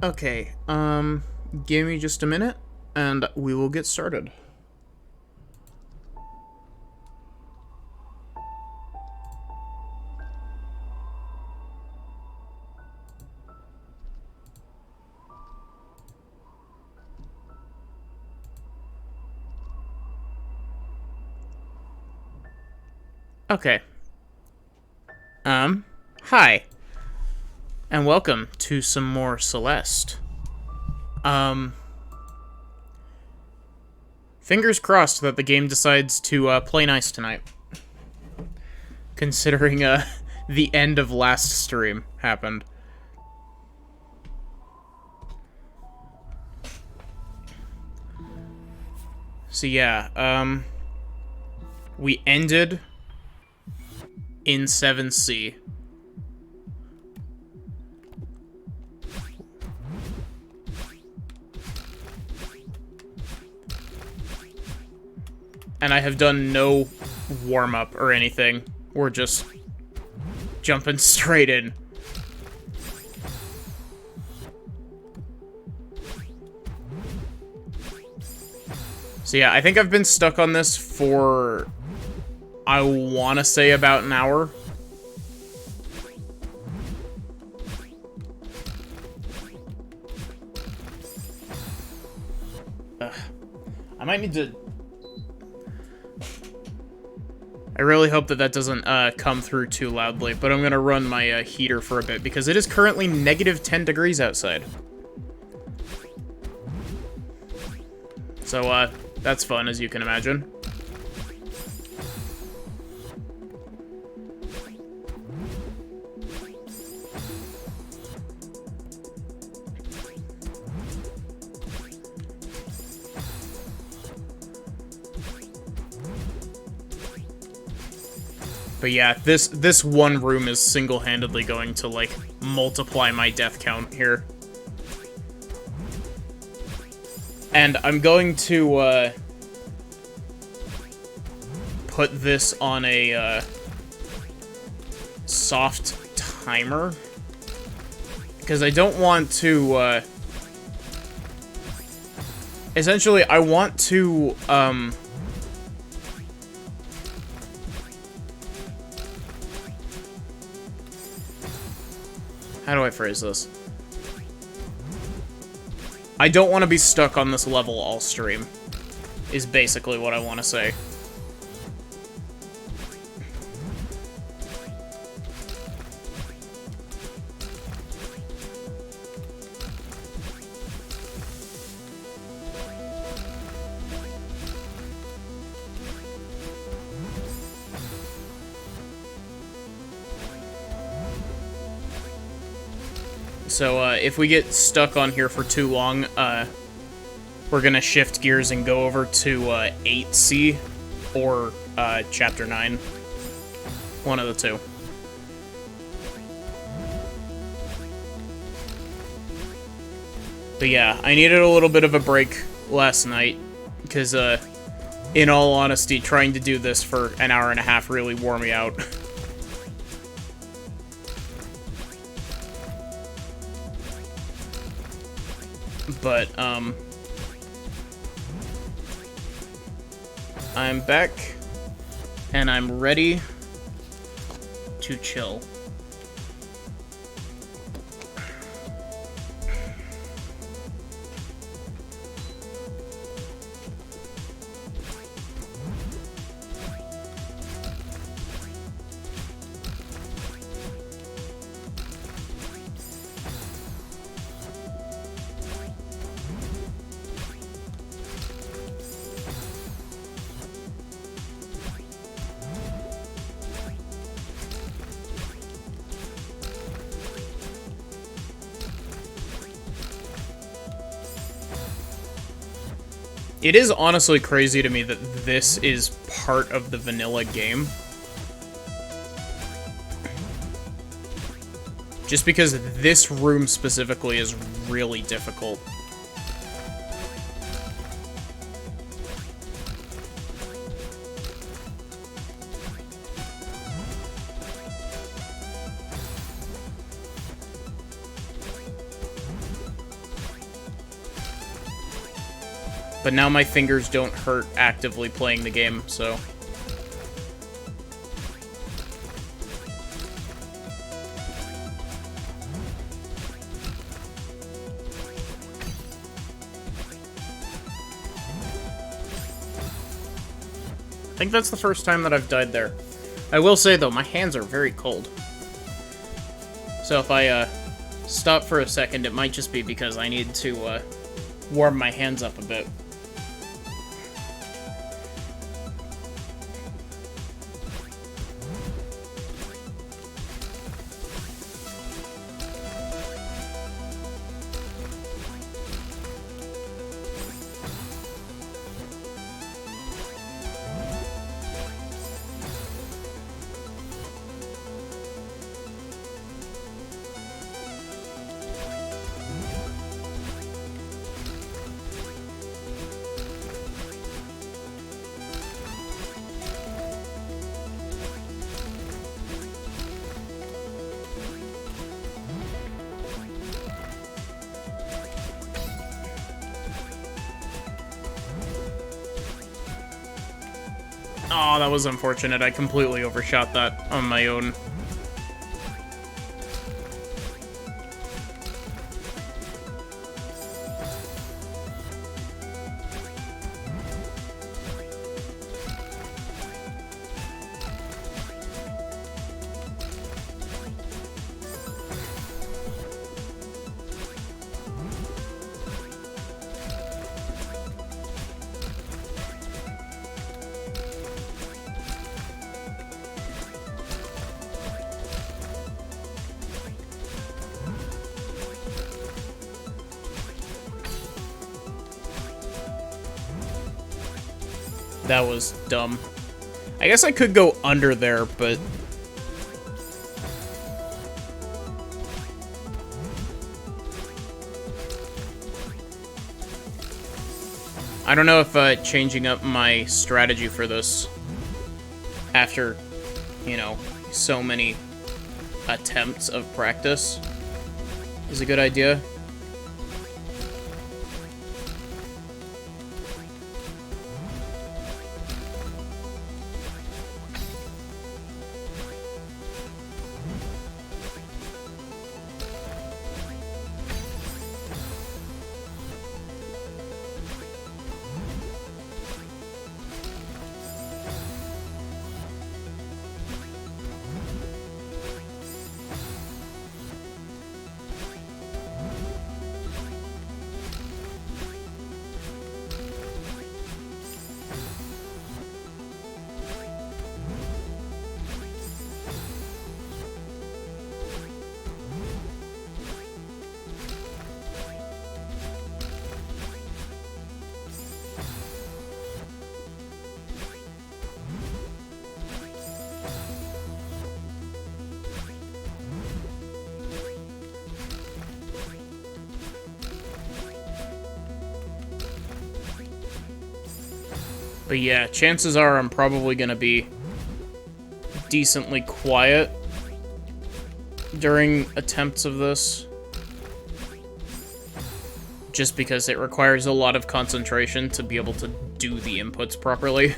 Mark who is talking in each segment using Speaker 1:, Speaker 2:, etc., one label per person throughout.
Speaker 1: Okay, give me just a minute, and we will get started. Okay. Hi, and welcome to some more Celeste. Um, Fingers crossed that the game decides to, play nice tonight. Considering, the end of last stream happened. So yeah, we ended in 7C. And I have done no warm-up or anything. We're just jumping straight in. So yeah, I think I've been stuck on this for, I want to say, about an hour. Ugh. I might need to... I really hope that that doesn't come through too loudly, but I'm going to run my heater for a bit, because it is currently negative 10 degrees outside. So, that's fun, as you can imagine. But yeah, this one room is single-handedly going to, like, multiply my death count here. And I'm going to, put this on a, soft timer. Because I don't want to, essentially, I want to, how do I phrase this? I don't want to be stuck on this level all stream, is basically what I want to say. So, if we get stuck on here for too long, we're gonna shift gears and go over to, 8C, or, Chapter 9. One of the two. But yeah, I needed a little bit of a break last night, because, in all honesty, trying to do this for an hour and a half really wore me out. But, I'm back, and I'm ready to chill. It is honestly crazy to me that this is part of the vanilla game. Just because this room specifically is really difficult. But now my fingers don't hurt actively playing the game, so... I think that's the first time that I've died there. I will say, though, my hands are very cold. So if I, stop for a second, it might just be because I need to, warm my hands up a bit. Oh, that was unfortunate. I completely overshot that on my own. That was dumb. I guess I could go under there, but... I don't know if changing up my strategy for this after, you know, so many attempts of practice is a good idea. But yeah, chances are I'm probably gonna be decently quiet during attempts of this. Just because it requires a lot of concentration to be able to do the inputs properly.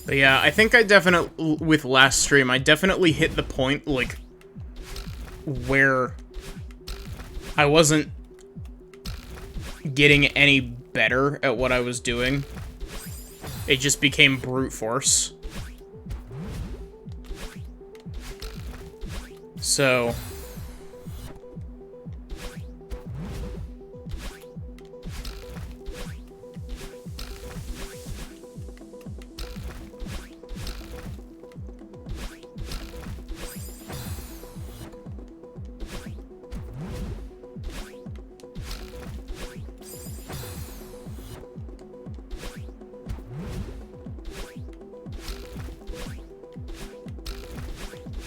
Speaker 1: But yeah, I think I definitely, with last stream, I definitely hit the point, like, where I wasn't getting any better at what I was doing. It just became brute force. So...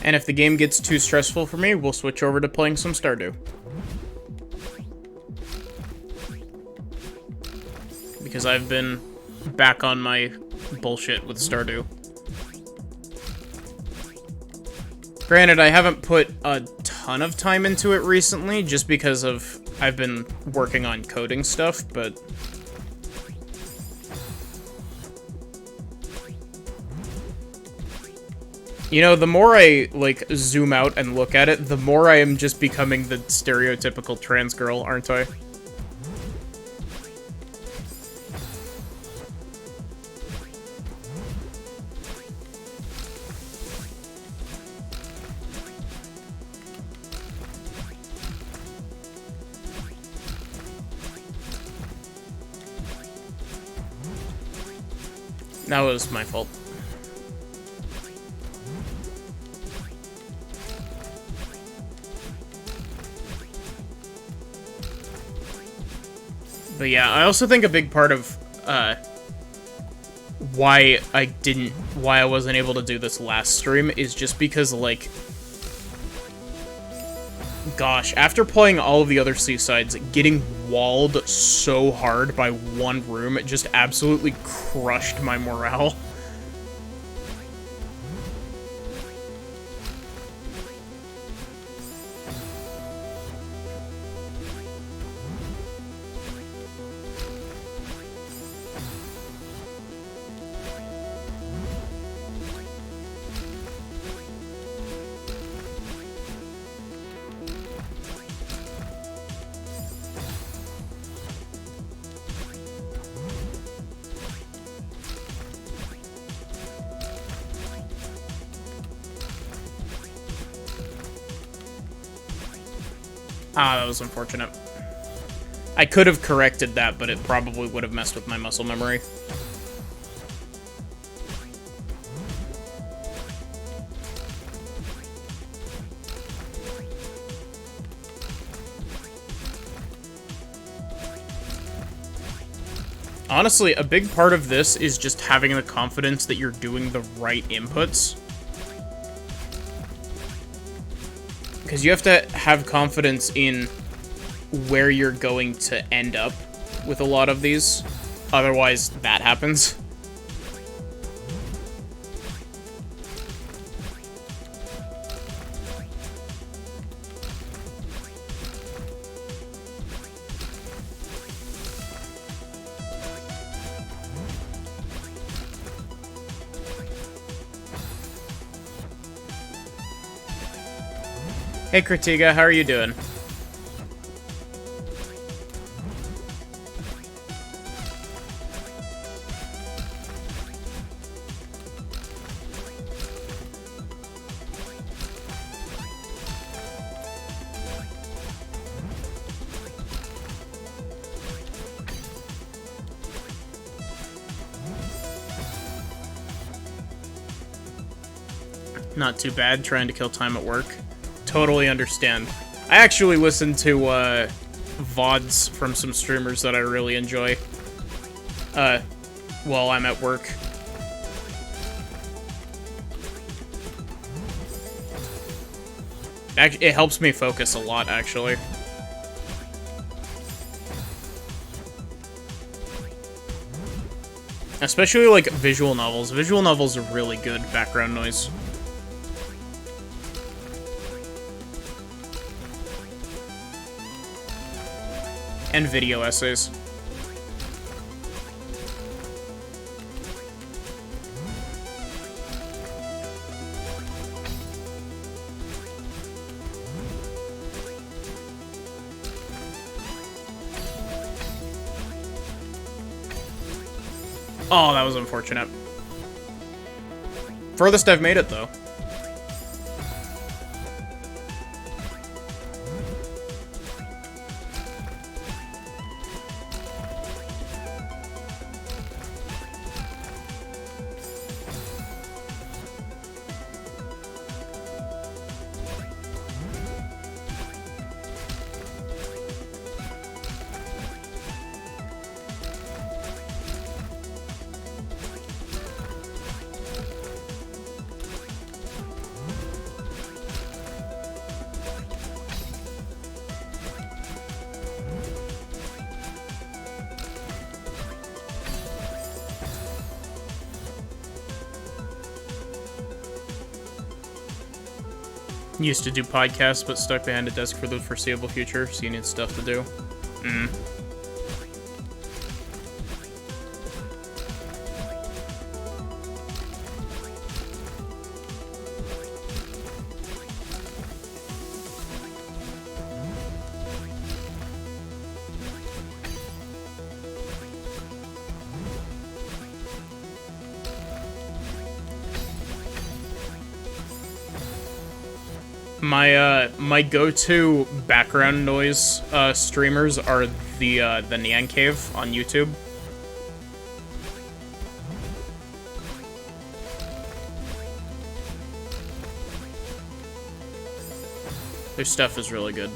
Speaker 1: And if the game gets too stressful for me, we'll switch over to playing some Stardew. Because I've been back on my bullshit with Stardew. Granted, I haven't put a ton of time into it recently, just because I've been working on coding stuff, but... You know, the more I, like, zoom out and look at it, the more I am just becoming the stereotypical trans girl, aren't I? That was my fault. But yeah, I also think a big part of why I wasn't able to do this last stream is just because, like, gosh, after playing all of the other Seasides, getting walled so hard by one room, it just absolutely crushed my morale. Ah, that was unfortunate. I could have corrected that, but it probably would have messed with my muscle memory. Honestly, a big part of this is just having the confidence that you're doing the right inputs. Because you have to have confidence in where you're going to end up with a lot of these. Otherwise, that happens. Hey, Kritiga, how are you doing? Not too bad, trying to kill time at work. Totally understand. I actually listen to VODs from some streamers that I really enjoy while I'm at work. It helps me focus a lot, actually. Especially, like, visual novels. Visual novels are really good background noise. And video essays. Oh, that was unfortunate. Furthest I've made it, though. Used to do podcasts, but stuck behind a desk for the foreseeable future, so you need stuff to do. My go-to background noise streamers are the Neon Cave on YouTube. Their stuff is really good.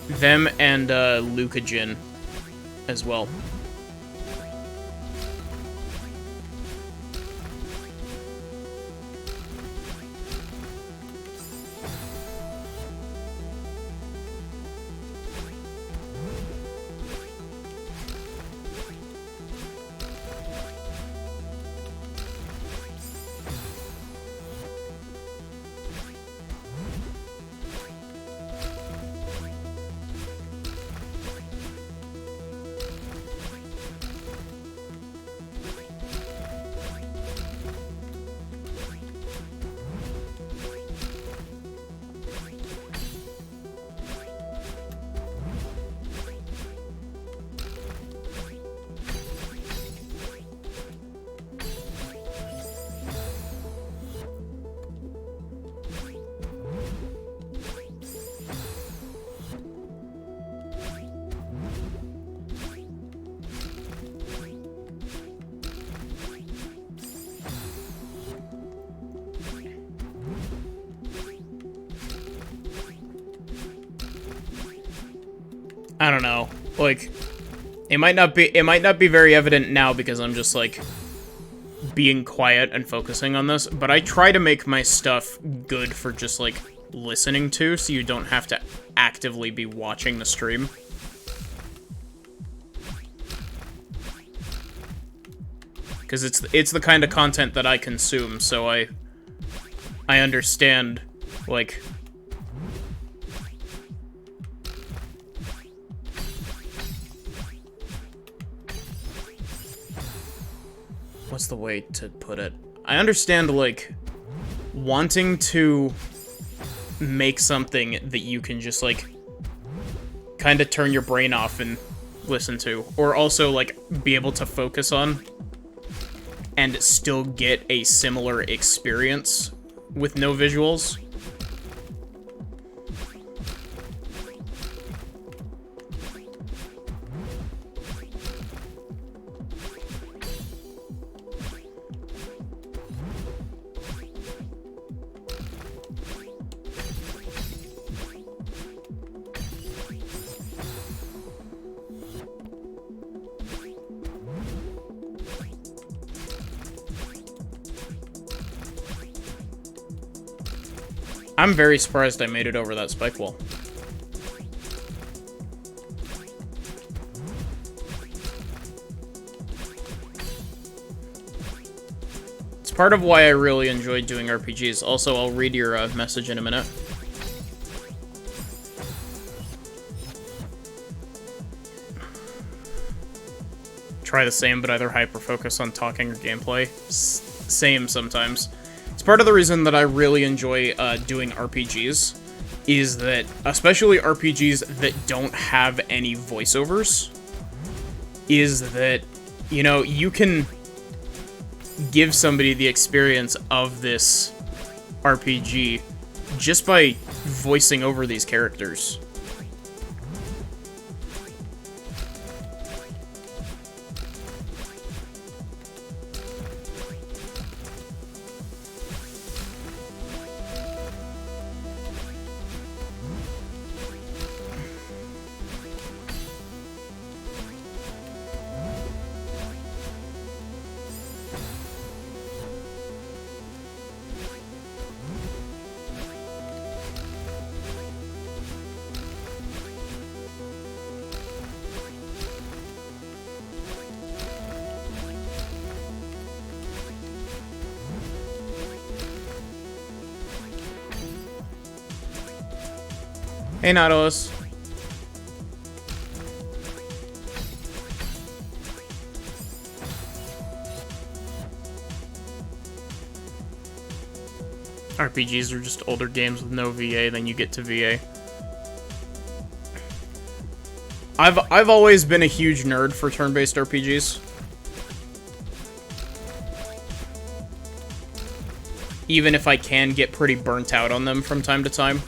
Speaker 1: Them and Luca Jin as well. I don't know. Like, it might not be very evident now because I'm just like being quiet and focusing on this, but I try to make my stuff good for just like listening to, so you don't have to actively be watching the stream. Because it's the kind of content that I consume, so I understand, like, what's the way to put it? I understand, like, wanting to make something that you can just, like, kind of turn your brain off and listen to, or also, like, be able to focus on and still get a similar experience with no visuals. I'm very surprised I made it over that spike wall. It's part of why I really enjoy doing RPGs. Also, I'll read your message in a minute. Try the same, but either hyper-focus on talking or gameplay. Same sometimes. It's part of the reason that I really enjoy doing RPGs, is that, especially RPGs that don't have any voiceovers, is that, you know, you can give somebody the experience of this RPG just by voicing over these characters. Hey, Nautilus. RPGs are just older games with no VA, then you get to VA. I've always been a huge nerd for turn-based RPGs. Even if I can get pretty burnt out on them from time to time.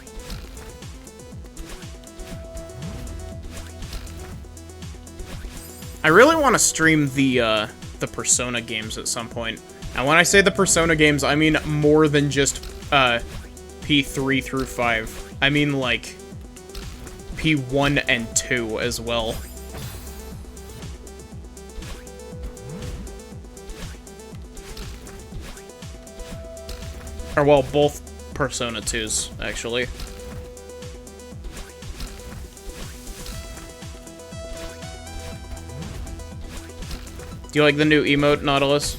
Speaker 1: I really want to stream the Persona games at some point. And when I say the Persona games, I mean more than just P3 through 5. I mean, like, P1 and 2 as well. Or, well, both Persona 2s, actually. Do you like the new emote, Nautilus?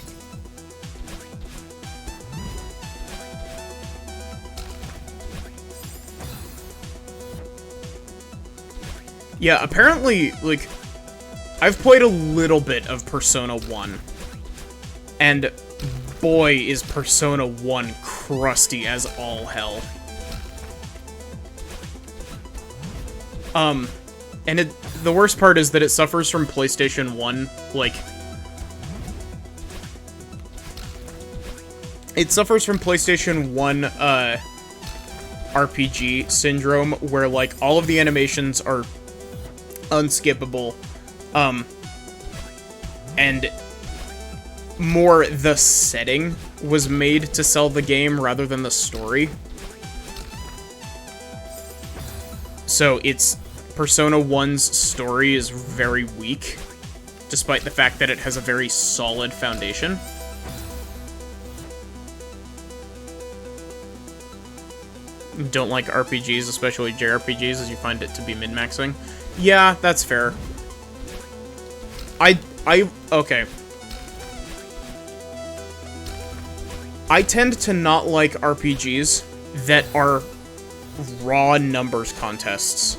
Speaker 1: Yeah, apparently, like, I've played a little bit of Persona 1. And boy, is Persona 1 crusty as all hell. And the worst part is that it suffers from PlayStation 1, like... It suffers from PlayStation 1, RPG syndrome, where, like, all of the animations are unskippable, and more the setting was made to sell the game rather than the story. So it's Persona 1's story is very weak, despite the fact that it has a very solid foundation. Don't like RPGs, especially JRPGs, as you find it to be min-maxing. Yeah, that's fair. Okay. I tend to not like RPGs that are raw numbers contests.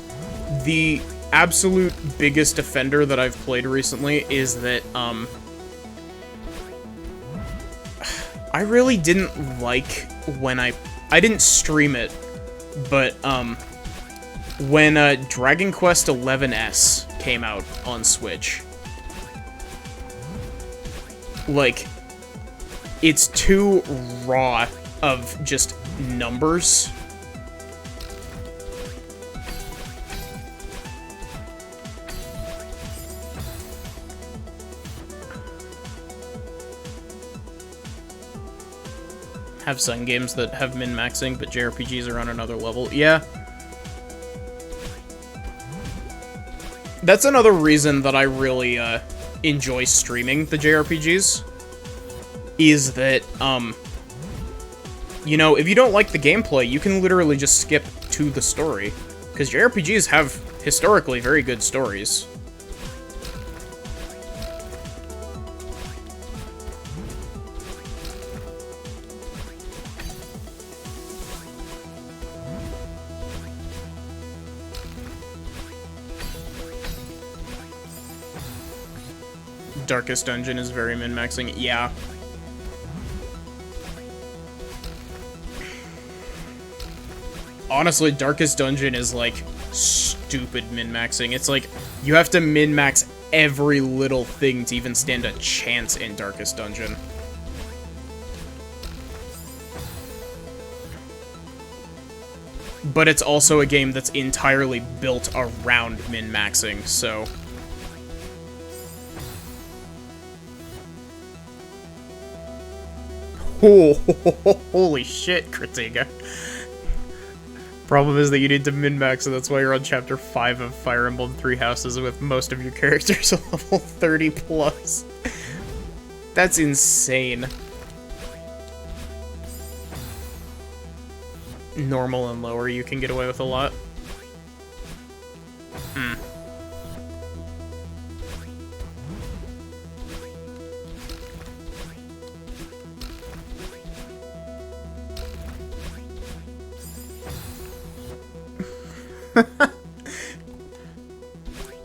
Speaker 1: The absolute biggest offender that I've played recently is that, I really didn't like when I didn't stream it, but, when, Dragon Quest XI's came out on Switch. Like, it's too raw of just numbers. Have some games that have min-maxing, but JRPGs are on another level. Yeah. That's another reason that I really, enjoy streaming the JRPGs. Is that, you know, if you don't like the gameplay, you can literally just skip to the story. Because JRPGs have, historically, very good stories. Darkest Dungeon is very min-maxing. Yeah. Honestly, Darkest Dungeon is, like, stupid min-maxing. It's like, you have to min-max every little thing to even stand a chance in Darkest Dungeon. But it's also a game that's entirely built around min-maxing, so... Oh, holy shit, Kritiga. Problem is that you need to min-max, and that's why you're on Chapter 5 of Fire Emblem Three Houses with most of your characters at level 30 plus. That's insane. Normal and lower, you can get away with a lot. Hmm.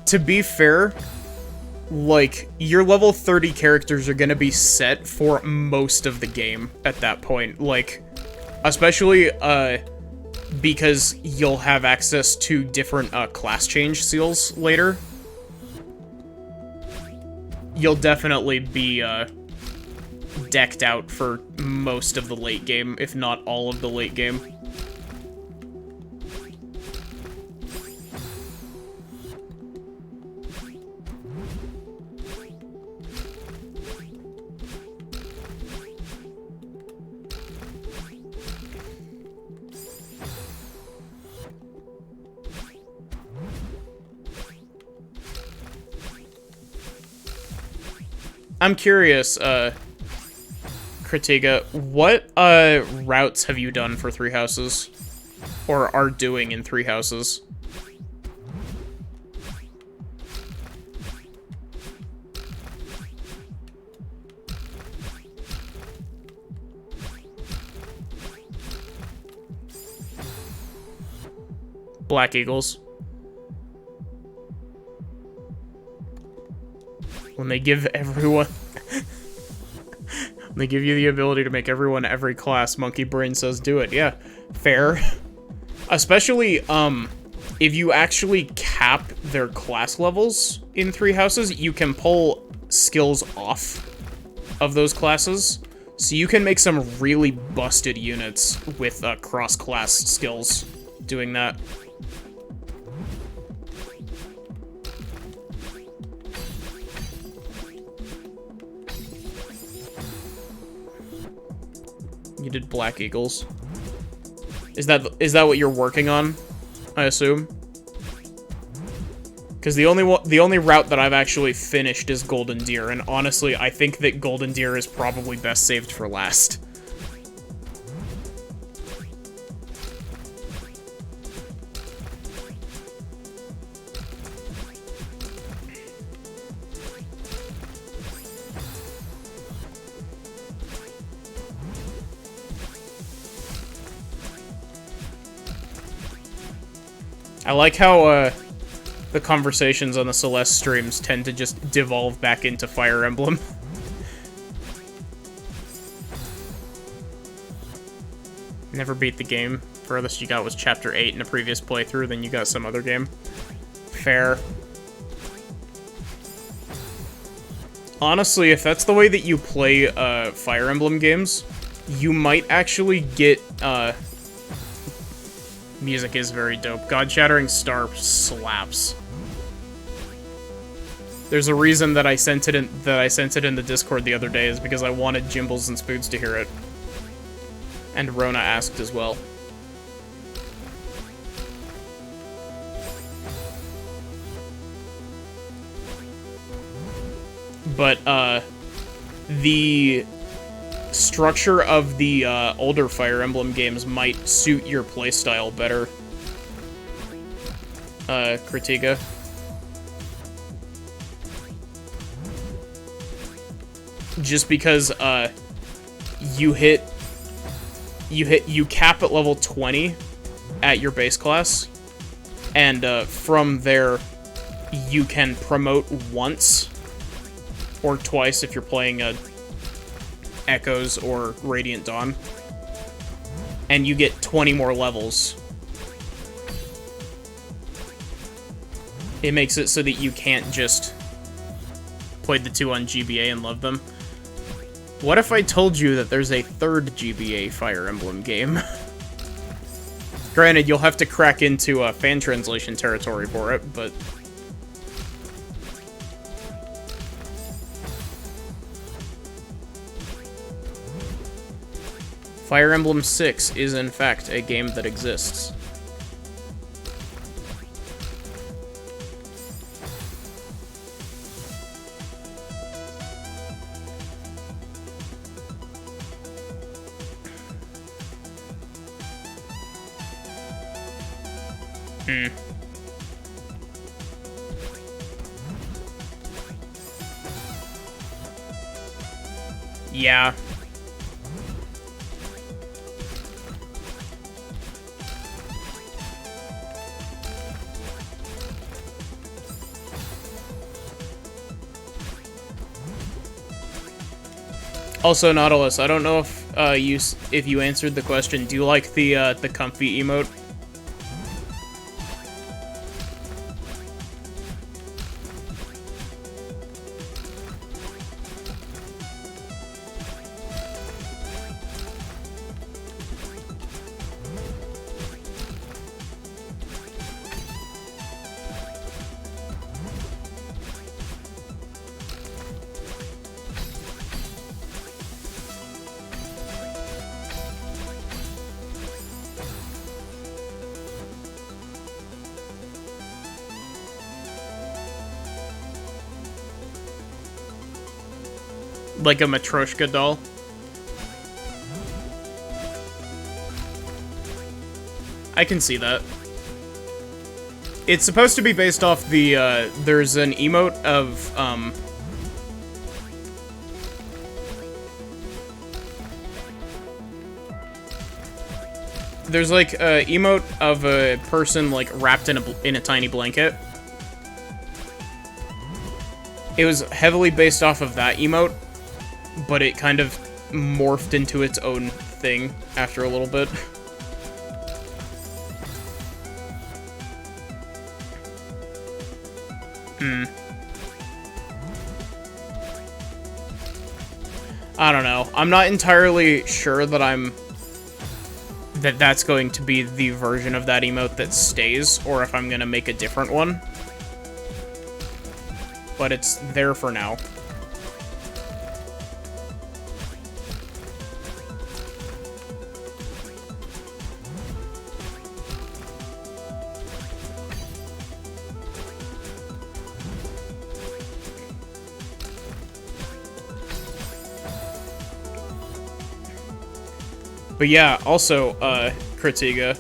Speaker 1: To be fair, like, your level 30 characters are gonna be set for most of the game at that point. Like, especially, because you'll have access to different, class change seals later. You'll definitely be, decked out for most of the late game, if not all of the late game. I'm curious, Critiga, what, routes have you done for Three Houses? Or are doing in Three Houses? Black Eagles. When they give everyone... they give you the ability to make everyone every class, Monkey Brain says do it. Yeah, fair. Especially, if you actually cap their class levels in Three Houses, you can pull skills off of those classes. So you can make some really busted units with, cross-class skills doing that. You did Black Eagles. Is that what you're working on? I assume. Because the only route that I've actually finished is Golden Deer, and honestly, I think that Golden Deer is probably best saved for last. I like how, the conversations on the Celeste streams tend to just devolve back into Fire Emblem. Never beat the game. Furthest you got was Chapter 8 in a previous playthrough, then you got some other game. Fair. Honestly, if that's the way that you play, Fire Emblem games, you might actually get, music is very dope. God-Shattering Star slaps. There's a reason that I sent it in the Discord the other day, is because I wanted Jimbles and Spoods to hear it. And Rona asked as well. But the structure of the older Fire Emblem games might suit your playstyle better, Critiga. Just because you cap at level 20 at your base class, and from there you can promote once or twice if you're playing Echoes or Radiant Dawn, and you get 20 more levels. It makes it so that you can't just play the two on GBA and love them. What if I told you that there's a third GBA Fire Emblem game? Granted, you'll have to crack into fan translation territory for it, but... Fire Emblem 6 is, in fact, a game that exists. Yeah. Also, Nautilus, I don't know if you answered the question. Do you like the comfy emote? Like a Matryoshka doll. I can see that. It's supposed to be based off the, there's an emote of, there's, like, a emote of a person, like, wrapped in a tiny blanket. It was heavily based off of that emote, but it kind of morphed into its own thing after a little bit. I don't know. I'm not entirely sure that that's going to be the version of that emote that stays, or if I'm gonna make a different one. But it's there for now. But yeah, also, Kritiga,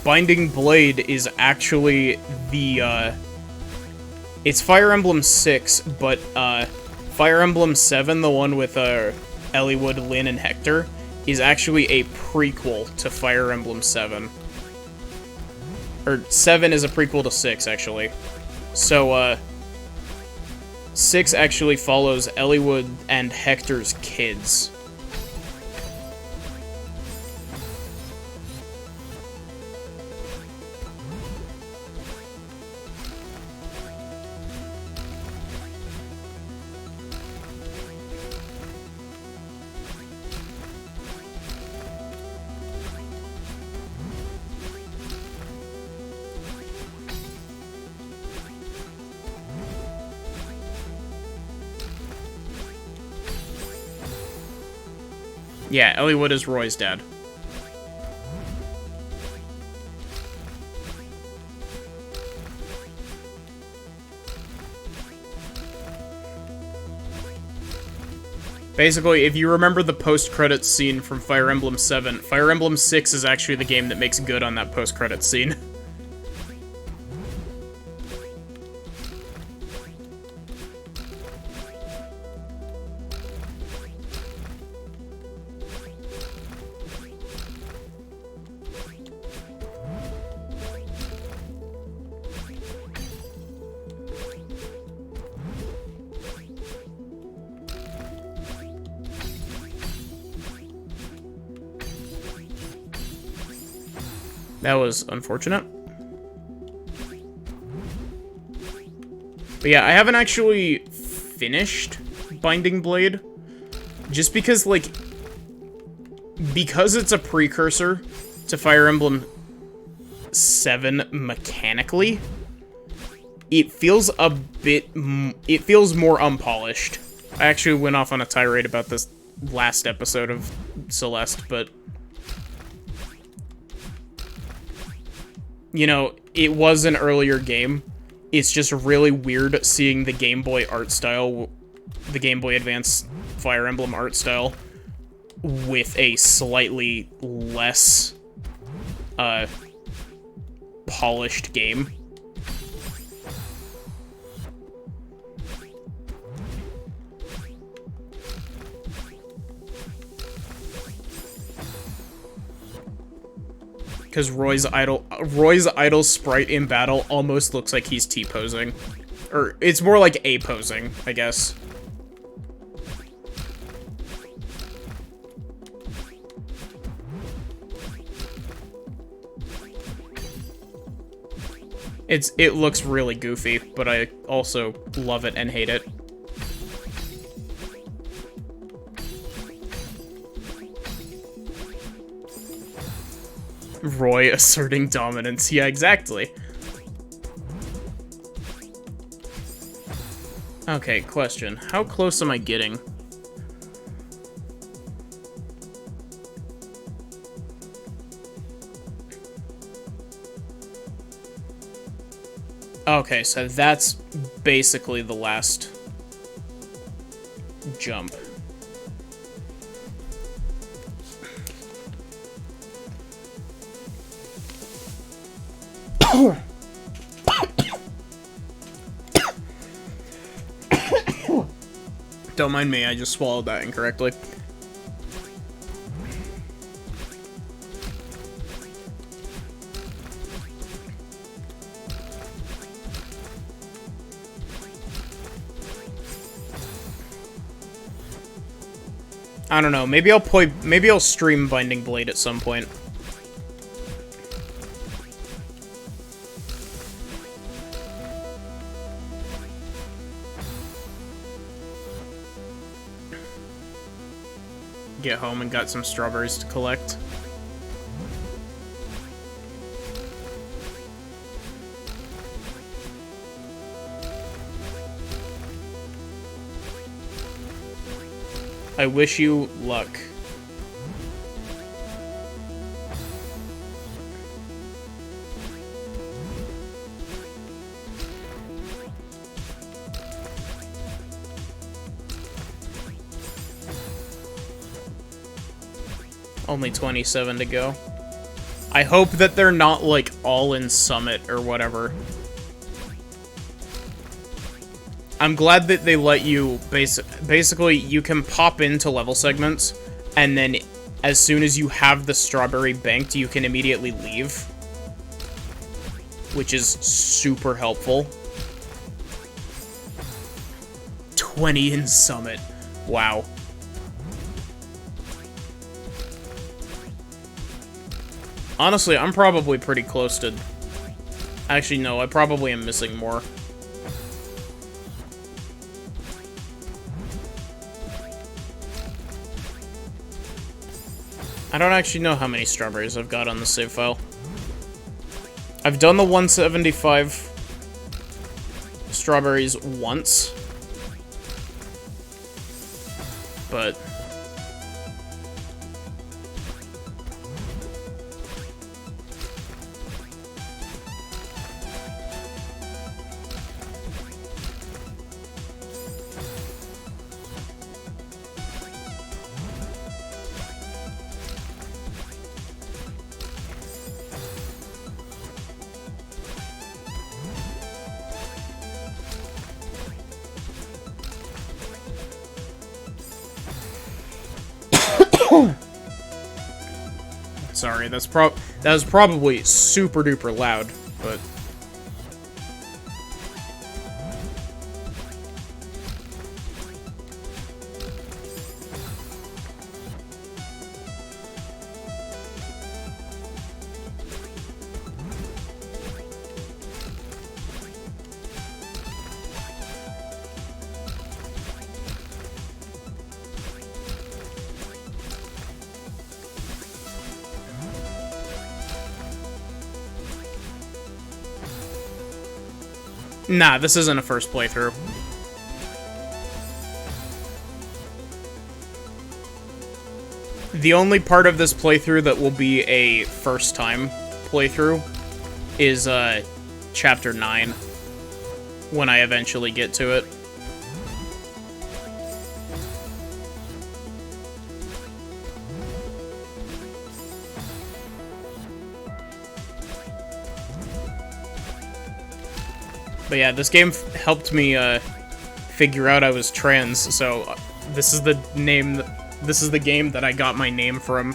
Speaker 1: Binding Blade is actually the, it's Fire Emblem 6, but, Fire Emblem 7, the one with, Eliwood, Lyn, and Hector, is actually a prequel to Fire Emblem 7. Or, 7 is a prequel to 6, actually. So, 6 actually follows Eliwood and Hector's kids. Yeah, Eliwood is Roy's dad. Basically, if you remember the post-credits scene from Fire Emblem 7, Fire Emblem 6 is actually the game that makes good on that post-credits scene. That was unfortunate. But yeah, I haven't actually finished Binding Blade. Just because, like, because it's a precursor to Fire Emblem 7 mechanically, it feels a bit, it feels more unpolished. I actually went off on a tirade about this last episode of Celeste, but you know, it was an earlier game. It's just really weird seeing the Game Boy art style, the Game Boy Advance Fire Emblem art style, with a slightly less, polished game. Because Roy's idol sprite in battle almost looks like he's T-posing. Or, it's more like A-posing, I guess. It looks really goofy, but I also love it and hate it. Roy asserting dominance. Yeah, exactly. Okay, question. How close am I getting? Okay, so that's basically the last jump. Don't mind me, I just swallowed that incorrectly. I don't know, maybe I'll stream Binding Blade at some point. Get home and got some strawberries to collect. I wish you luck. Only 27 to go. I hope that they're not, like, all in Summit or whatever. I'm glad that they let you, basically, you can pop into level segments, and then as soon as you have the strawberry banked, you can immediately leave. Which is super helpful. 20 in Summit. Wow. Honestly, I'm probably pretty close to... Actually, no, I probably am missing more. I don't actually know how many strawberries I've got on the save file. I've done the 175 strawberries once. But... Sorry, that was probably super duper loud, but... Nah, this isn't a first playthrough. The only part of this playthrough that will be a first time playthrough is Chapter 9, when I eventually get to it. But yeah, this game helped me figure out I was trans, so this is the game that I got my name from.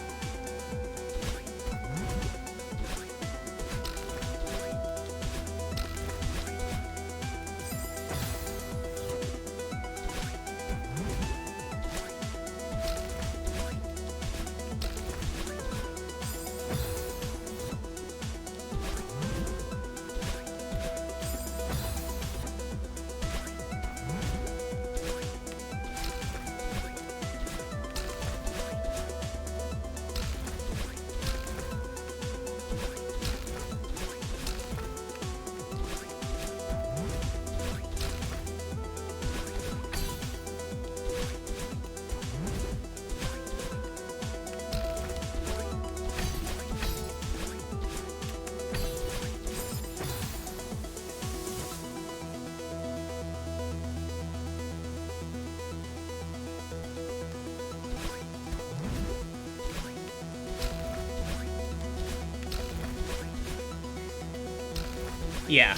Speaker 1: Yeah.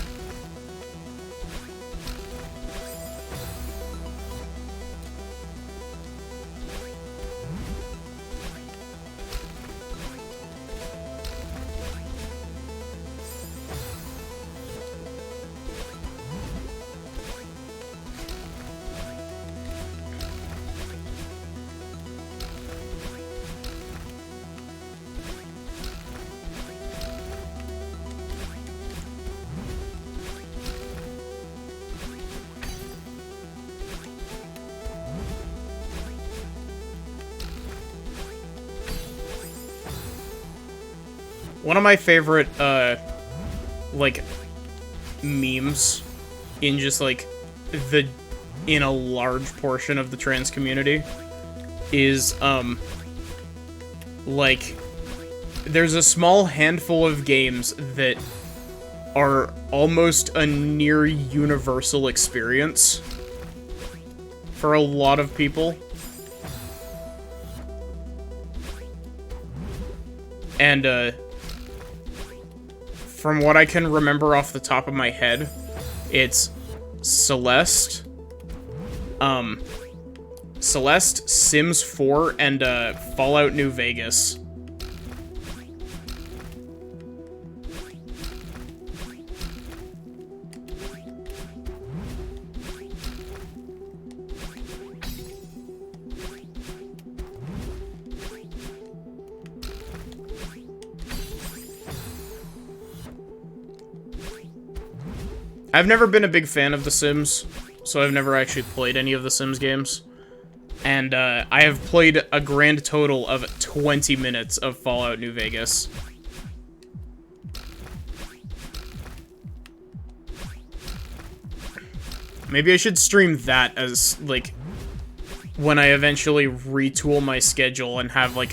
Speaker 1: One of my favorite, like, memes in just, like, in a large portion of the trans community is, like, there's a small handful of games that are almost a near universal experience for a lot of people. And, from what I can remember off the top of my head, it's Celeste, Celeste, Sims 4, and, Fallout New Vegas. I've never been a big fan of The Sims, so I've never actually played any of the Sims games. And, I have played a grand total of 20 minutes of Fallout New Vegas. Maybe I should stream that as, like, when I eventually retool my schedule and have, like,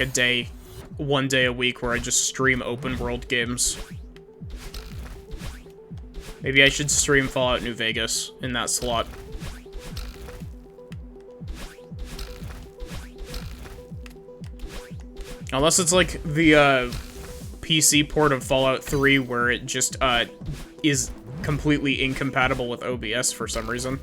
Speaker 1: one day a week where I just stream open world games. Maybe I should stream Fallout New Vegas in that slot. Unless it's like the PC port of Fallout 3 where it just is completely incompatible with OBS for some reason.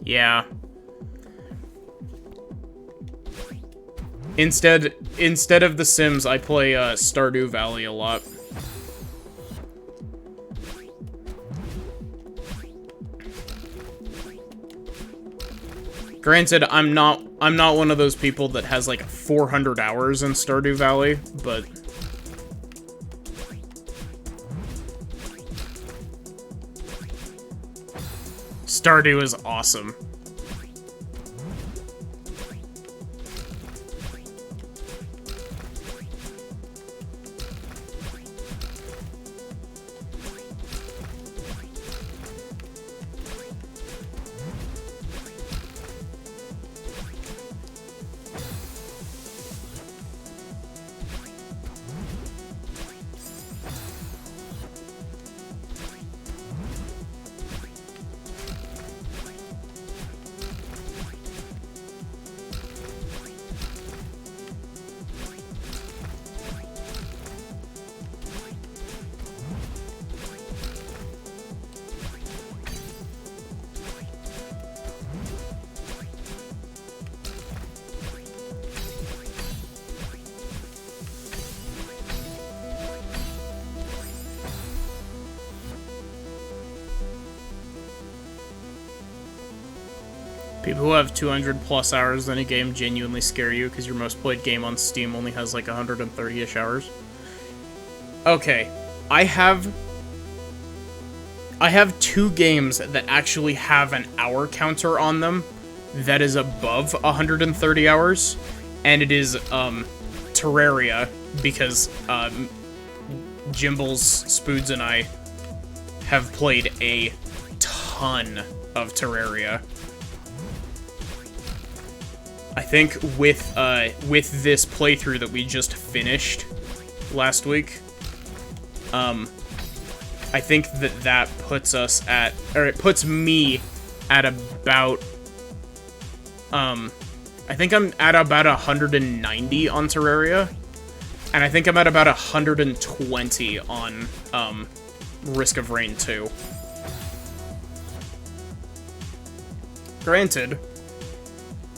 Speaker 1: Yeah. Instead of The Sims, I play Stardew Valley a lot. Granted, I'm not one of those people that has like 400 hours in Stardew Valley, but Stardew is awesome. People who have 200 plus hours in a game genuinely scare you because your most played game on Steam only has like 130-ish hours. Okay, I have 2 games that actually have an hour counter on them that is above 130 hours, and it is Terraria, because Jimbles, Spoods, and I have played a ton of Terraria. I think with this playthrough that we just finished last week, I think that puts us at, or it puts me at about I think I'm at about 190 on Terraria, and I think I'm at about 120 on, Risk of Rain 2. Granted,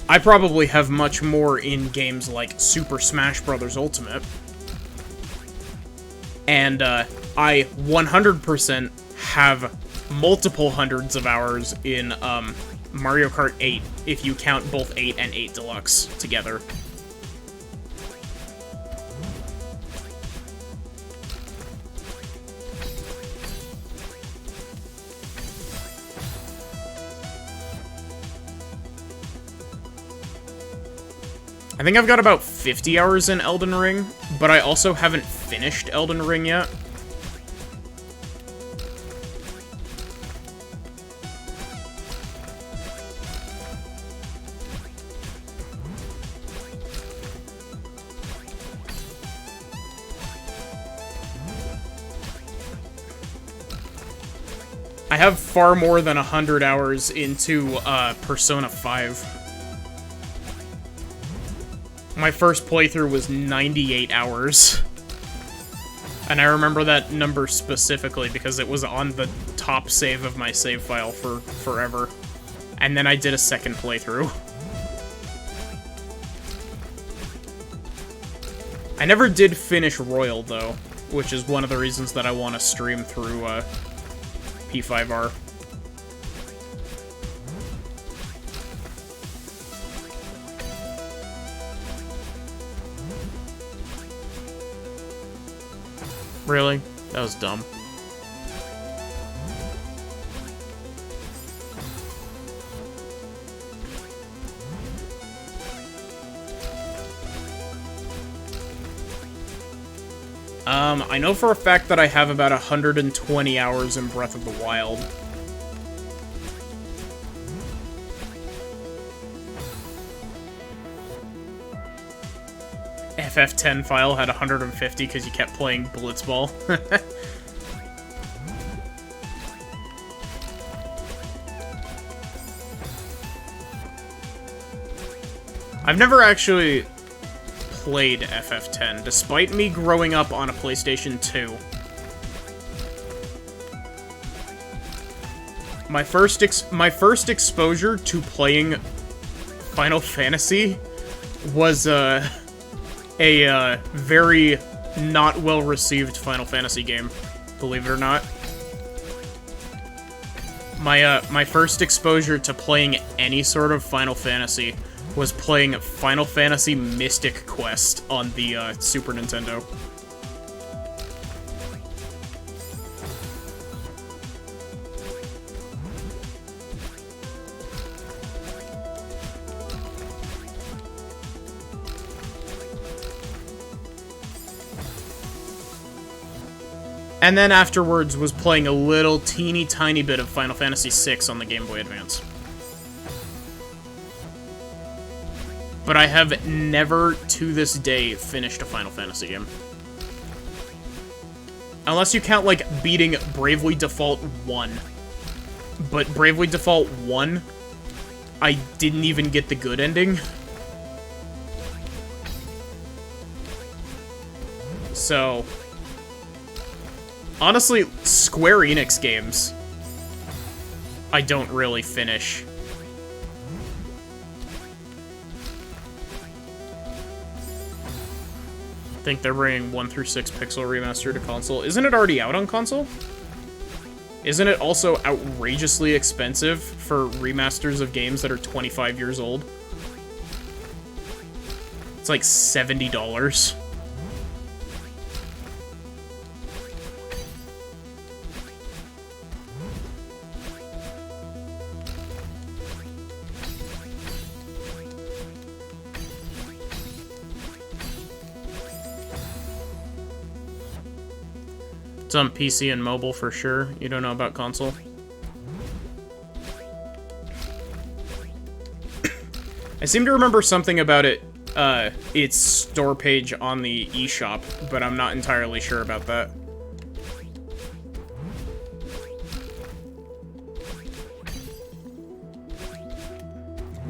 Speaker 1: I probably have much more in games like Super Smash Bros. Ultimate, and, I 100% have multiple hundreds of hours in, Mario Kart 8, if you count both 8 and 8 Deluxe together. I think I've got about 50 hours in Elden Ring, but I also haven't finished Elden Ring yet. I have far more than 100 hours into, Persona 5. My first playthrough was 98 hours. And I remember that number specifically because it was on the top save of my save file for forever. And then I did a second playthrough. I never did finish Royal, though, which is one of the reasons that I want to stream through, P5R. Really? That was dumb. I know for a fact that I have about 120 hours in Breath of the Wild. FF10 file had 150 because you kept playing Blitzball. I've never actually played FF10, despite me growing up on a PlayStation 2. My first exposure to playing Final Fantasy was, a very not well-received Final Fantasy game, believe it or not. My first exposure to playing any sort of Final Fantasy was playing Final Fantasy Mystic Quest on the, Super Nintendo. And then afterwards was playing a little teeny tiny bit of Final Fantasy VI on the Game Boy Advance. But I have never, to this day, finished a Final Fantasy game. Unless you count, like, beating Bravely Default 1. But Bravely Default 1, I didn't even get the good ending. So, honestly, Square Enix games, I don't really finish. I think they're bringing 1 through 6 Pixel Remaster to console. Isn't it already out on console? Isn't it also outrageously expensive for remasters of games that are 25 years old? It's like $70. It's on PC and mobile for sure. You don't know about console? I seem to remember something about it, its store page on the eShop, but I'm not entirely sure about that.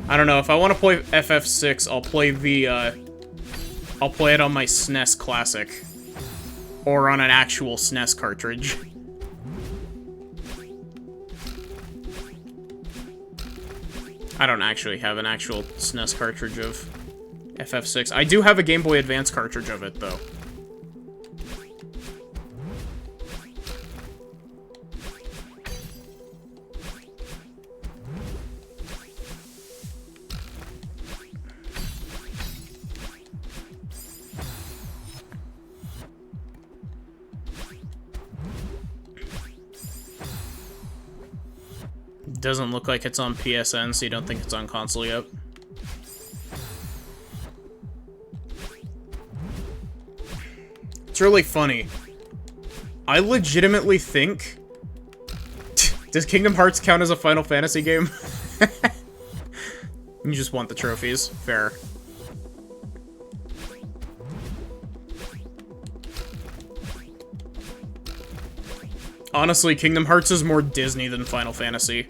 Speaker 1: I don't know, if I want to play FF6, I'll play the, I'll play it on my SNES Classic. Or on an actual SNES cartridge. I don't actually have an actual SNES cartridge of FF6. I do have a Game Boy Advance cartridge of it, though. Doesn't look like it's on PSN, so you don't think it's on console yet. It's really funny. I legitimately think... Does Kingdom Hearts count as a Final Fantasy game? You just want the trophies. Fair. Honestly, Kingdom Hearts is more Disney than Final Fantasy.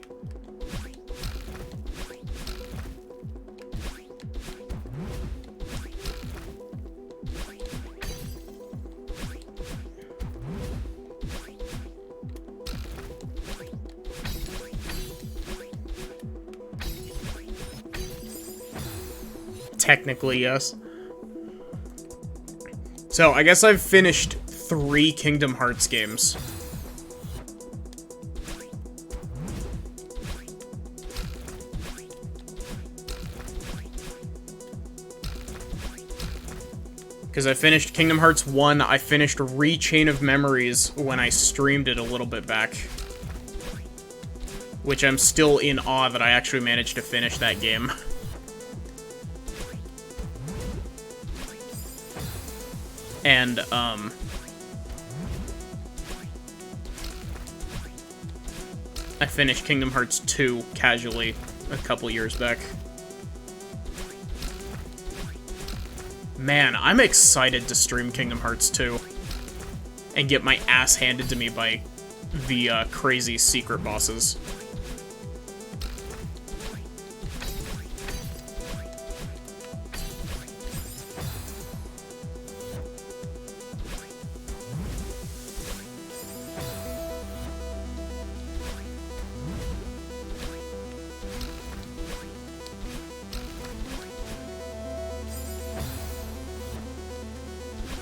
Speaker 1: Technically, yes. So, I guess I've finished 3 Kingdom Hearts games. Because I finished Kingdom Hearts 1, I finished Re-Chain of Memories when I streamed it a little bit back. Which I'm still in awe that I actually managed to finish that game. And, I finished Kingdom Hearts 2 casually a couple years back. Man, I'm excited to stream Kingdom Hearts 2 and get my ass handed to me by the crazy secret bosses.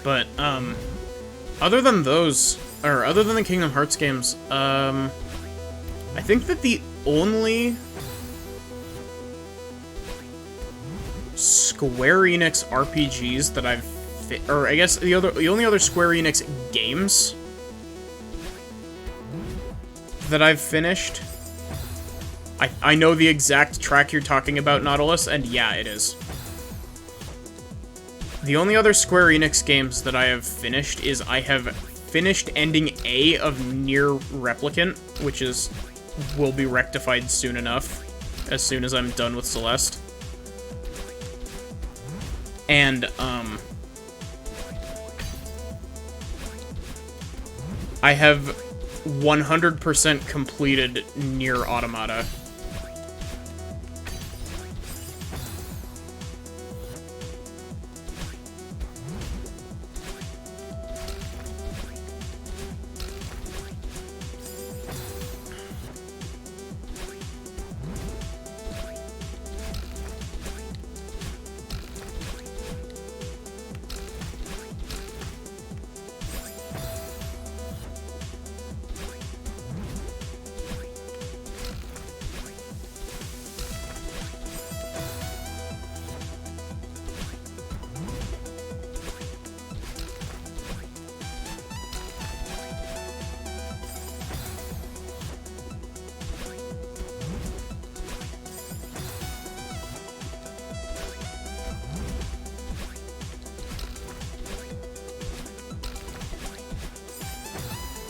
Speaker 1: But, other than those, or other than the Kingdom Hearts games, I think that the only Square Enix RPGs that I've, or I guess the only other Square Enix games that I've finished, I know the exact track you're talking about, Nautilus, and yeah, it is. The only other Square Enix games that I have finished is I have finished ending A of Nier Replicant, which will be rectified soon enough, as soon as I'm done with Celeste. And, I have 100% completed Nier Automata.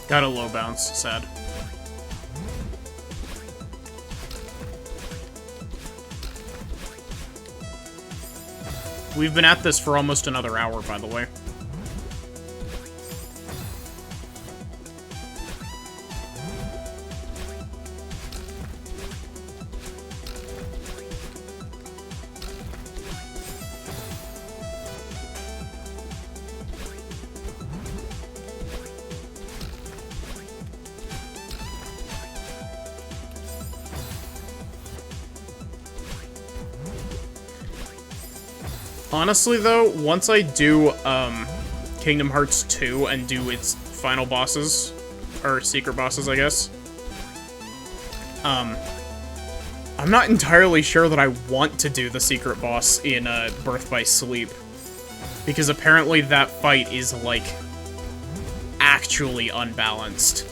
Speaker 1: Got a low bounce, sad. We've been at this for almost another hour, by the way. Honestly, though, once I do, Kingdom Hearts 2 and do its final bosses, or secret bosses, I guess, I'm not entirely sure that I want to do the secret boss in, Birth by Sleep. Because apparently that fight is, like, actually unbalanced.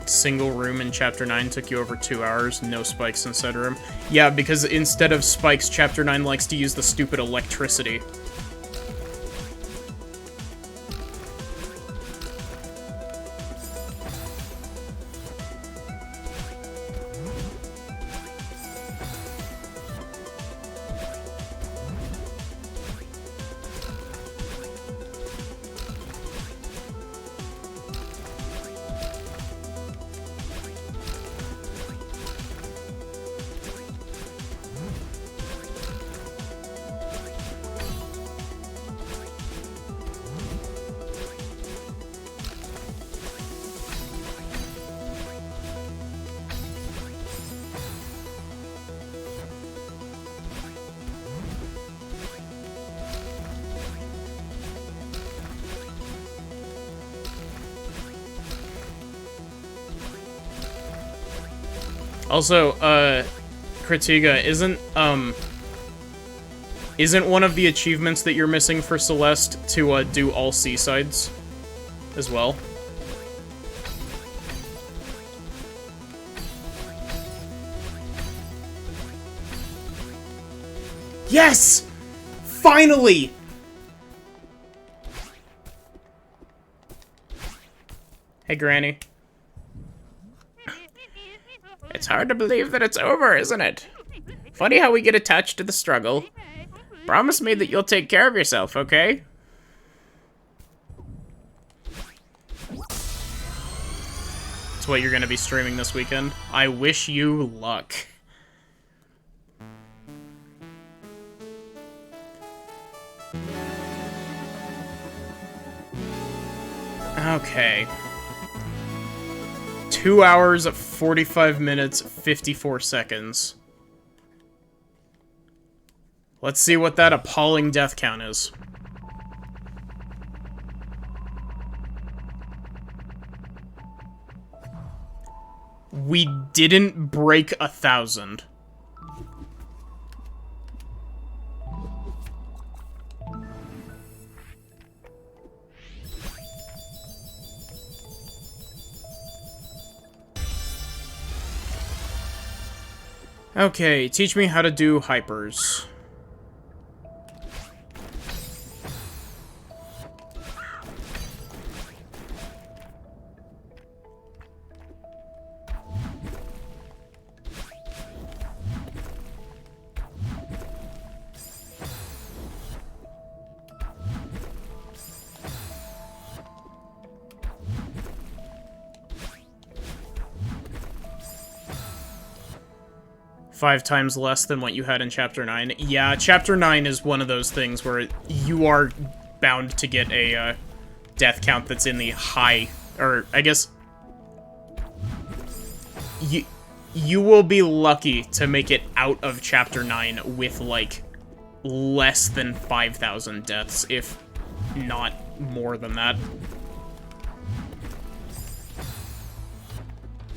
Speaker 1: Single room in Chapter 9 took you over 2 hours, no spikes inside room. Yeah, because instead of spikes, Chapter 9 likes to use the stupid electricity. Also, Kritiga, isn't one of the achievements that you're missing for Celeste to, do all seasides as well? Yes! Finally! Hey, Granny. It's hard to believe that it's over, isn't it? Funny how we get attached to the struggle. Promise me that you'll take care of yourself, okay? That's what you're gonna be streaming this weekend. I wish you luck. Okay. 2 hours, 45 minutes, 54 seconds. Let's see what that appalling death count is. We didn't break 1,000. Okay, teach me how to do hypers. Five times less than what you had in Chapter 9. Yeah, Chapter 9 is one of those things where you are bound to get a death count that's in the high, or I guess you will be lucky to make it out of Chapter 9 with, like, less than 5,000 deaths, if not more than that.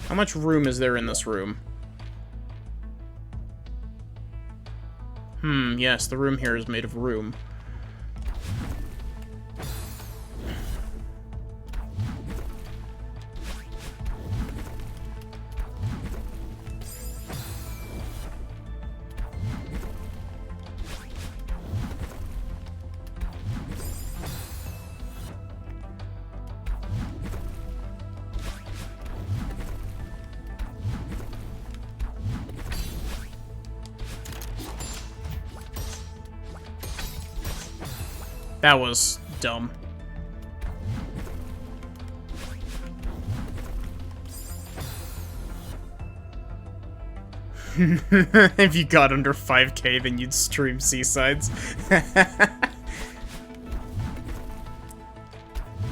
Speaker 1: How much room is there in this room? Yes, the room here is made of room. That was dumb. If you got under 5K, then you'd stream Seasides.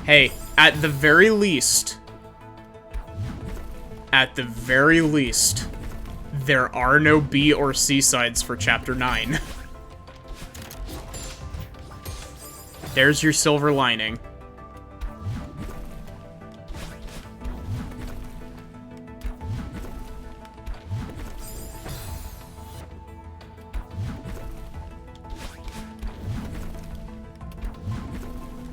Speaker 1: Hey, at the very least, there are no B or C sides for Chapter 9. There's your silver lining.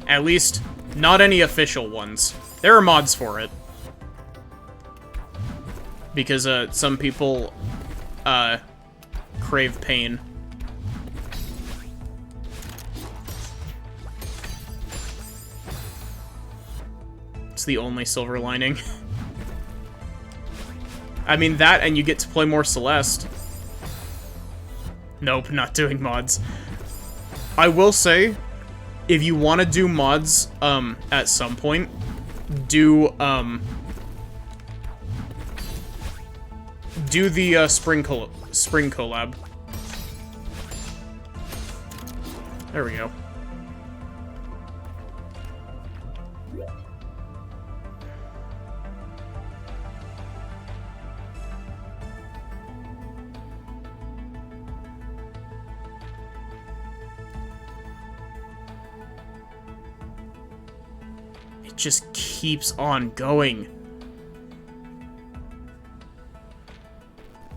Speaker 1: At least, not any official ones. There are mods for it. Because, some people, crave pain. It's the only silver lining. I mean, that and you get to play more Celeste. Nope, not doing mods. I will say, if you want to do mods, at some point, do the, spring collab. There we go. It just keeps on going.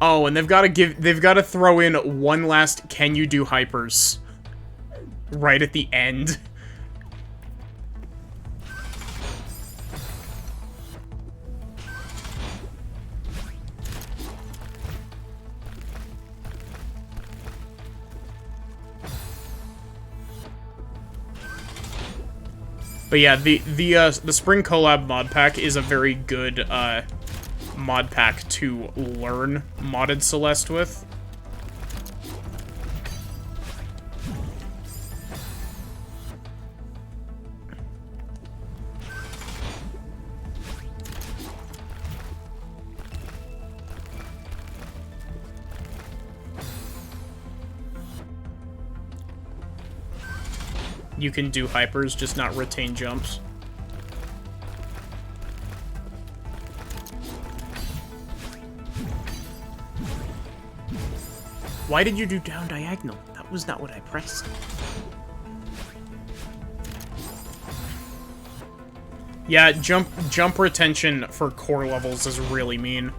Speaker 1: Oh, and they've got to throw in one last "can you do hypers?" right at the end. But yeah, the Spring Collab mod pack is a very good mod pack to learn modded Celeste with. You can do hypers, just not retain jumps. Why did you do down diagonal? That was not what I pressed. Yeah, jump retention for core levels is really mean.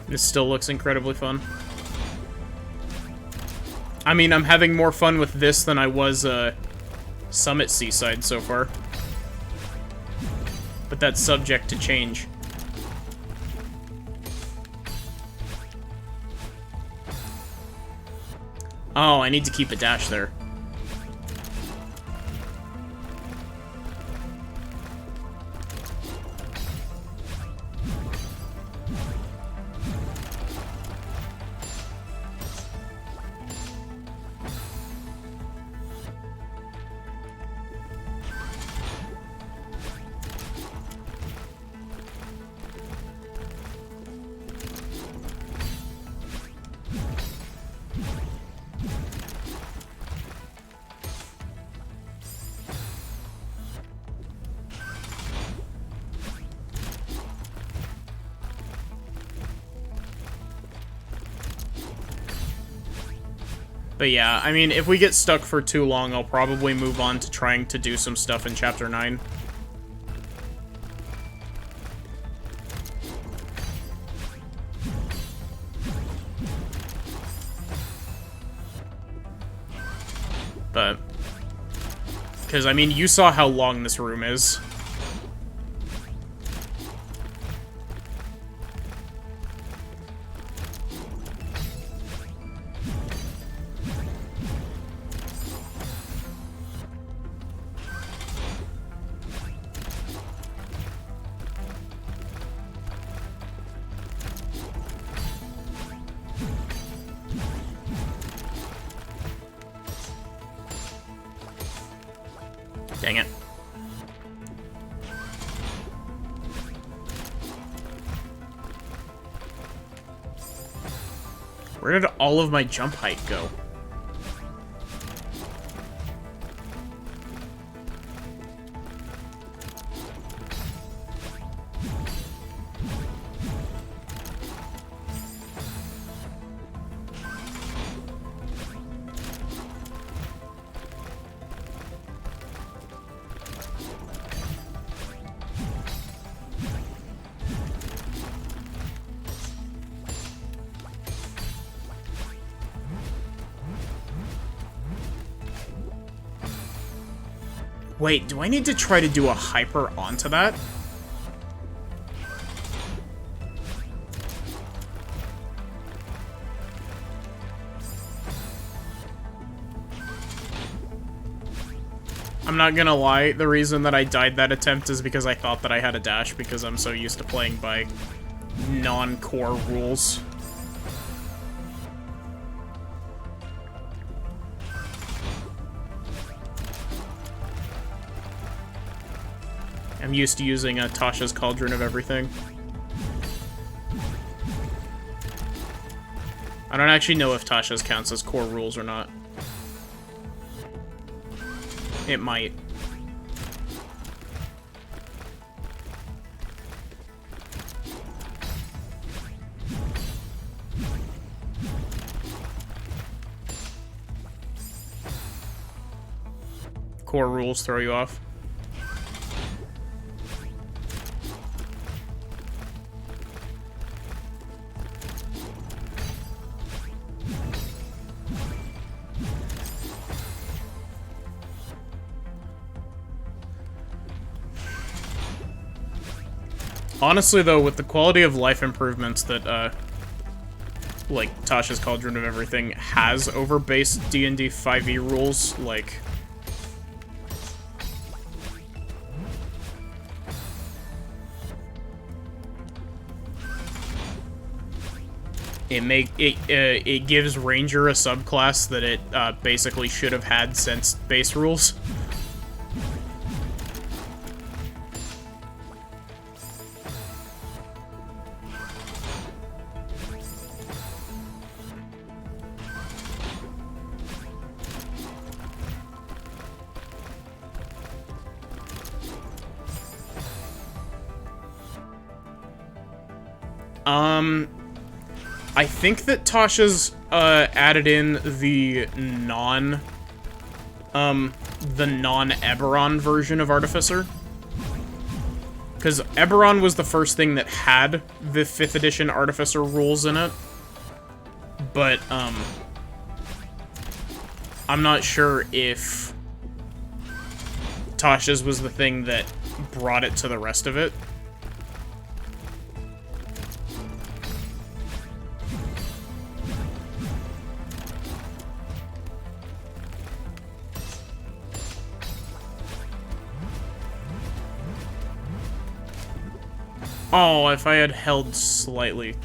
Speaker 1: This still looks incredibly fun. I mean, I'm having more fun with this than I was, Summit Seaside so far. But that's subject to change. Oh, I need to keep a dash there. But yeah, I mean, if we get stuck for too long, I'll probably move on to trying to do some stuff in Chapter 9. But... because, I mean, you saw how long this room is. Dang it. Where did all of my jump height go? Wait, do I need to try to do a hyper onto that? I'm not gonna lie, the reason that I died that attempt is because I thought that I had a dash because I'm so used to playing by non-core rules. I'm used to using Tasha's Cauldron of Everything. I don't actually know if Tasha's counts as core rules or not. It might. Core rules throw you off. Honestly, though, with the quality of life improvements that, like, Tasha's Cauldron of Everything has over base D&D 5e rules, like... It gives Ranger a subclass that it, basically should have had since base rules. I think that Tasha's, added in the non-Eberron version of Artificer. Because Eberron was the first thing that had the 5th edition Artificer rules in it. But, I'm not sure if Tasha's was the thing that brought it to the rest of it. Oh, if I had held slightly.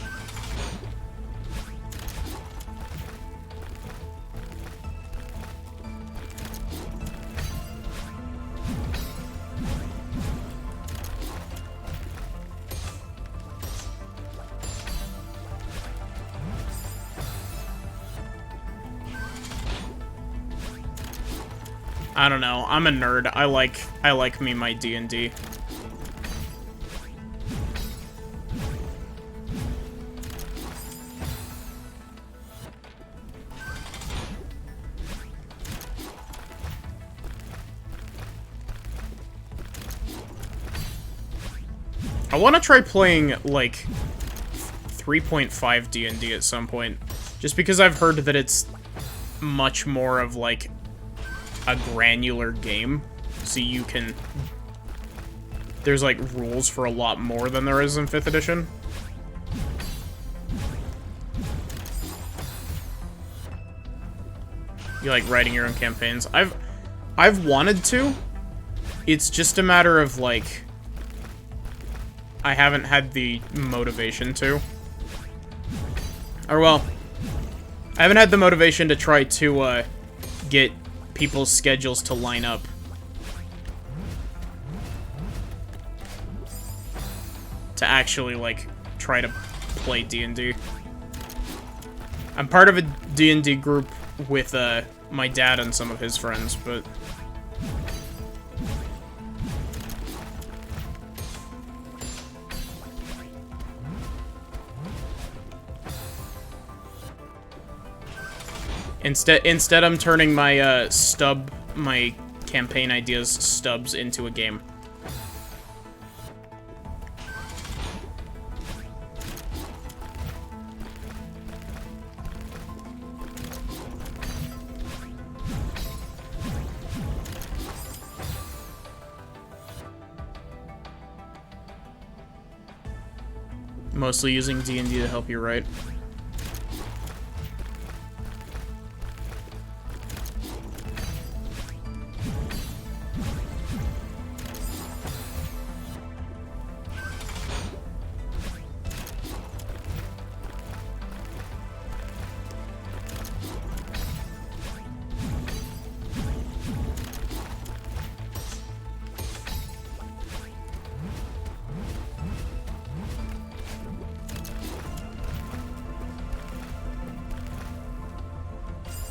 Speaker 1: I don't know. I'm a nerd. I like me my D&D. I want to try playing, like, 3.5 D&D at some point. Just because I've heard that it's much more of, like, a granular game, so you can... There's, like, rules for a lot more than there is in 5th edition. You like writing your own campaigns? I've wanted to. It's just a matter of, like... I haven't had the motivation to. Or, well... I haven't had the motivation to try to, get people's schedules to line up. To actually, like, try to play D&D. I'm part of a D&D group with, my dad and some of his friends, but... Instead I'm turning my, my campaign ideas stubs into a game. Mostly using D&D to help you write.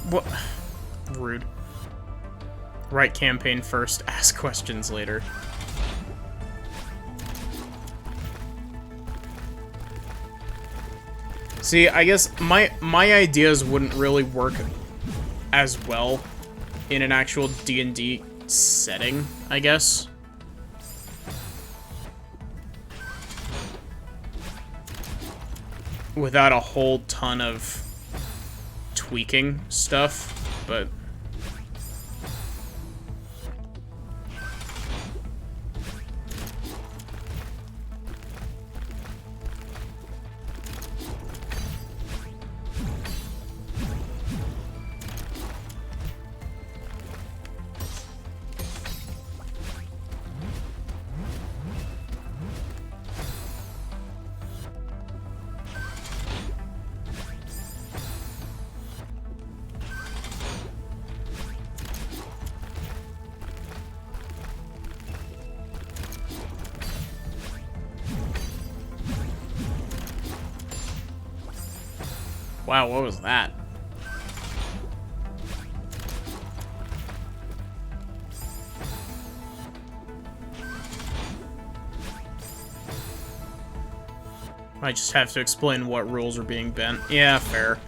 Speaker 1: What? Rude. Write campaign first, ask questions later. See, I guess my ideas wouldn't really work as well in an actual D&D setting, I guess. Without a whole ton of tweaking stuff, but... Wow, what was that? I just have to explain what rules are being bent. Yeah, fair.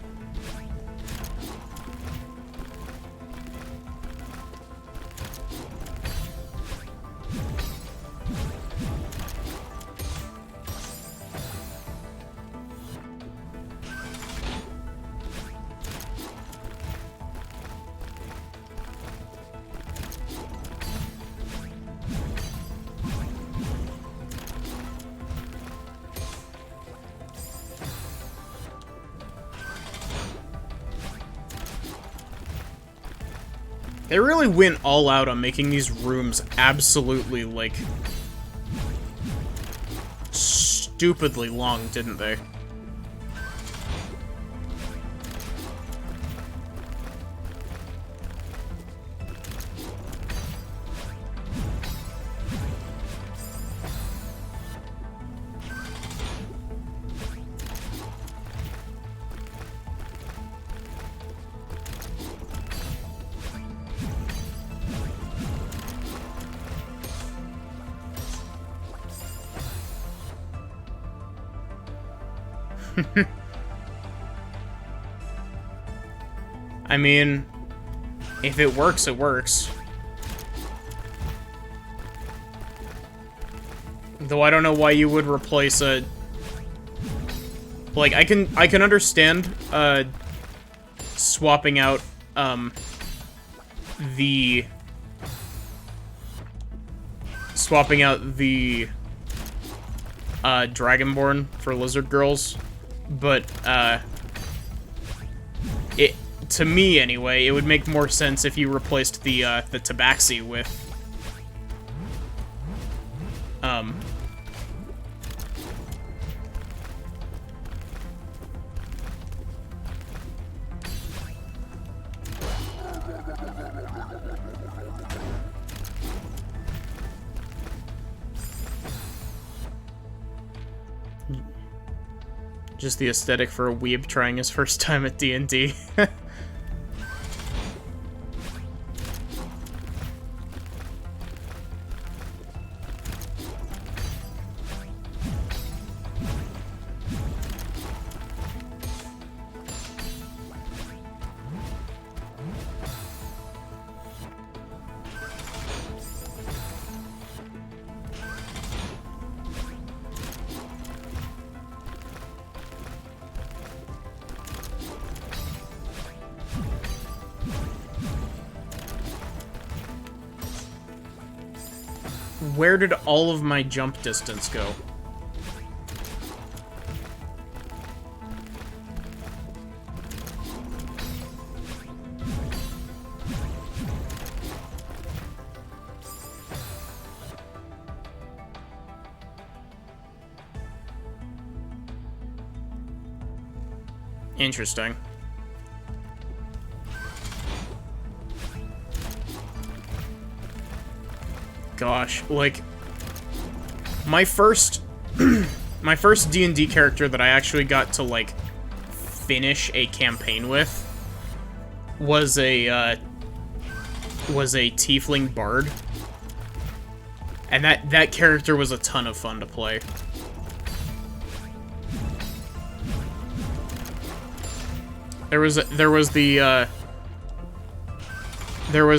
Speaker 1: They really went all out on making these rooms absolutely, like, stupidly long, didn't they? I mean, if it works, it works. Though I don't know why you would replace a... Like, I can understand, swapping out, the Dragonborn for Lizard Girls, but to me anyway, it would make more sense if you replaced the Tabaxi with just the aesthetic for a weeb trying his first time at D&D. Where did all of my jump distance go? Interesting. Gosh, like, my first D&D character that I actually got to, like, finish a campaign with was a tiefling bard. And that character was a ton of fun to play. There was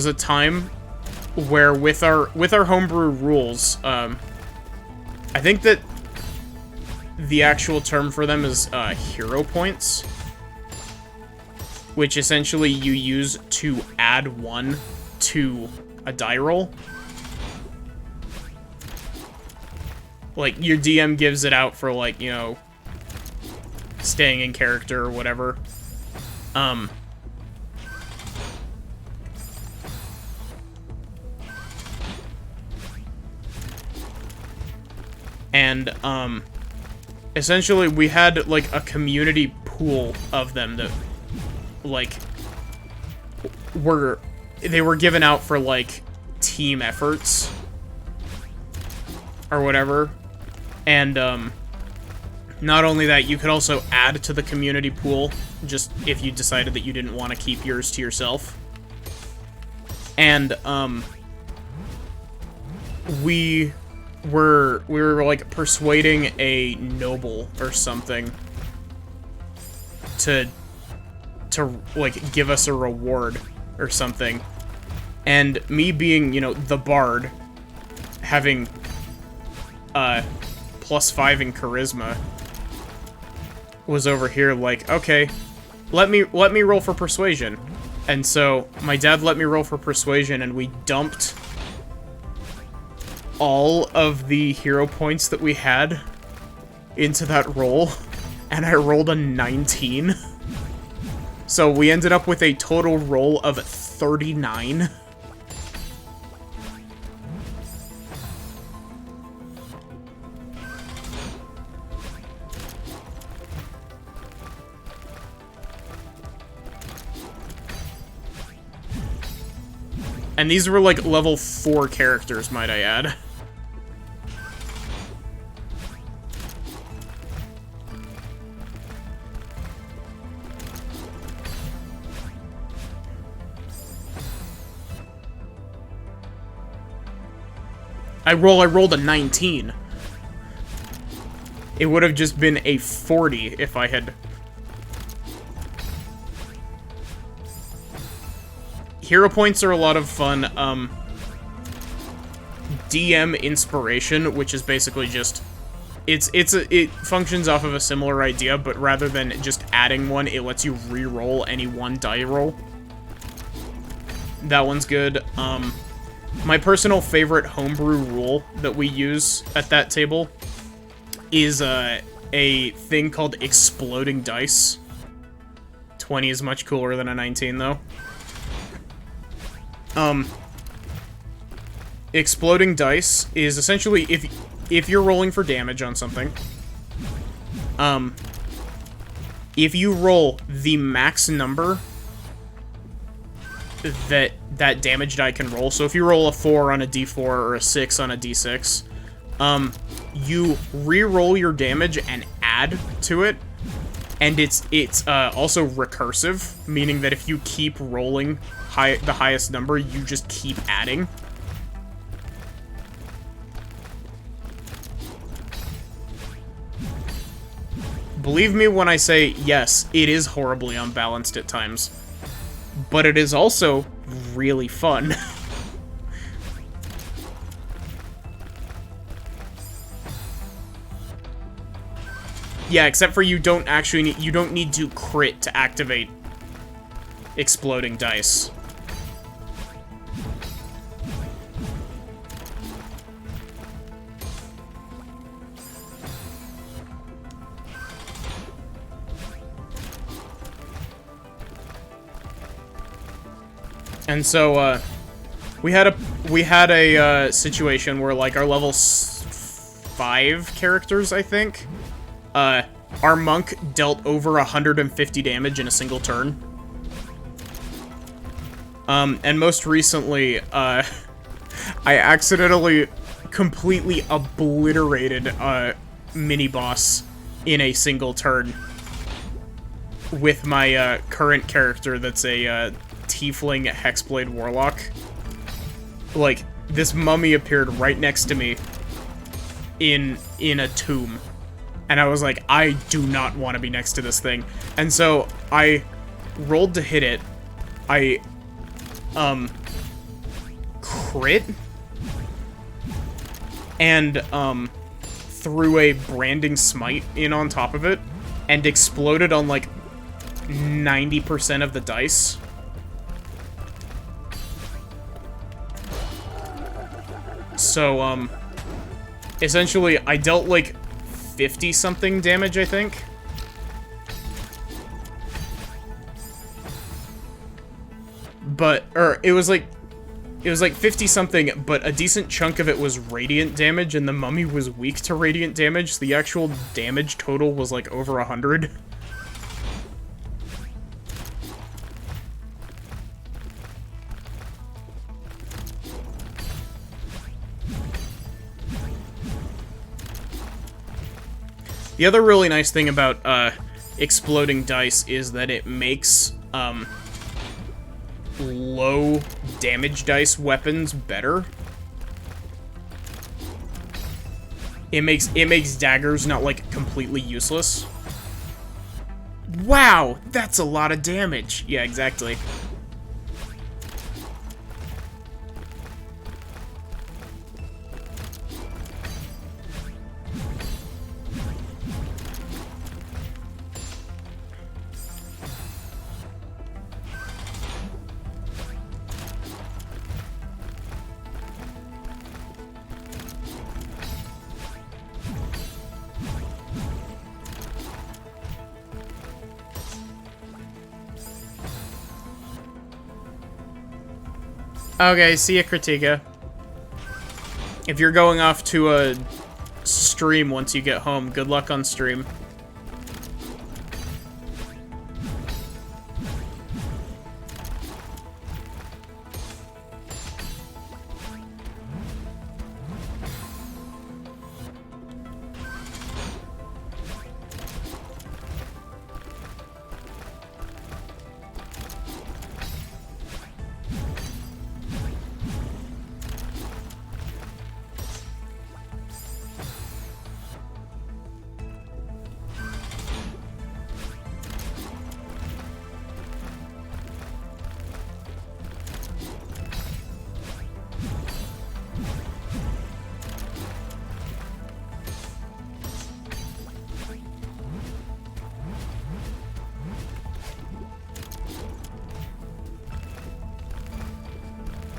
Speaker 1: a time where with our homebrew rules, I think that the actual term for them is hero points, which essentially you use to add 1 to a die roll. Like, your DM gives it out for, like, you know, staying in character or whatever. And, essentially we had, like, a community pool of them that, like, they were given out for, like, team efforts or whatever. And, not only that, you could also add to the community pool, just if you decided that you didn't want to keep yours to yourself. And, we were like persuading a noble or something to like give us a reward or something. And me being, you know, the bard, having +5 in charisma, was over here like, okay, let me roll for persuasion. And so my dad let me roll for persuasion, and we dumped all of the hero points that we had into that roll, and I rolled a 19. So we ended up with a total roll of 39. And these were, like, level 4 characters, might I add. I rolled a 19. It would have just been a 40 if I had... Hero points are a lot of fun. DM inspiration, which is basically just... It functions off of a similar idea, but rather than just adding one, it lets you re-roll any one die roll. That one's good. My personal favorite homebrew rule that we use at that table is a thing called exploding dice. 20 is much cooler than a 19, though. Exploding dice is essentially if you're rolling for damage on something, if you roll the max number that damage die can roll, so if you roll a 4 on a d4 or a 6 on a d6, you re-roll your damage and add to it, and it's also recursive, meaning that if you keep rolling the highest number, you just keep adding. Believe me when I say, yes, it is horribly unbalanced at times, but it is also really fun. Yeah, except for you don't need to crit to activate exploding dice. And so, we had a situation where, like, our level 5 characters, I think, our monk dealt over 150 damage in a single turn. And most recently, I accidentally completely obliterated a mini-boss in a single turn with my, current character that's a, tiefling hexblade warlock. Like, this mummy appeared right next to me in a tomb, and I was like, I do not want to be next to this thing. And so I rolled to hit it. I crit and threw a branding smite in on top of it and exploded on like 90% of the dice. So, essentially, I dealt, like, 50-something damage, I think. But, it was like 50-something, but a decent chunk of it was radiant damage, and the mummy was weak to radiant damage, so the actual damage total was, like, over 100. The other really nice thing about, exploding dice is that it makes, low damage dice weapons better. It makes daggers not, like, completely useless. Wow, that's a lot of damage! Yeah, exactly. Okay, see ya, Kritika. If you're going off to a stream once you get home, good luck on stream.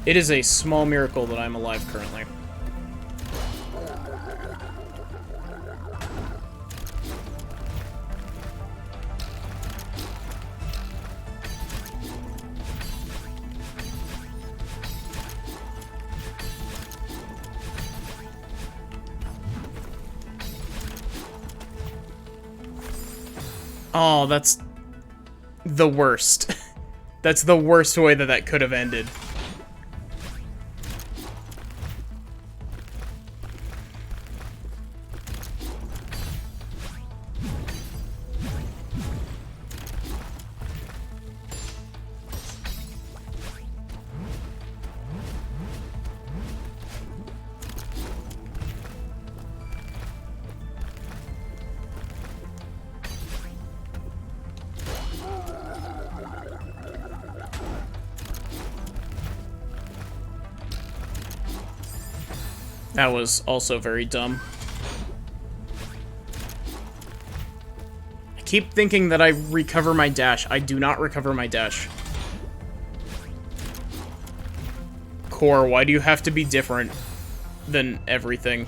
Speaker 1: It is a small miracle that I'm alive currently. Oh, that's the worst. That's the worst way that that could have ended. That was also very dumb. I keep thinking that I recover my dash. I do not recover my dash. Core, why do you have to be different than everything?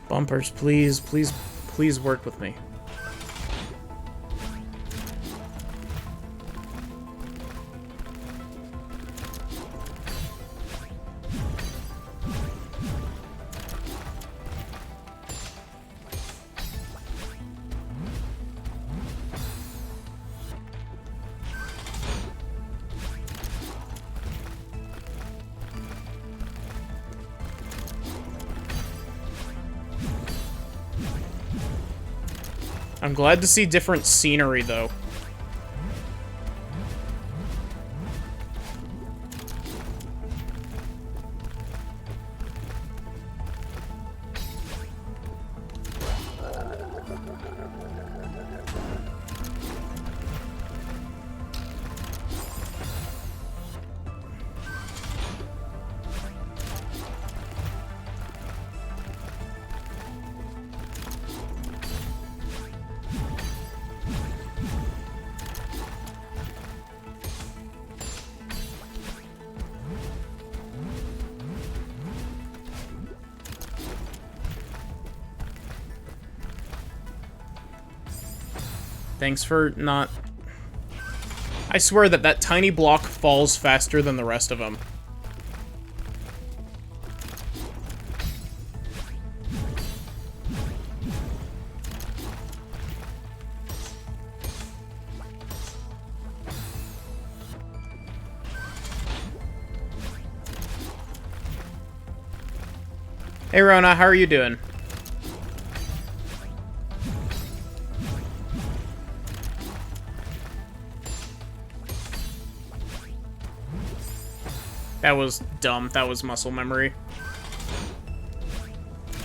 Speaker 1: Bumpers, please, please, please work with me. I'm glad to see different scenery, though. Thanks for not... I swear that that tiny block falls faster than the rest of them. Hey Rona, how are you doing? That was dumb. That was muscle memory.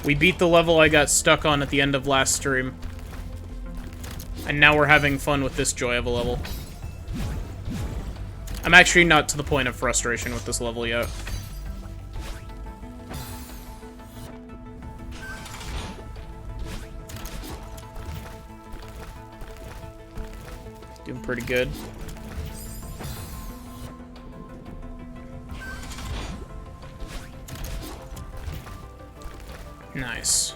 Speaker 1: We beat the level I got stuck on at the end of last stream. And now we're having fun with this joy of a level. I'm actually not to the point of frustration with this level yet. Doing pretty good. Nice.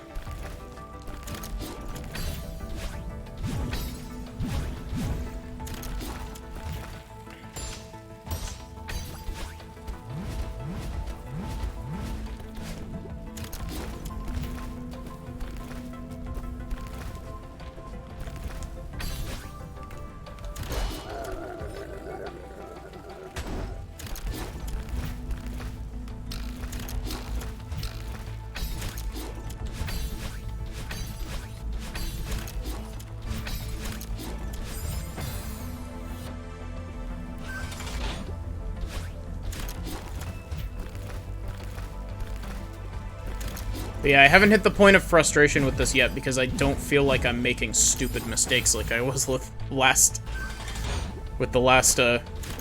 Speaker 1: But yeah, I haven't hit the point of frustration with this yet because I don't feel like I'm making stupid mistakes like I was with the last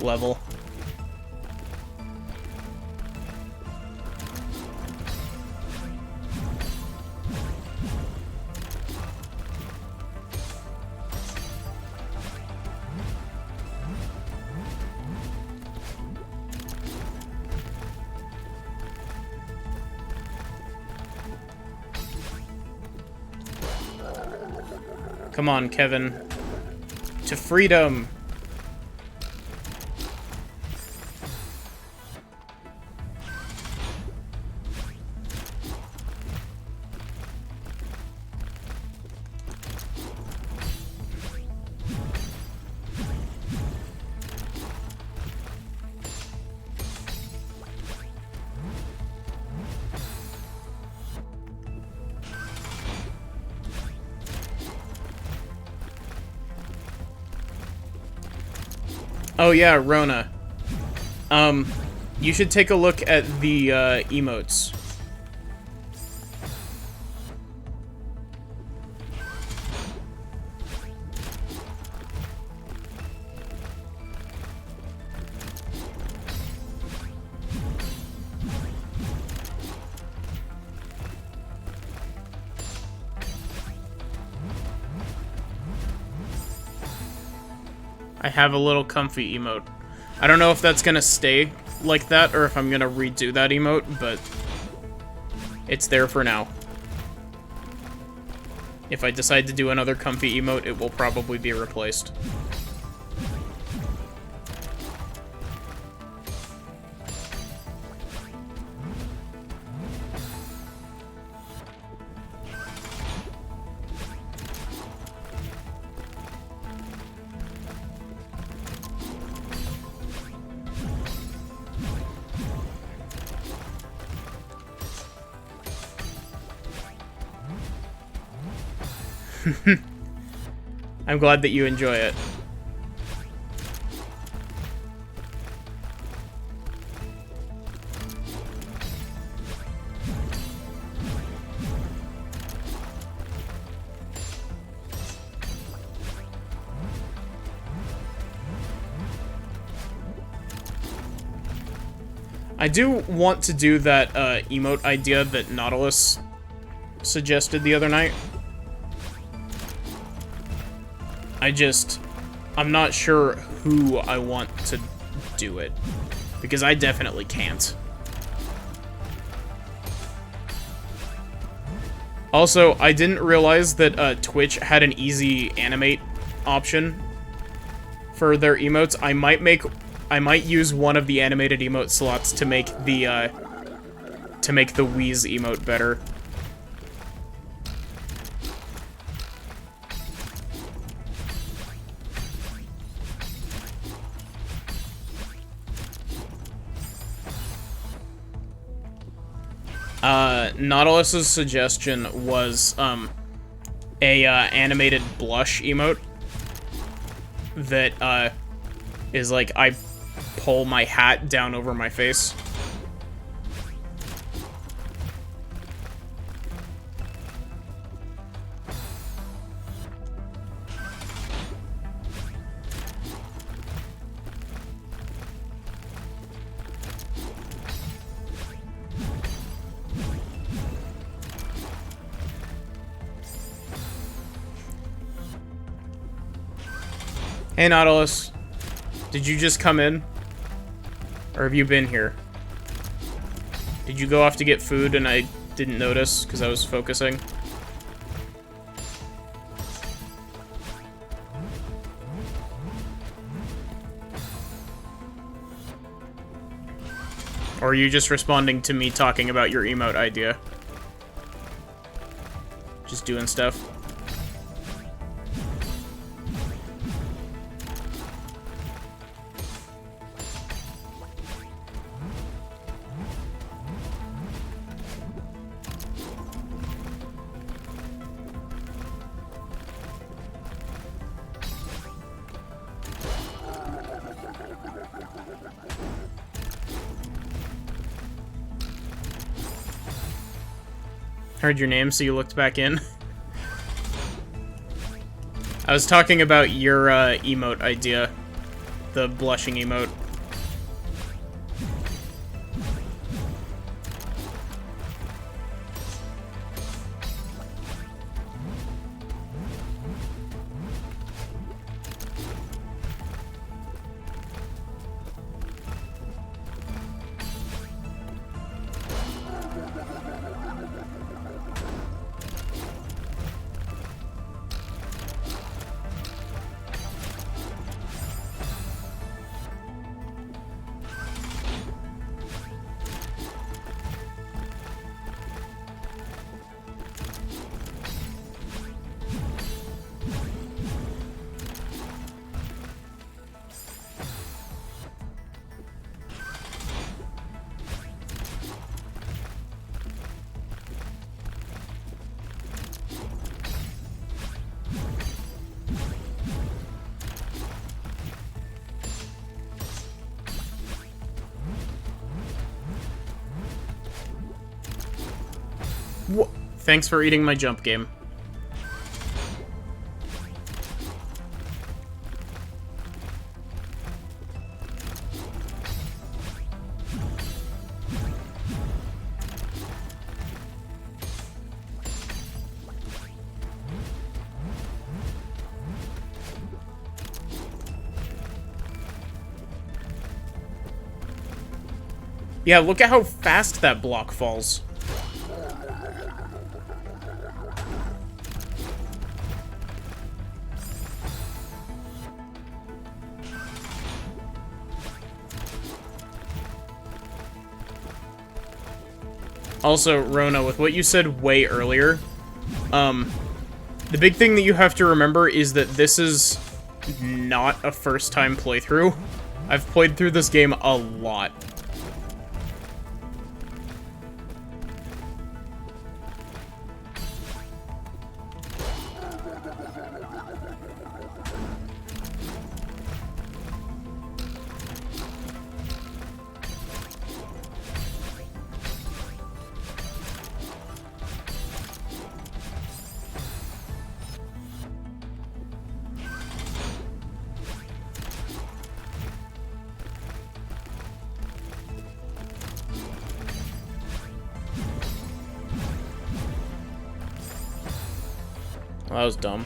Speaker 1: level. Come on, Kevin. To freedom! Oh yeah, Rona. You should take a look at the, emotes. I have a little comfy emote. I don't know if that's gonna stay like that or if I'm gonna redo that emote, but it's there for now. If I decide to do another comfy emote, it will probably be replaced. I'm glad that you enjoy it. I do want to do that emote idea that Nautilus suggested the other night. I'm not sure who I want to do it, because I definitely can't. Also, I didn't realize that Twitch had an easy animate option for their emotes. I might use one of the animated emote slots to make the Wheeze emote better. Nautilus's suggestion was, animated blush emote that, is like, I pull my hat down over my face. Hey, Nautilus. Did you just come in? Or have you been here? Did you go off to get food and I didn't notice because I was focusing? Or are you just responding to me talking about your emote idea? Just doing stuff? Heard your name, so you looked back in. I was talking about your emote idea. The blushing emote. Thanks for eating my jump game. Yeah, look at how fast that block falls. Also, Rona, with what you said way earlier, the big thing that you have to remember is that this is not a first-time playthrough. I've played through this game a lot. Well, that was dumb.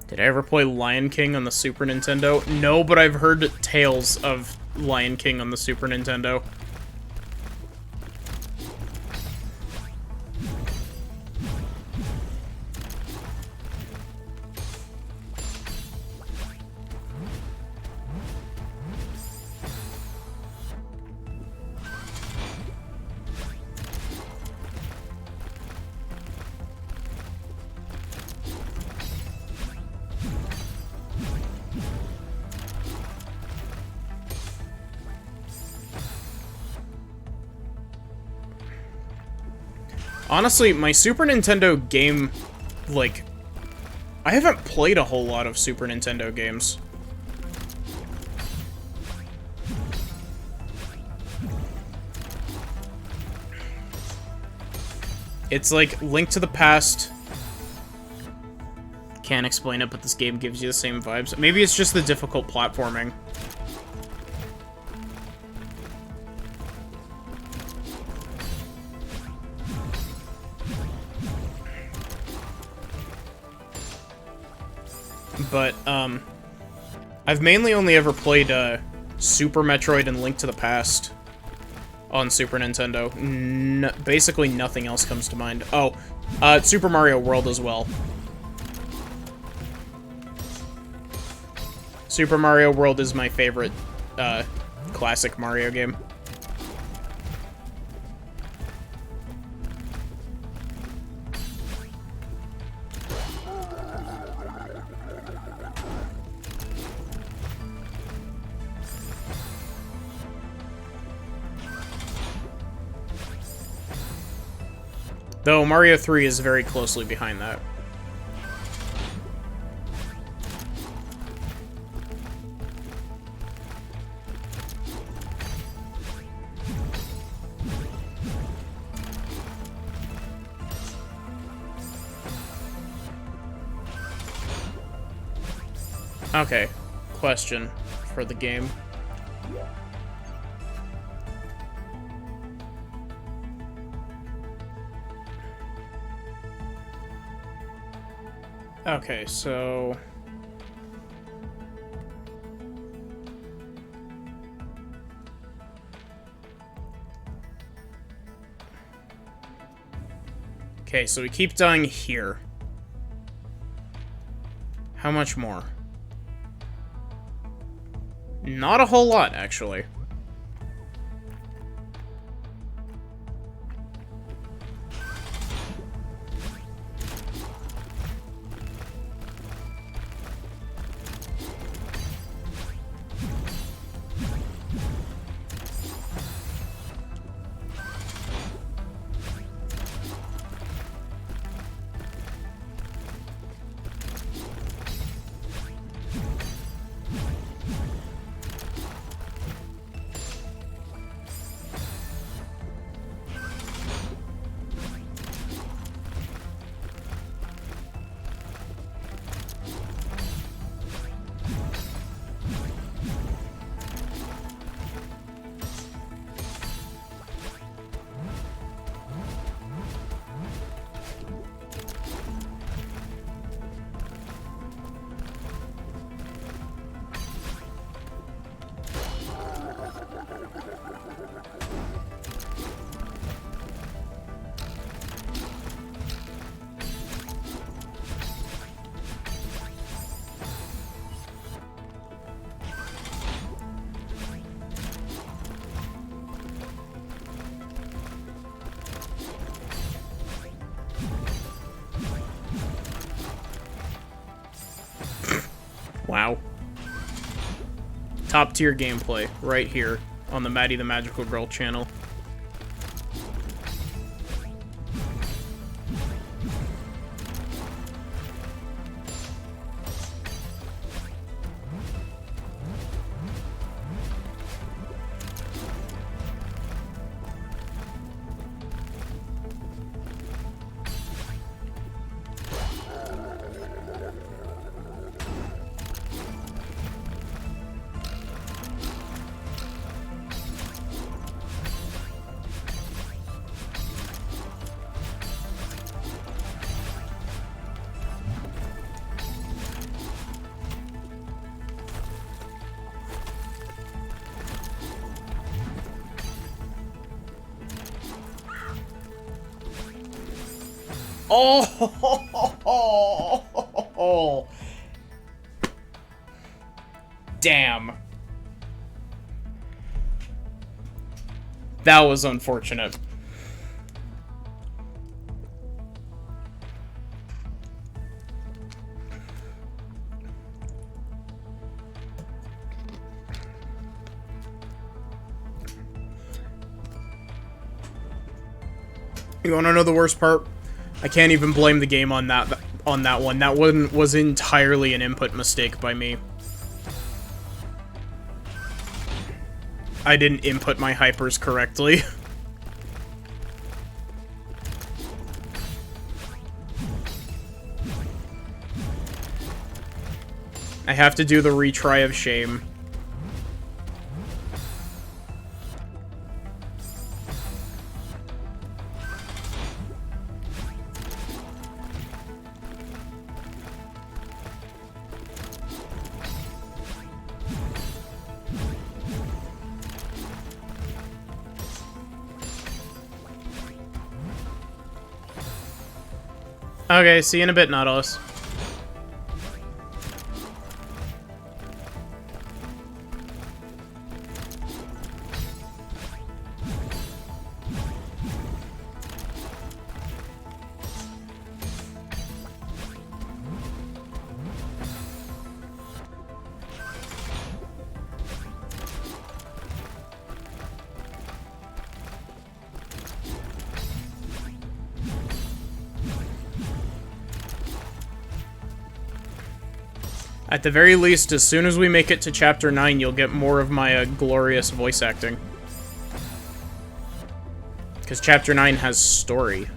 Speaker 1: Did I ever play Lion King on the Super Nintendo? No, but I've heard tales of Lion King on the Super Nintendo. Honestly, my Super Nintendo game, like, I haven't played a whole lot of Super Nintendo games. It's like Link to the Past. Can't explain it, but this game gives you the same vibes. Maybe it's just the difficult platforming. But, I've mainly only ever played, Super Metroid and Link to the Past on Super Nintendo. Basically nothing else comes to mind. Oh, Super Mario World as well. Super Mario World is my favorite classic Mario game. Though Mario 3 is very closely behind that. Okay, question for the game. Okay, so... Okay, so we keep dying here. How much more? Not a whole lot, actually. Wow. Top tier gameplay right here on the Maddie the Magical Girl channel. Oh! Damn. That was unfortunate. You wanna know the worst part? I can't even blame the game on that one. That one was entirely an input mistake by me. I didn't input my hypers correctly. I have to do the retry of shame. Okay, see you in a bit, Nautilus. At the very least, as soon as we make it to Chapter 9, you'll get more of my glorious voice acting. Because Chapter 9 has story.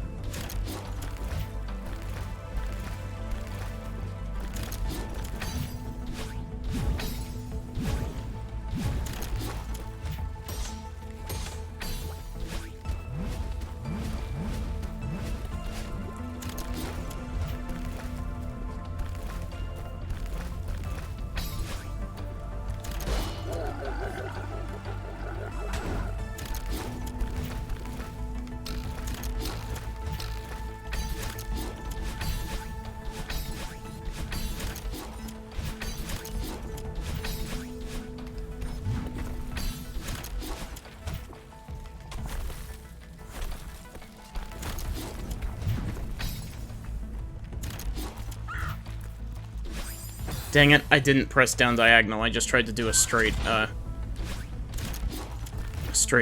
Speaker 1: Dang it, I didn't press down diagonal. I just tried to do a straight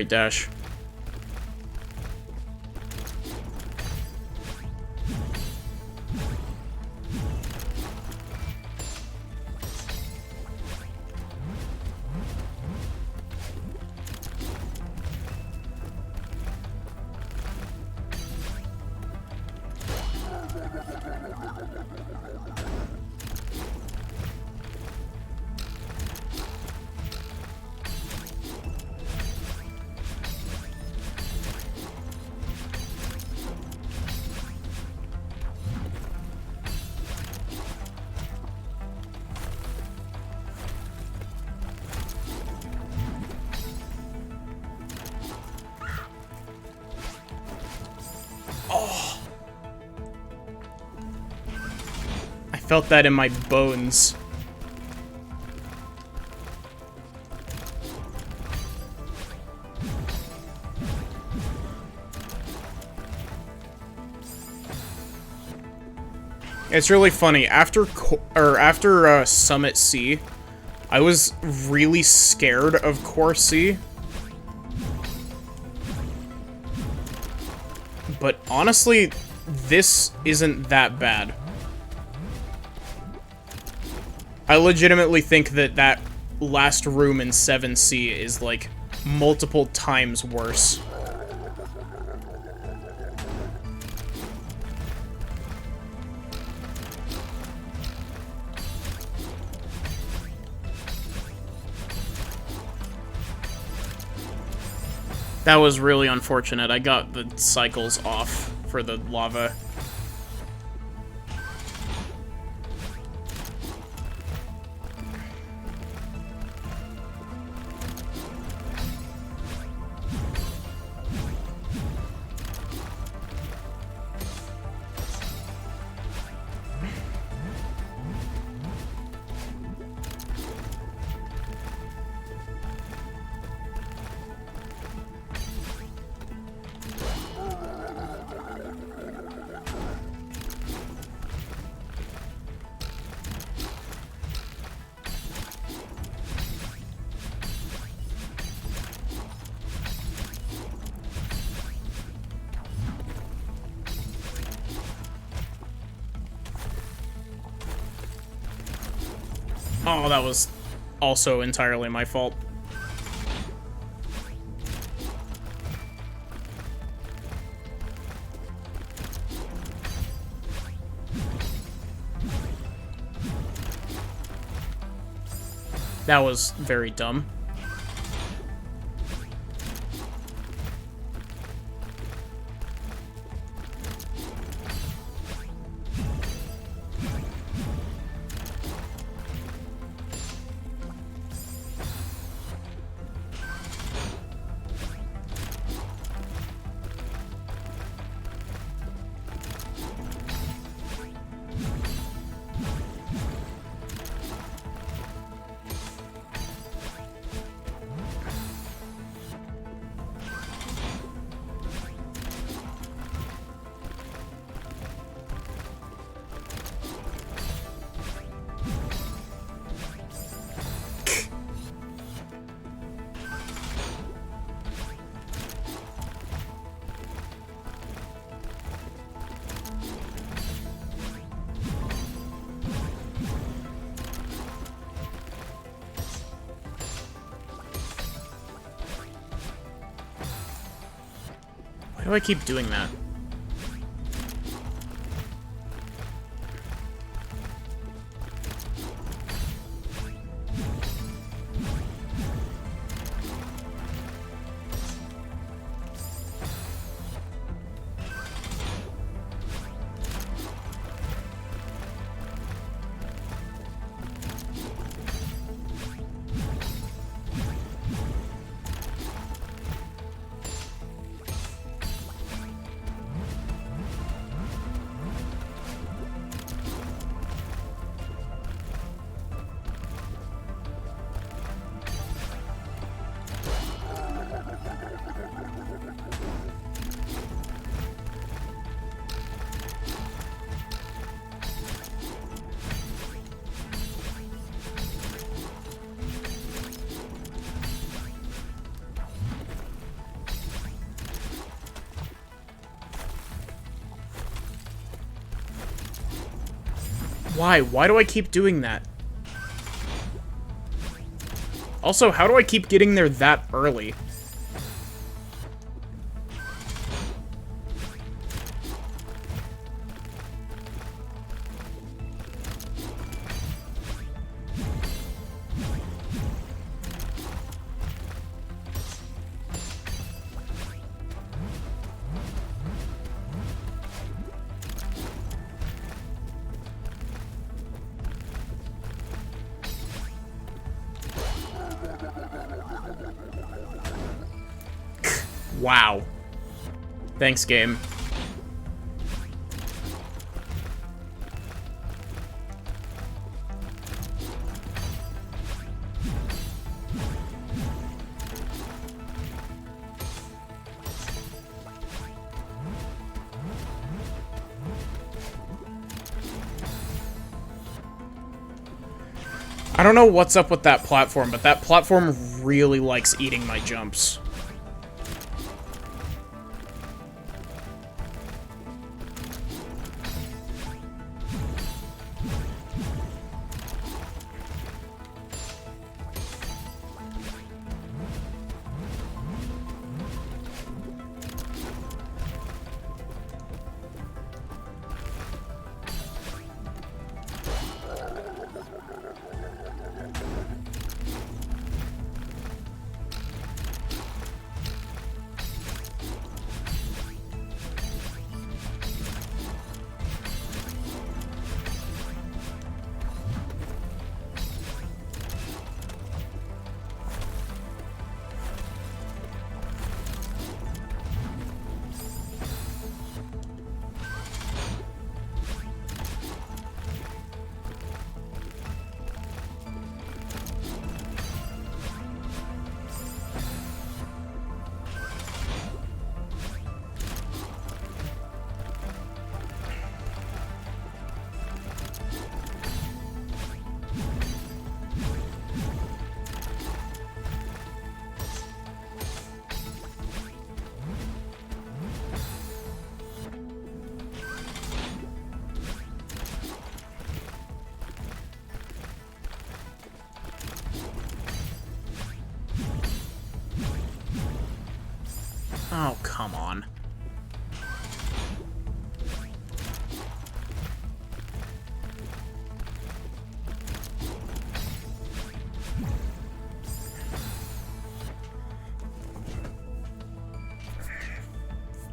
Speaker 1: dash. I felt that in my bones. It's really funny. After Summit C, I was really scared of Core C. But honestly, this isn't that bad. I legitimately think that that last room in 7C is, like, multiple times worse. That was really unfortunate. I got the cycles off for the lava. Oh, that was also entirely my fault. That was very dumb. do I keep doing that? Why? Why do I keep doing that? Also, how do I keep getting there that early? Wow. Thanks, game. I don't know what's up with that platform, but that platform really likes eating my jumps. Oh, come on.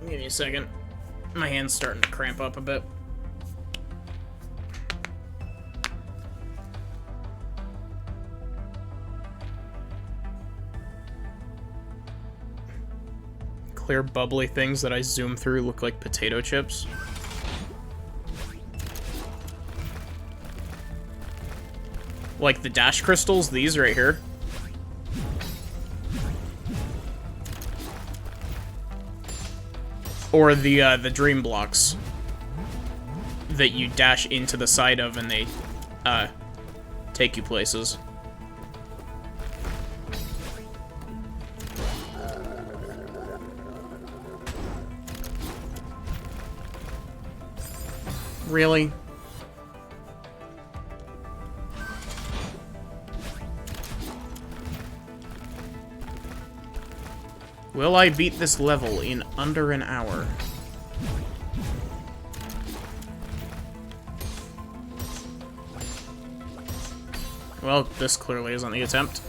Speaker 1: Give me a second. My hand's starting to cramp up a bit. Clear bubbly things that I zoom through look like potato chips. Like the dash crystals, these right here. Or the dream blocks that you dash into the side of and they take you places. Really? Will I beat this level in under an hour? Well, this clearly isn't the attempt.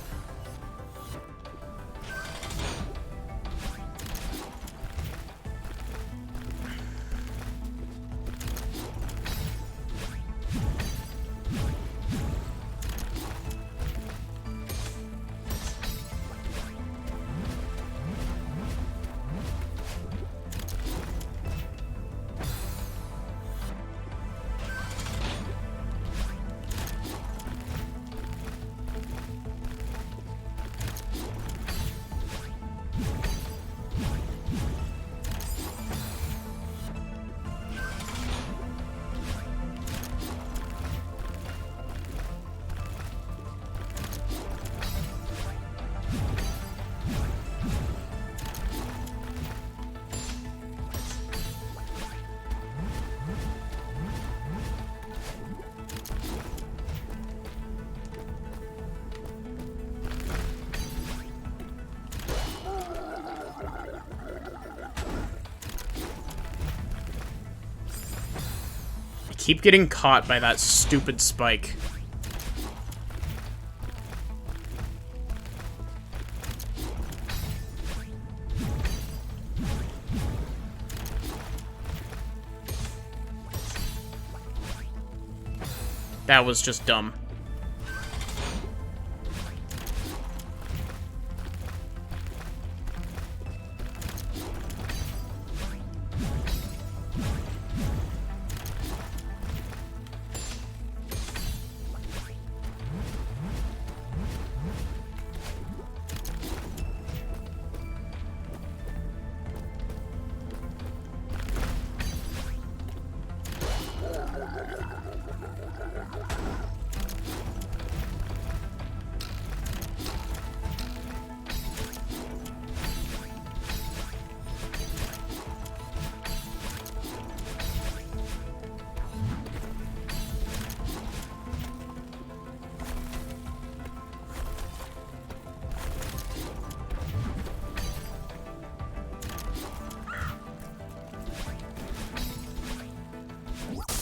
Speaker 1: Keep getting caught by that stupid spike. That was just dumb.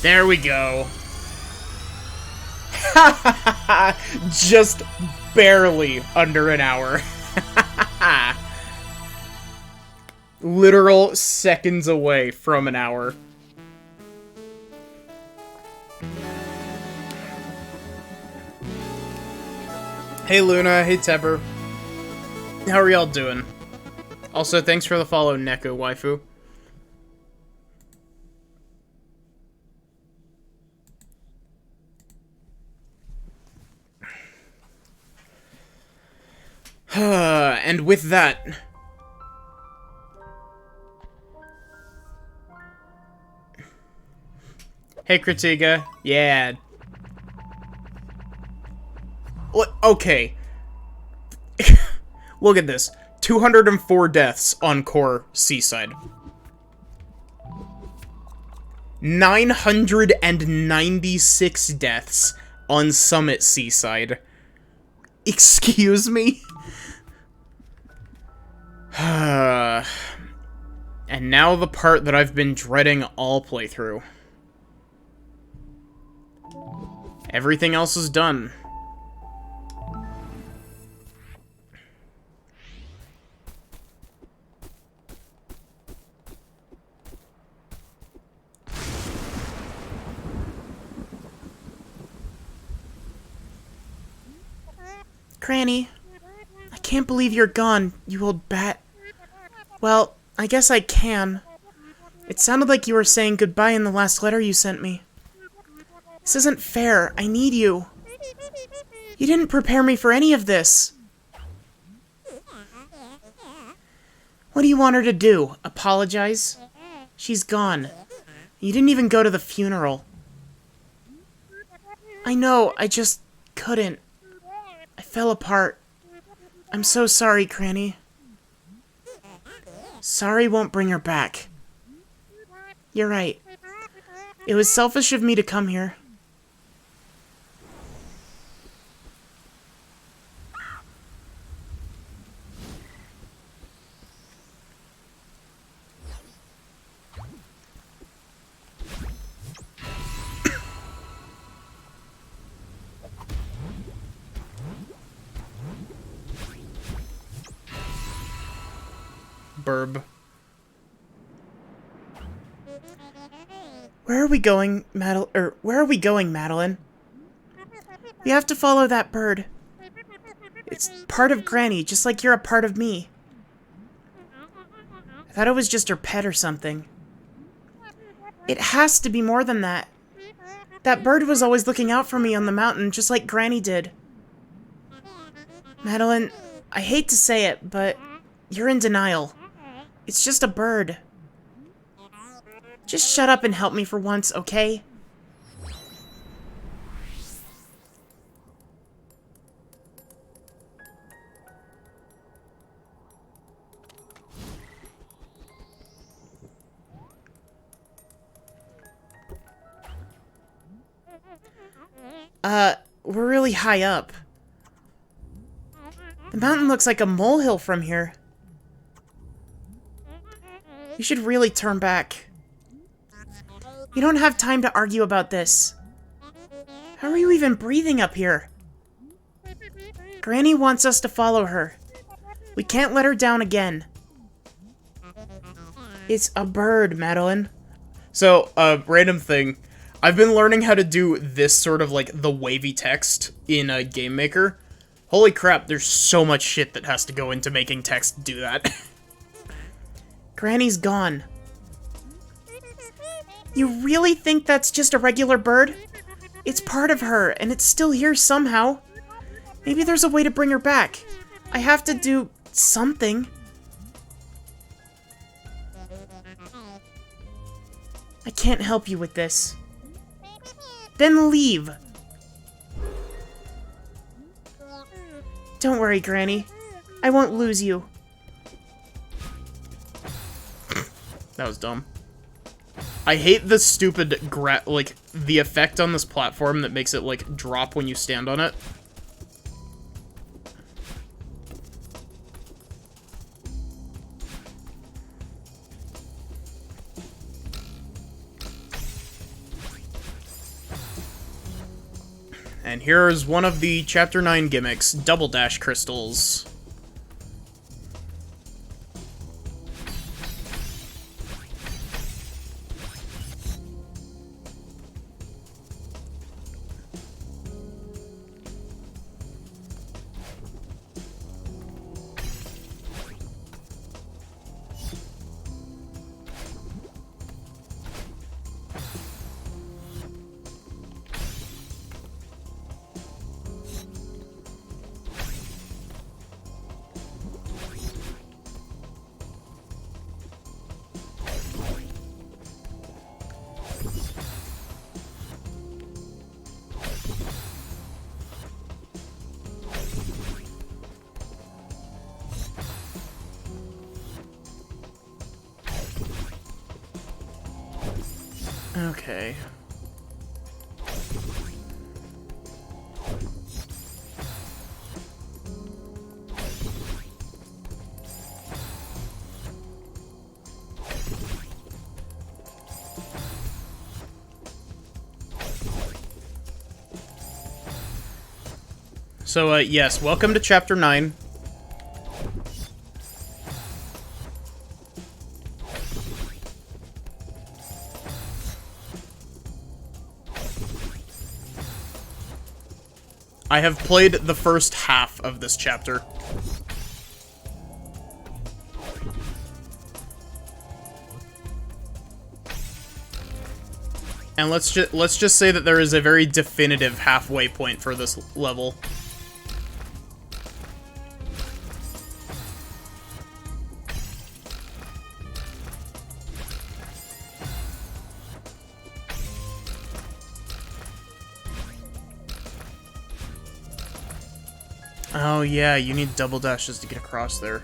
Speaker 1: There we go. Just barely under an hour. Literal seconds away from an hour. Hey Luna, hey Tepper. How are y'all doing? Also, thanks for the follow, Neko Waifu. And with that... Hey, Kritiga. Yeah. What? Okay. Look at this. 204 deaths on Core Seaside. 996 deaths on Summit Seaside. Excuse me? And now the part that I've been dreading all playthrough. Everything else is done. Granny, I can't believe you're gone, you old bat. Well, I guess I can. It sounded like you were saying goodbye in the last letter you sent me. This isn't fair. I need you. You didn't prepare me for any of this. What do you want her to do? Apologize? She's gone. You didn't even go to the funeral. I know, I just couldn't. I fell apart. I'm so sorry, Granny. Sorry won't bring her back. You're right. It was selfish of me to come here. burb.
Speaker 2: Where are we going, Madeline? We have to follow that bird. It's part of Granny, just like you're a part of me. I thought it was just her pet or something. It has to be more than that. That bird was always looking out for me on the mountain, just like Granny did. Madeline, I hate to say it, but you're in denial. It's just a bird. Just shut up and help me for once, okay? We're really high up. The mountain looks like a molehill from here. You should really turn back. You don't have time to argue about this. How are you even breathing up here? Granny wants us to follow her. We can't let her down again. It's a bird, Madeline.
Speaker 1: So, random thing. I've been learning how to do this sort of, like, the wavy text in a Game Maker. Holy crap, there's so much shit that has to go into making text do that.
Speaker 2: Granny's gone. You really think that's just a regular bird? It's part of her, and it's still here somehow. Maybe there's a way to bring her back. I have to do something. I can't help you with this. Then leave. Don't worry, Granny. I won't lose you.
Speaker 1: That was dumb. I hate the stupid, the effect on this platform that makes it, like, drop when you stand on it. And here's one of the Chapter 9 gimmicks, Double Dash Crystals. Okay. So, yes, welcome to Chapter 9. I have played the first half of this chapter. And let's just say that there is a very definitive halfway point for this level. Oh yeah, you need double dashes to get across there.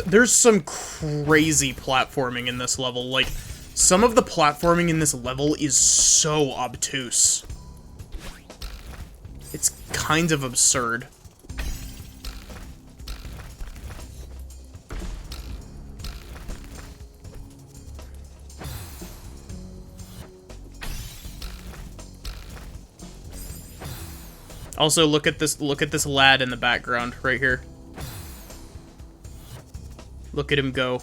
Speaker 1: There's some crazy platforming in this level. Like, some of the platforming in this level is so obtuse. It's kind of absurd. Also, look at this lad in the background right here. Look at him go.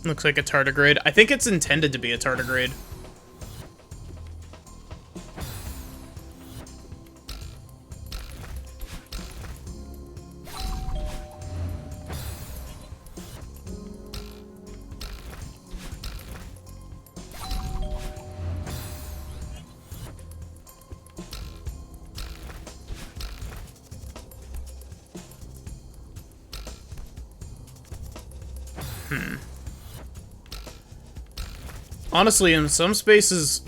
Speaker 1: Looks like a tardigrade. I think it's intended to be a tardigrade. Honestly, in some spaces,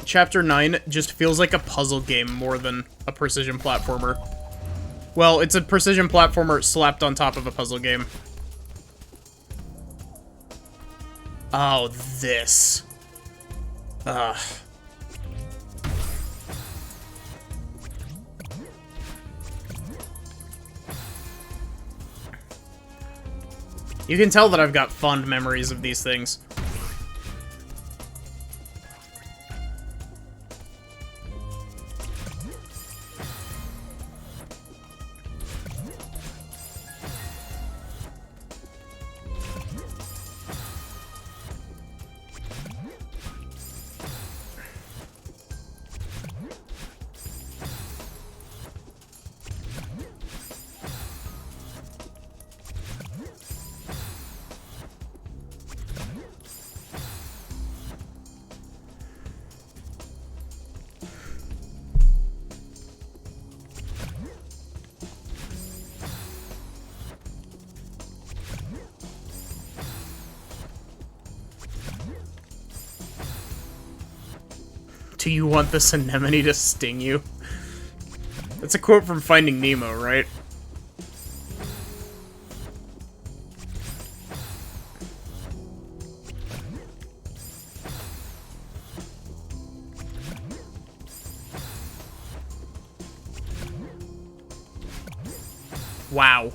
Speaker 1: Chapter 9 just feels like a puzzle game more than a precision platformer. Well, it's a precision platformer slapped on top of a puzzle game. Oh, this. Ugh. You can tell that I've got fond memories of these things. Do you want this anemone to sting you? That's a quote from Finding Nemo, right? Wow.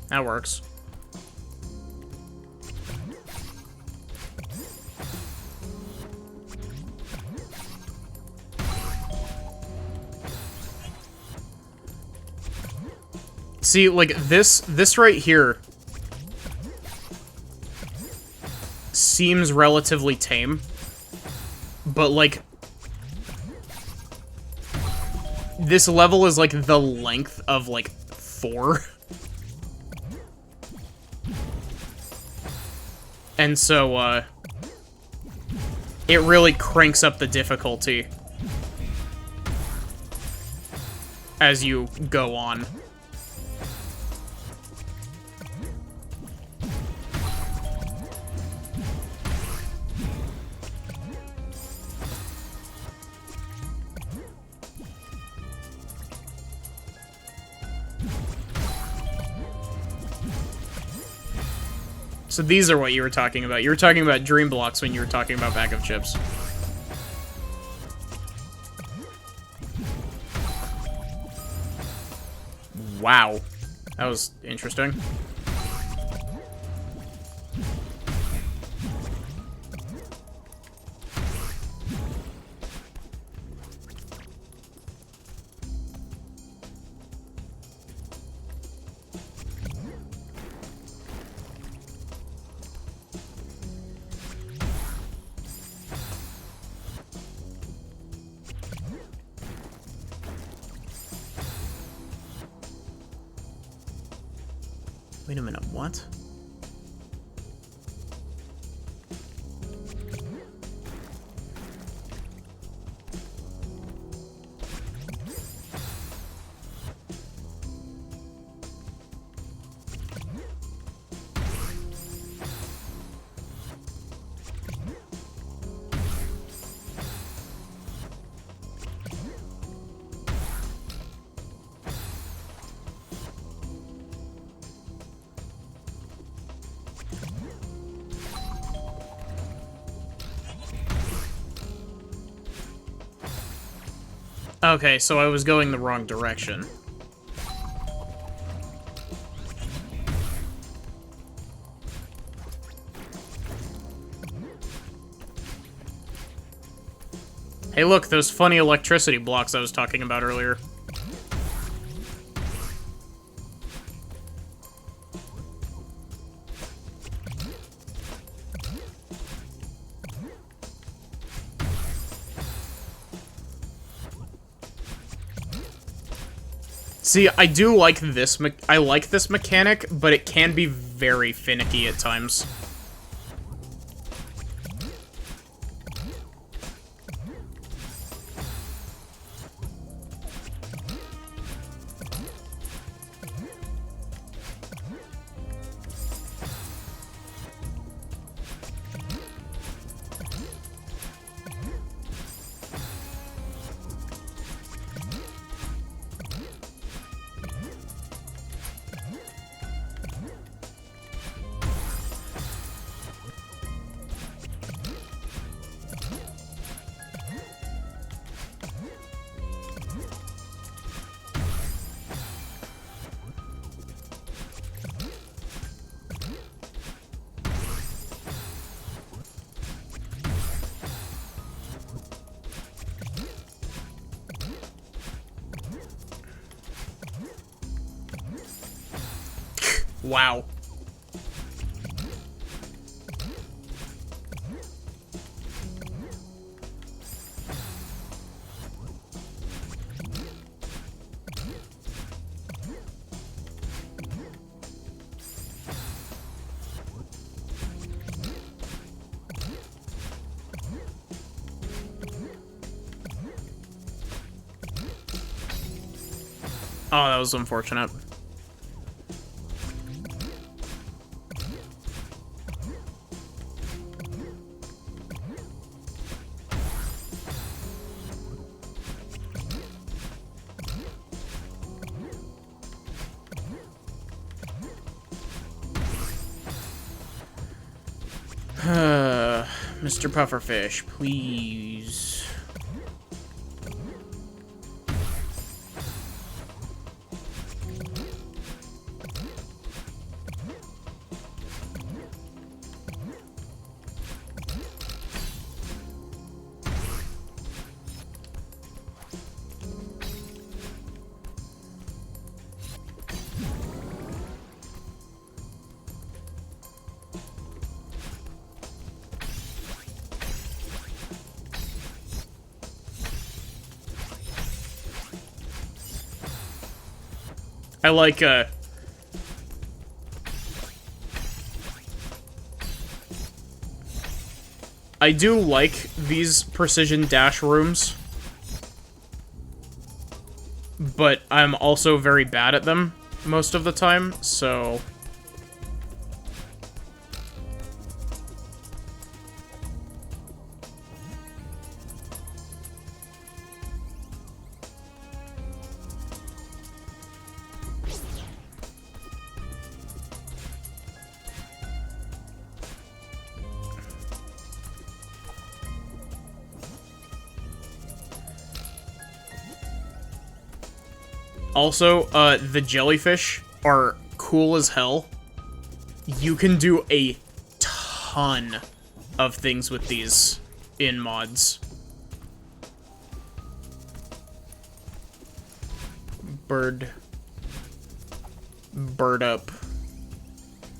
Speaker 1: That works. See, like, this right here seems relatively tame, but, like, this level is, like, the length of, like, 4. And so, it really cranks up the difficulty as you go on. So these are what you were talking about. You were talking about dream blocks when you were talking about bag of chips. Wow. That was interesting.
Speaker 2: Wait a minute, what? Okay, so I was going the wrong direction. Hey look, those funny electricity blocks I was talking about earlier. See, I do like this I like this mechanic, but it can be very finicky at times. Wow. Oh, that was unfortunate. Mr. Pufferfish, please. I like, I do like these precision dash rooms, but I'm also very bad at them most of the time, so... Also, the jellyfish are cool as hell. You can do a ton of things with these in mods. Bird Up.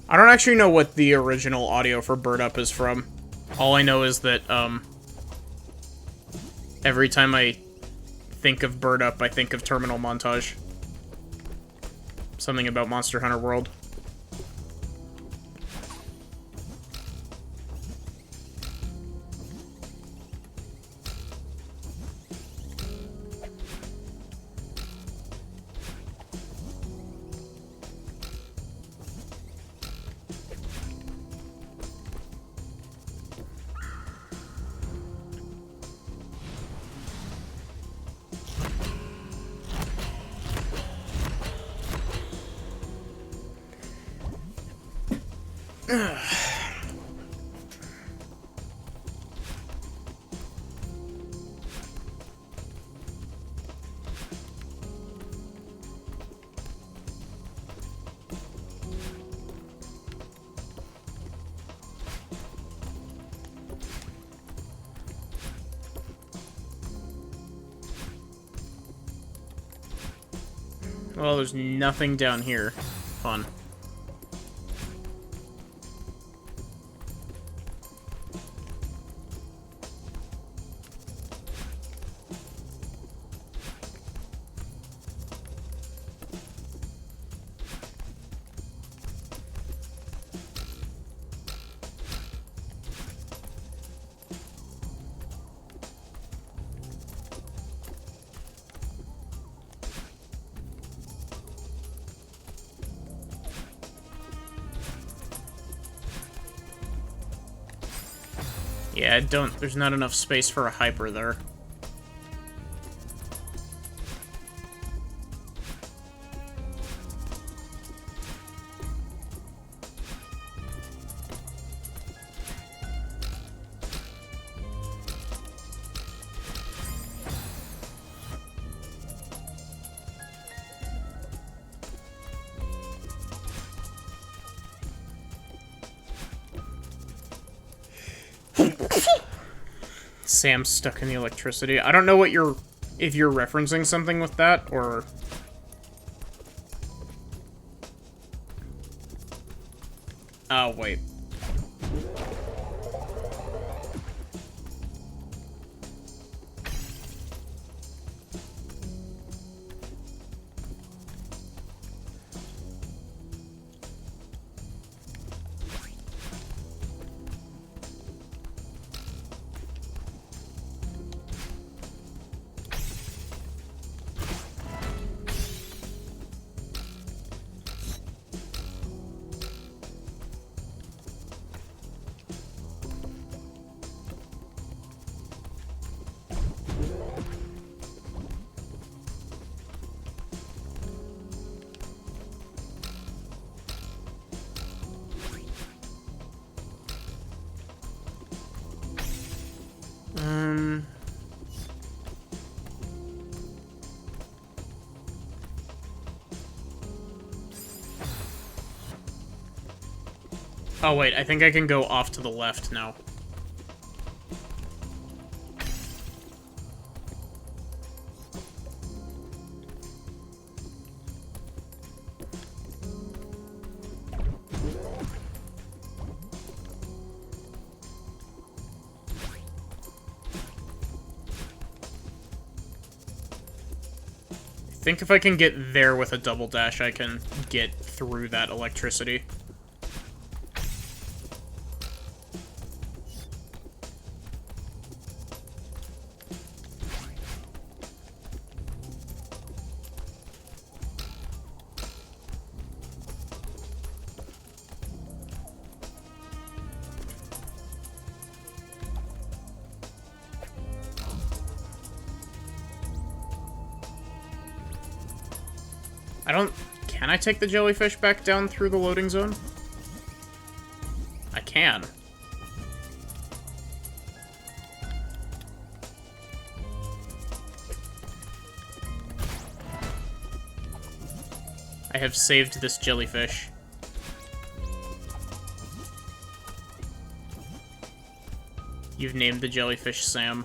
Speaker 2: I don't actually know what the original audio for Bird Up is from. All I know is that, every time I think of Bird Up, I think of Terminal Montage. Something about Monster Hunter World.
Speaker 1: Well, there's nothing down here. Fun. Yeah, there's not enough space for a hyper there. Sam's stuck in the electricity. I don't know what if you're referencing something with that, or... Oh, wait. Oh, wait, I think I can go off to the left now. I think if I can get there with a double dash, I can get through that electricity. Can I take the jellyfish back down through the loading zone? I can. I have saved this jellyfish. You've named the jellyfish Sam.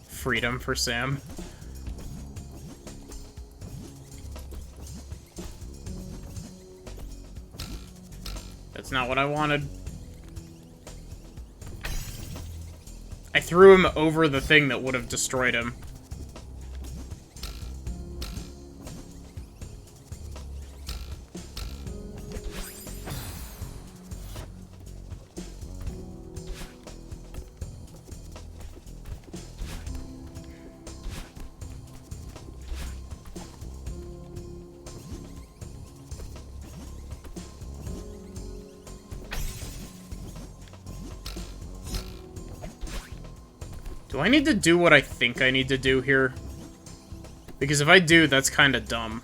Speaker 1: Freedom for Sam. That's not what I wanted. I threw him over the thing that would have destroyed him. Do I need to do what I think I need to do here? Because if I do, that's kind of dumb.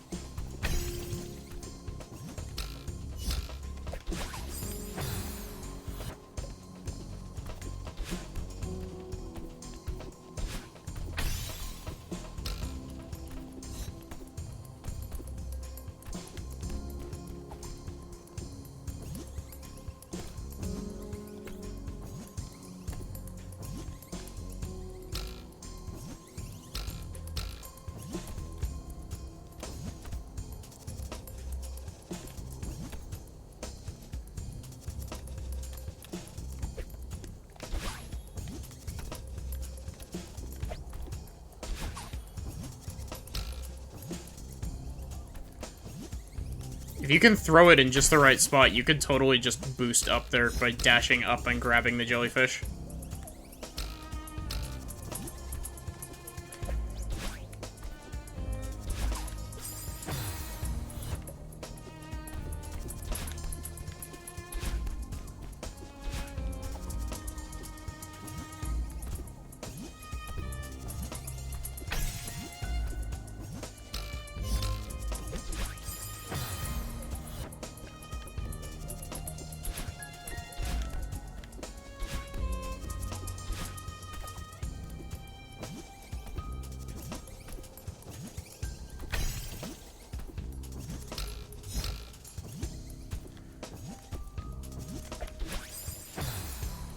Speaker 1: If you can throw it in just the right spot, you could totally just boost up there by dashing up and grabbing the jellyfish.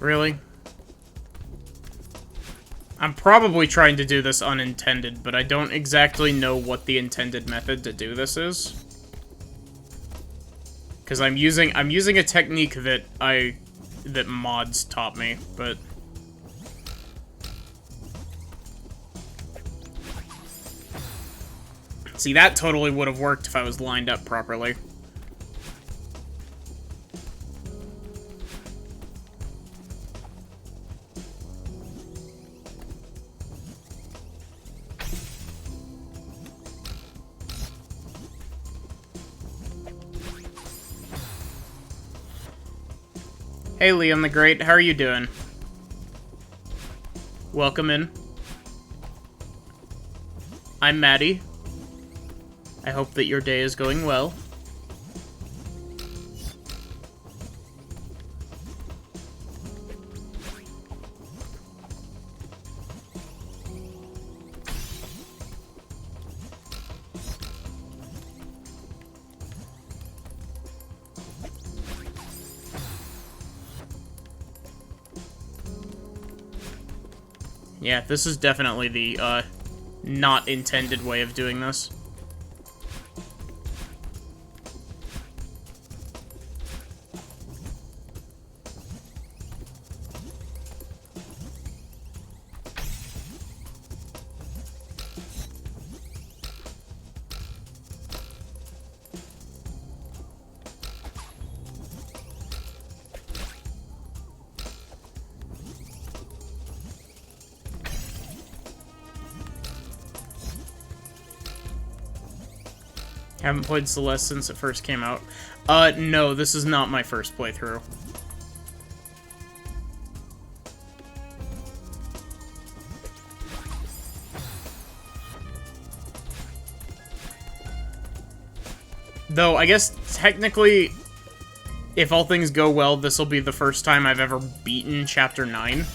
Speaker 1: Really? I'm probably trying to do this unintended, but I don't exactly know what the intended method to do this is. Because I'm using a technique that mods taught me, but see, that totally would have worked if I was lined up properly. Hey, Liam the Great, how are you doing? Welcome in. I'm Maddie. I hope that your day is going well. Yeah, this is definitely the, not intended way of doing this. Haven't played Celeste since it first came out. No, this is not my first playthrough. Though, I guess, technically, if all things go well, this will be the first time I've ever beaten Chapter 9.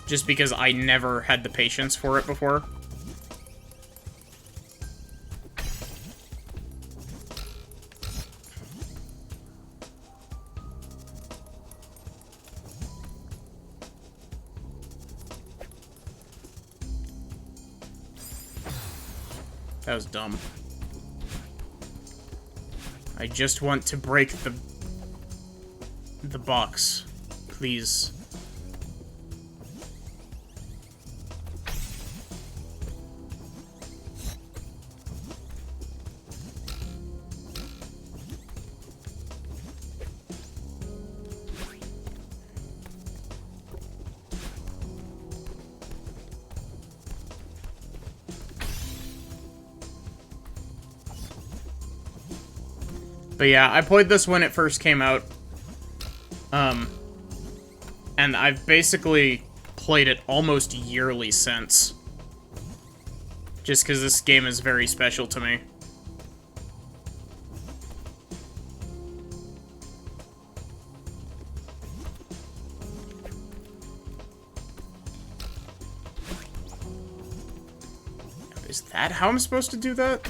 Speaker 1: Just because I never had the patience for it before. That was dumb. I just want to break the box, please. But yeah, I played this when it first came out. And And I've basically played it almost yearly since. Just because this game is very special to me. Is that how I'm supposed to do that?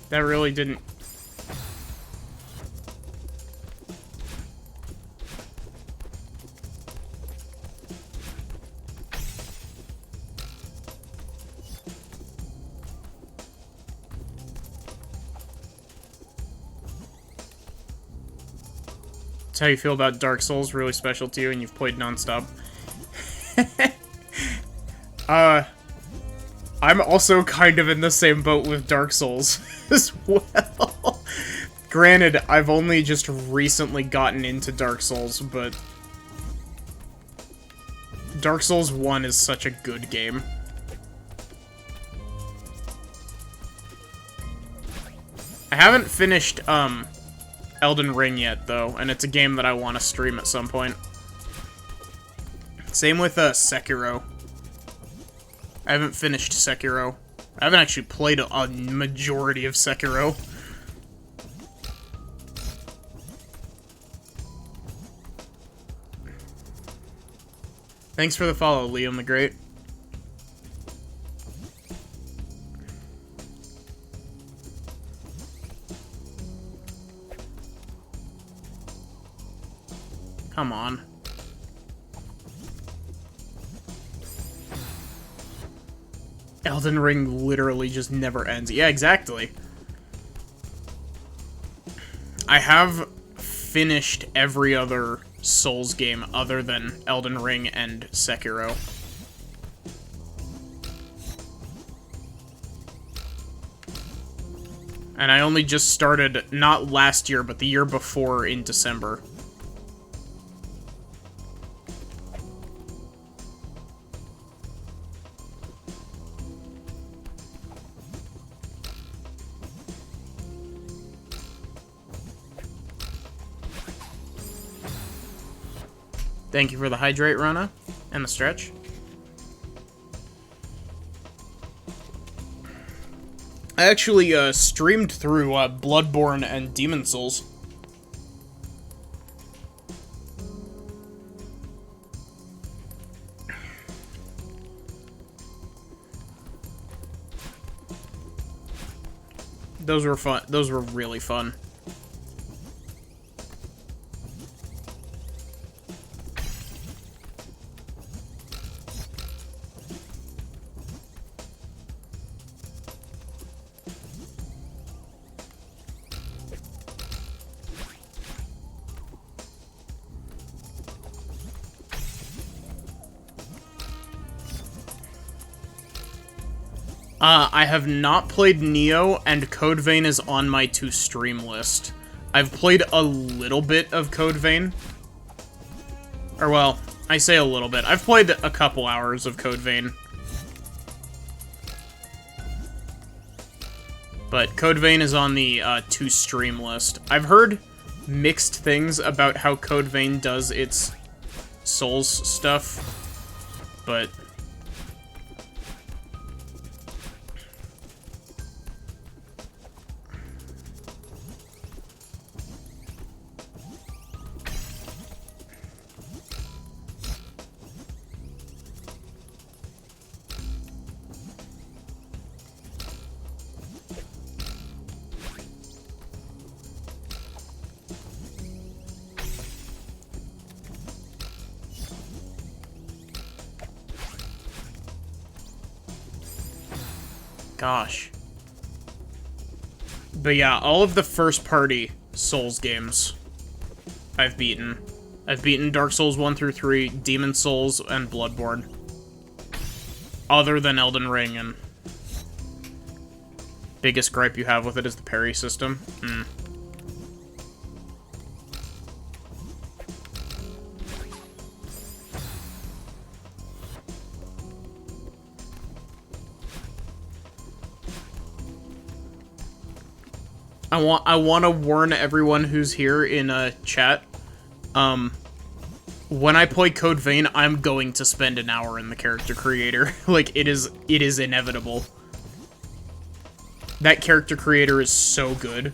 Speaker 1: That really didn't... That's how you feel about Dark Souls, really special to you, and you've played nonstop. I'm also kind of in the same boat with Dark Souls as well. Granted, I've only just recently gotten into Dark Souls, but Dark Souls 1 is such a good game. I haven't finished, Elden Ring yet, though, and it's a game that I want to stream at some point. Same with, Sekiro. I haven't finished Sekiro. I haven't actually played a majority of Sekiro. Thanks for the follow, Liam the Great. Come on. Elden Ring literally just never ends. Yeah, exactly. I have finished every other Souls game other than Elden Ring and Sekiro. And I only just started, not last year, but the year before in December. Thank you for the hydrate, Rana, and the stretch. I actually streamed through Bloodborne and Demon Souls. Those were fun. Those were really fun. I have not played Nioh, and Code Vein is on my to-stream list. I've played a little bit of Code Vein. Or, well, I say a little bit. I've played a couple hours of Code Vein. But Code Vein is on the to-stream list. I've heard mixed things about how Code Vein does its Souls stuff, but... Gosh. But yeah, all of the first-party Souls games I've beaten. I've beaten Dark Souls 1 through 3, Demon Souls, and Bloodborne. Other than Elden Ring, and... biggest gripe you have with it is the parry system. I want to warn everyone who's here in chat. When I play Code Vein, I'm going to spend an hour in the character creator. Like, it is inevitable. That character creator is so good.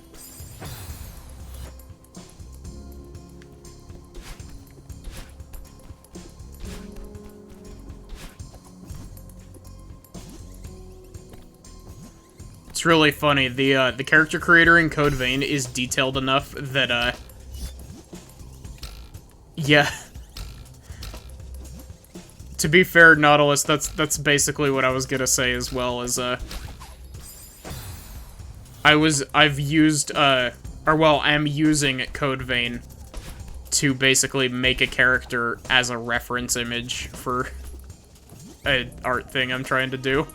Speaker 1: It's really funny. The character creator in Code Vein is detailed enough that, yeah. To be fair, Nautilus, that's basically what I was gonna say as well, is, I'm using Code Vein to basically make a character as a reference image for an art thing I'm trying to do.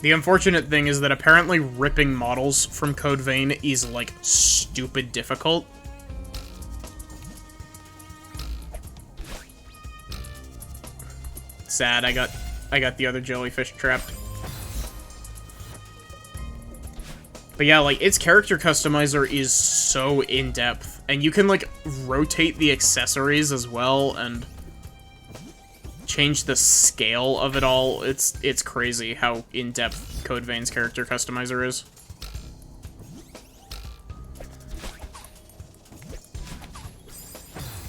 Speaker 1: The unfortunate thing is that apparently ripping models from Code Vein is, like, stupid difficult. Sad, I got the other jellyfish trapped. But yeah, like, its character customizer is so in-depth, and you can, like, rotate the accessories as well, and change the scale of it all. It's crazy how in-depth Code Vein's character customizer is.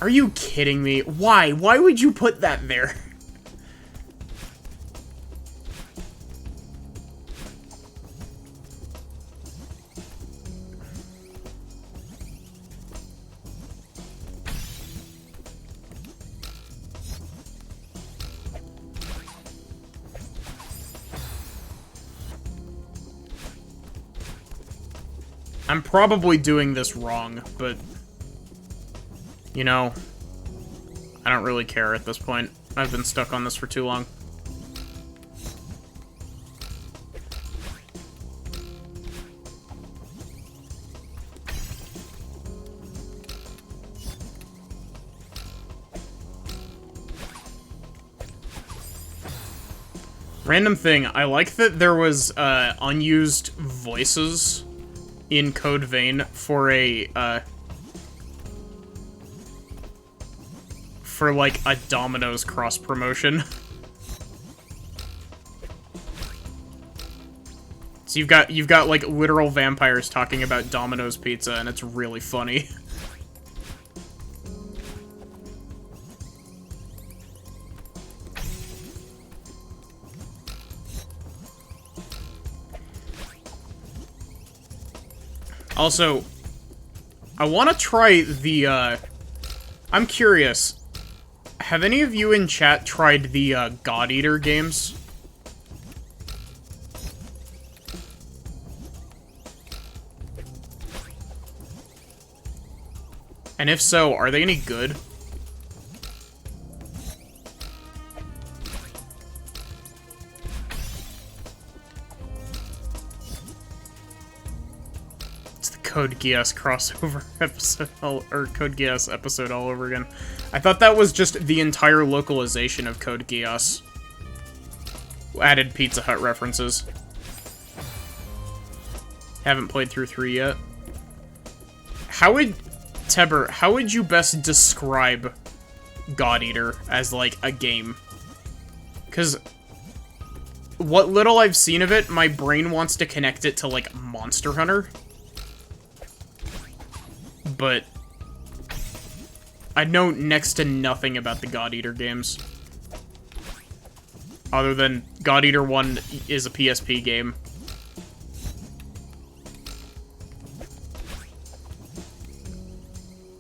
Speaker 1: Are you kidding me? Why? Why would you put that there? I'm probably doing this wrong, but, you know, I don't really care at this point. I've been stuck on this for too long. Random thing, I like that there was, unused voices in Code Vein for like a Domino's cross promotion. So you've got like literal vampires talking about Domino's pizza, and it's really funny. Also, I want to try the, I'm curious, have any of you in chat tried the, God Eater games? And if so, are they any good? Code Geass crossover episode, or Code Geass episode all over again. I thought that was just the entire localization of Code Geass. Added Pizza Hut references. Haven't played through 3 yet. Teber, how would you best describe God Eater as, like, a game? Because what little I've seen of it, my brain wants to connect it to, like, Monster Hunter. But I know next to nothing about the God Eater games. Other than God Eater 1 is a PSP game.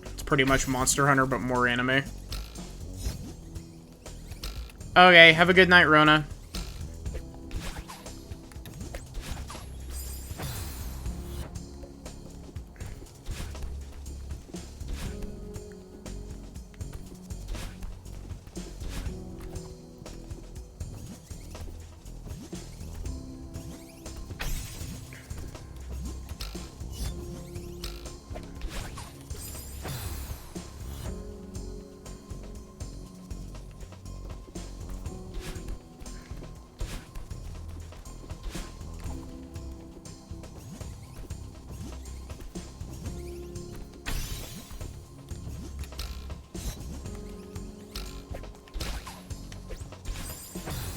Speaker 1: It's pretty much Monster Hunter, but more anime. Okay, have a good night, Rona.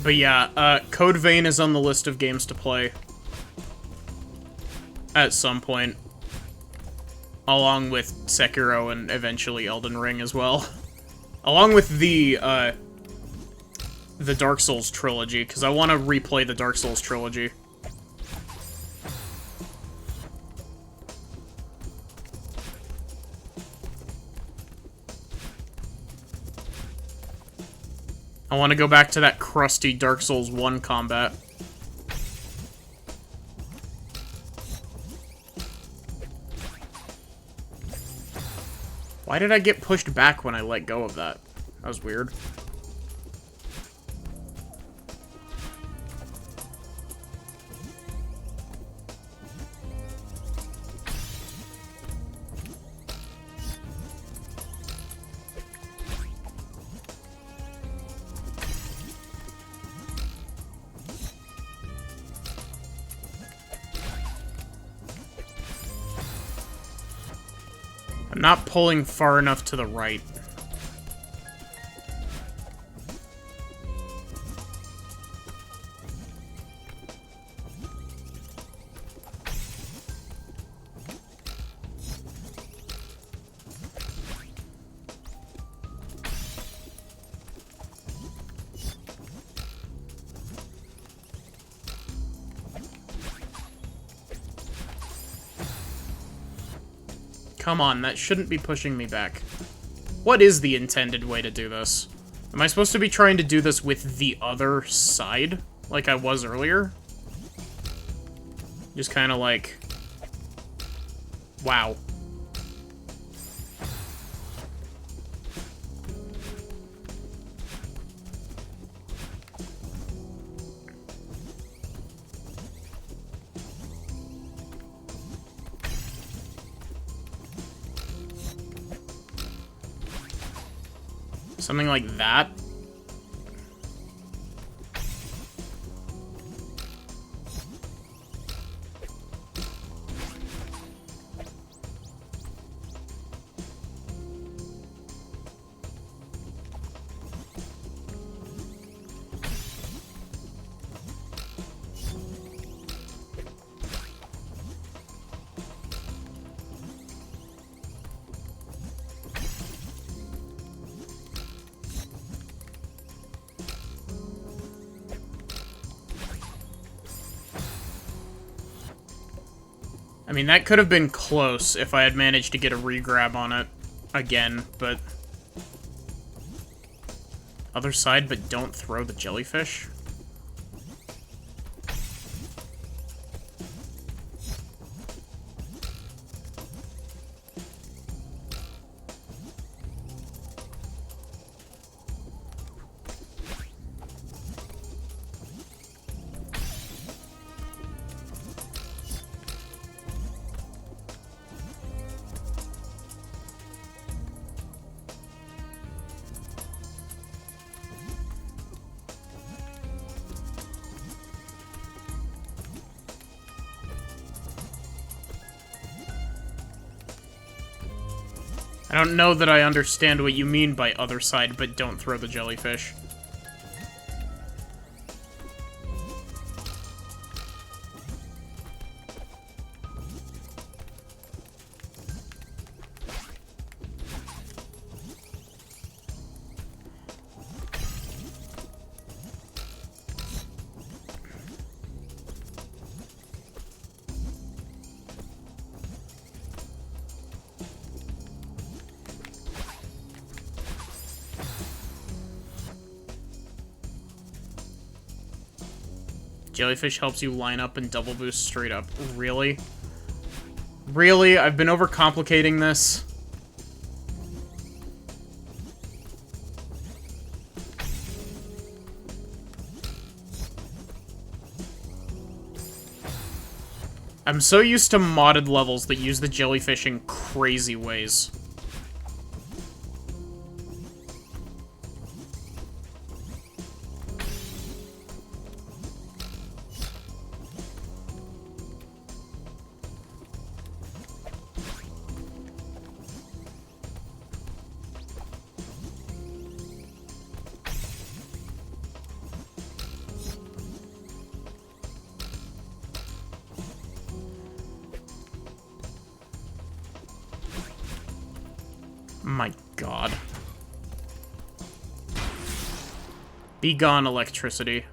Speaker 1: But yeah, Code Vein is on the list of games to play. At some point. Along with Sekiro and eventually Elden Ring as well. Along with the Dark Souls trilogy, because I want to replay the Dark Souls trilogy. I want to go back to that crusty Dark Souls 1 combat. Why did I get pushed back when I let go of that? That was weird. I'm not pulling far enough to the right. Come on, that shouldn't be pushing me back. What is the intended way to do this? Am I supposed to be trying to do this with the other side, like I was earlier? Just kind of like... Wow. Something like that. I mean, that could have been close if I had managed to get a regrab on it again, but... Other side, but don't throw the jellyfish? I don't know that I understand what you mean by other side, but don't throw the jellyfish. Jellyfish helps you line up and double boost straight up. Really? Really? I've been overcomplicating this. I'm so used to modded levels that use the jellyfish in crazy ways. My god. Be gone, electricity.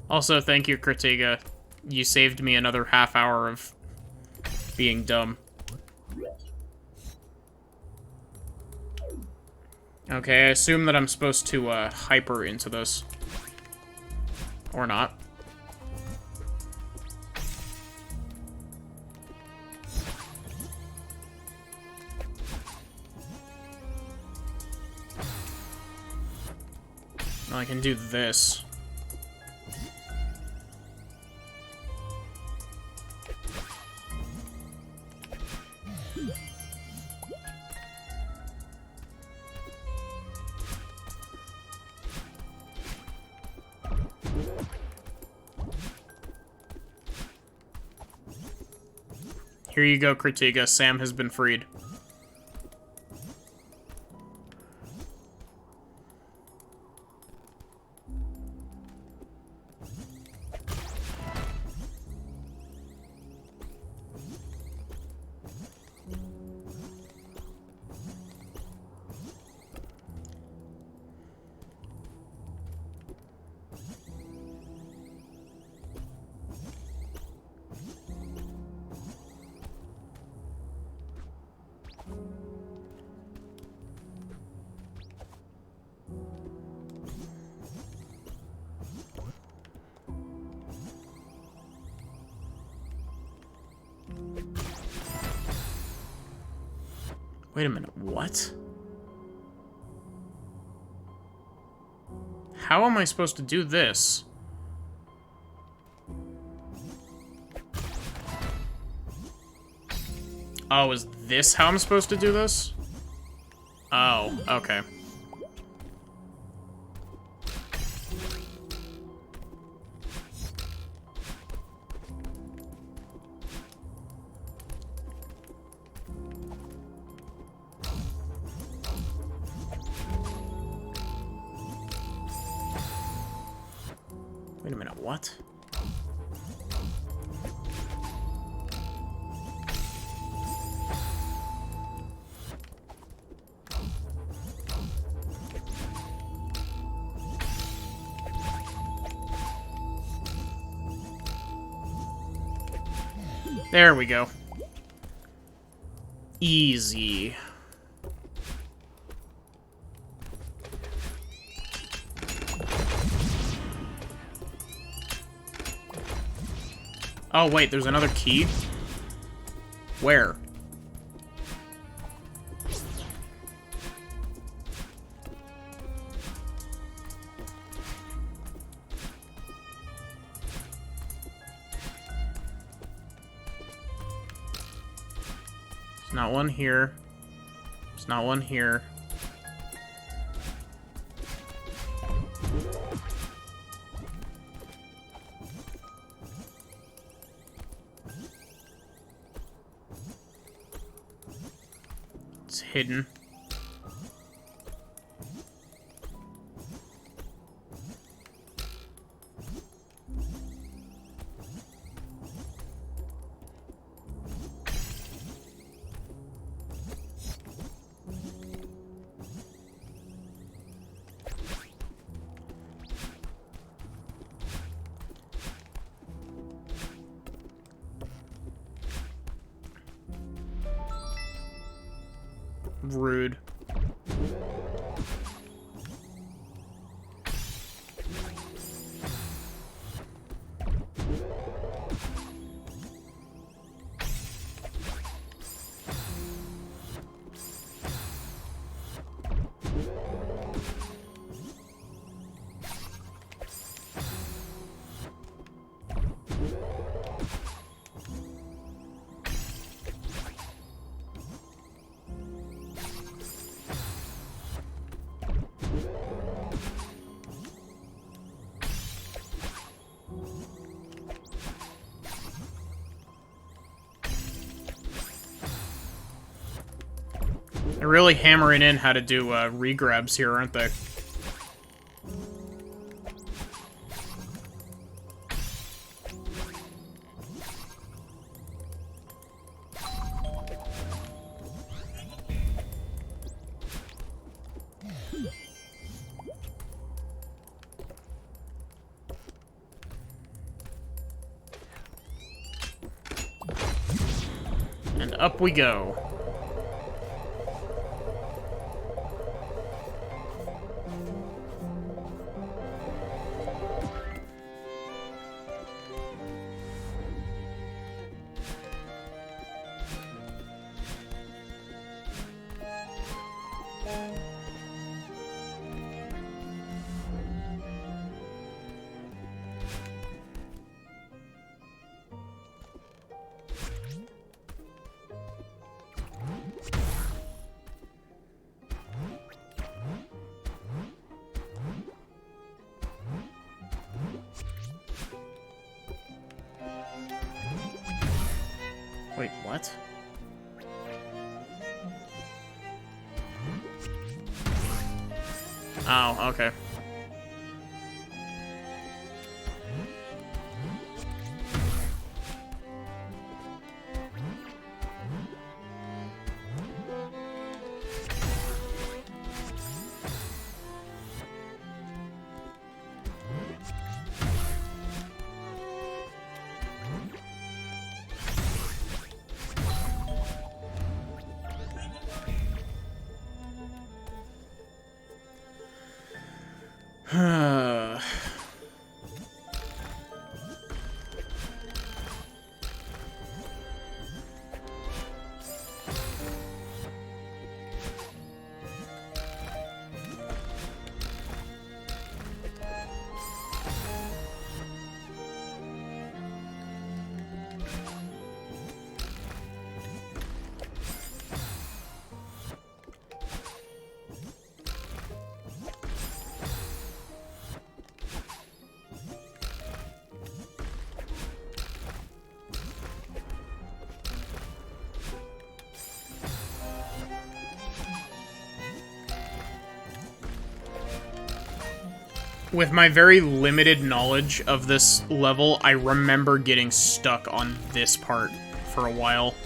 Speaker 1: Also, thank you, Kritiga. You saved me another half hour of being dumb. Okay, I assume that I'm supposed to, hyper into this. Or not. Well, I can do this. Here you go, Kritiga. Sam has been freed. Wait a minute, what? How am I supposed to do this? Oh, is this how I'm supposed to do this? Oh, okay. Wait a minute, what? There we go. Easy. Oh, wait, there's another key? Where? There's not one here. There's not one here. It's hidden. Rude. They're really hammering in how to do regrabs here, aren't they? And up we go. Wait, what? Oh, okay. With my very limited knowledge of this level, I remember getting stuck on this part for a while.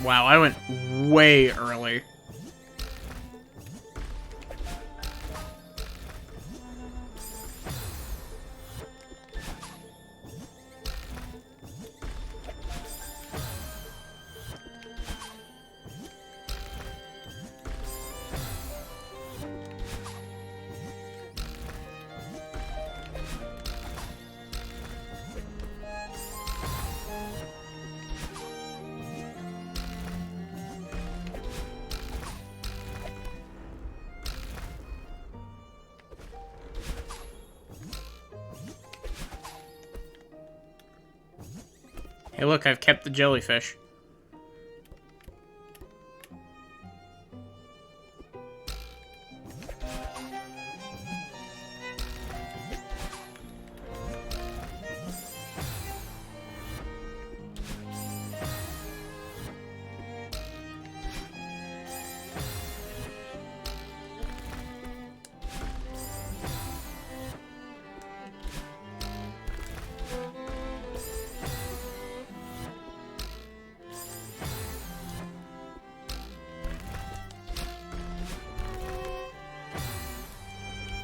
Speaker 1: Wow, I went way early. Hey, look, I've kept the jellyfish.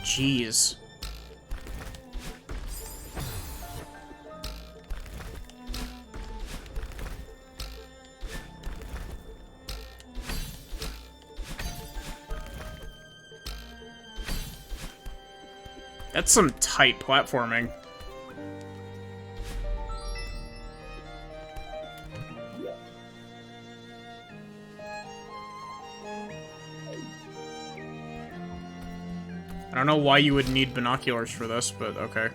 Speaker 1: Jeez. That's some tight platforming. I don't know why you would need binoculars for this, but okay.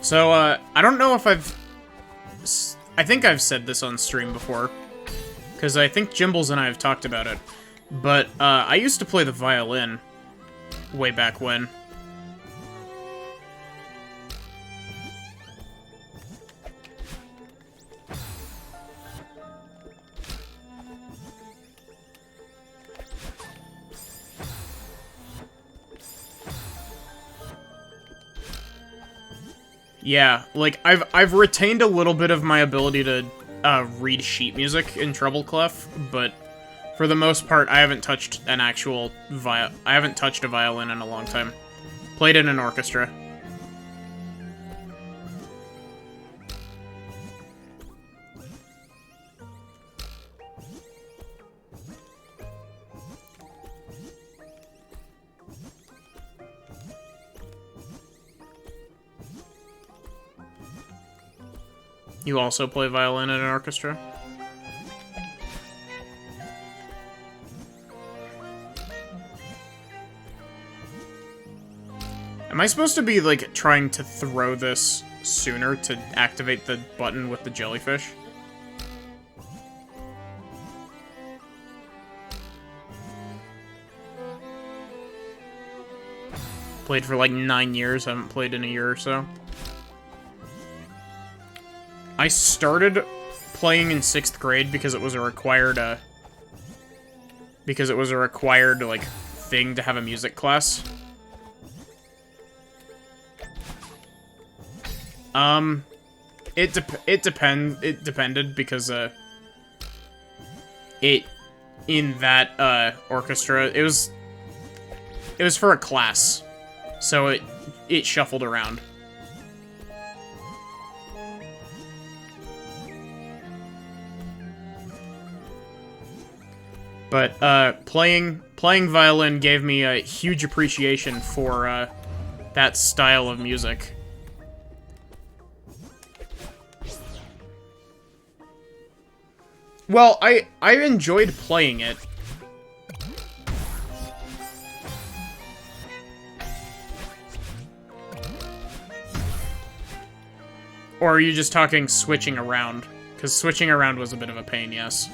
Speaker 1: So, I don't know if I think I've said this on stream before, because I think Jimbles and I have talked about it, but, I used to play the violin way back when. Yeah, like, I've retained a little bit of my ability to, read sheet music in treble clef, but for the most part, I haven't touched an actual I haven't touched a violin in a long time. Played in an orchestra. You also play violin in an orchestra? Am I supposed to be, like, trying to throw this sooner to activate the button with the jellyfish? Played for, like, 9 years, haven't played in a year or so. I started playing in 6th grade because it was a required, like, thing to have a music class. It depended because, in that, orchestra, it was for a class, so it shuffled around. But, playing violin gave me a huge appreciation for, that style of music. Well, I enjoyed playing it. Or are you just talking switching around? Because switching around was a bit of a pain, yes.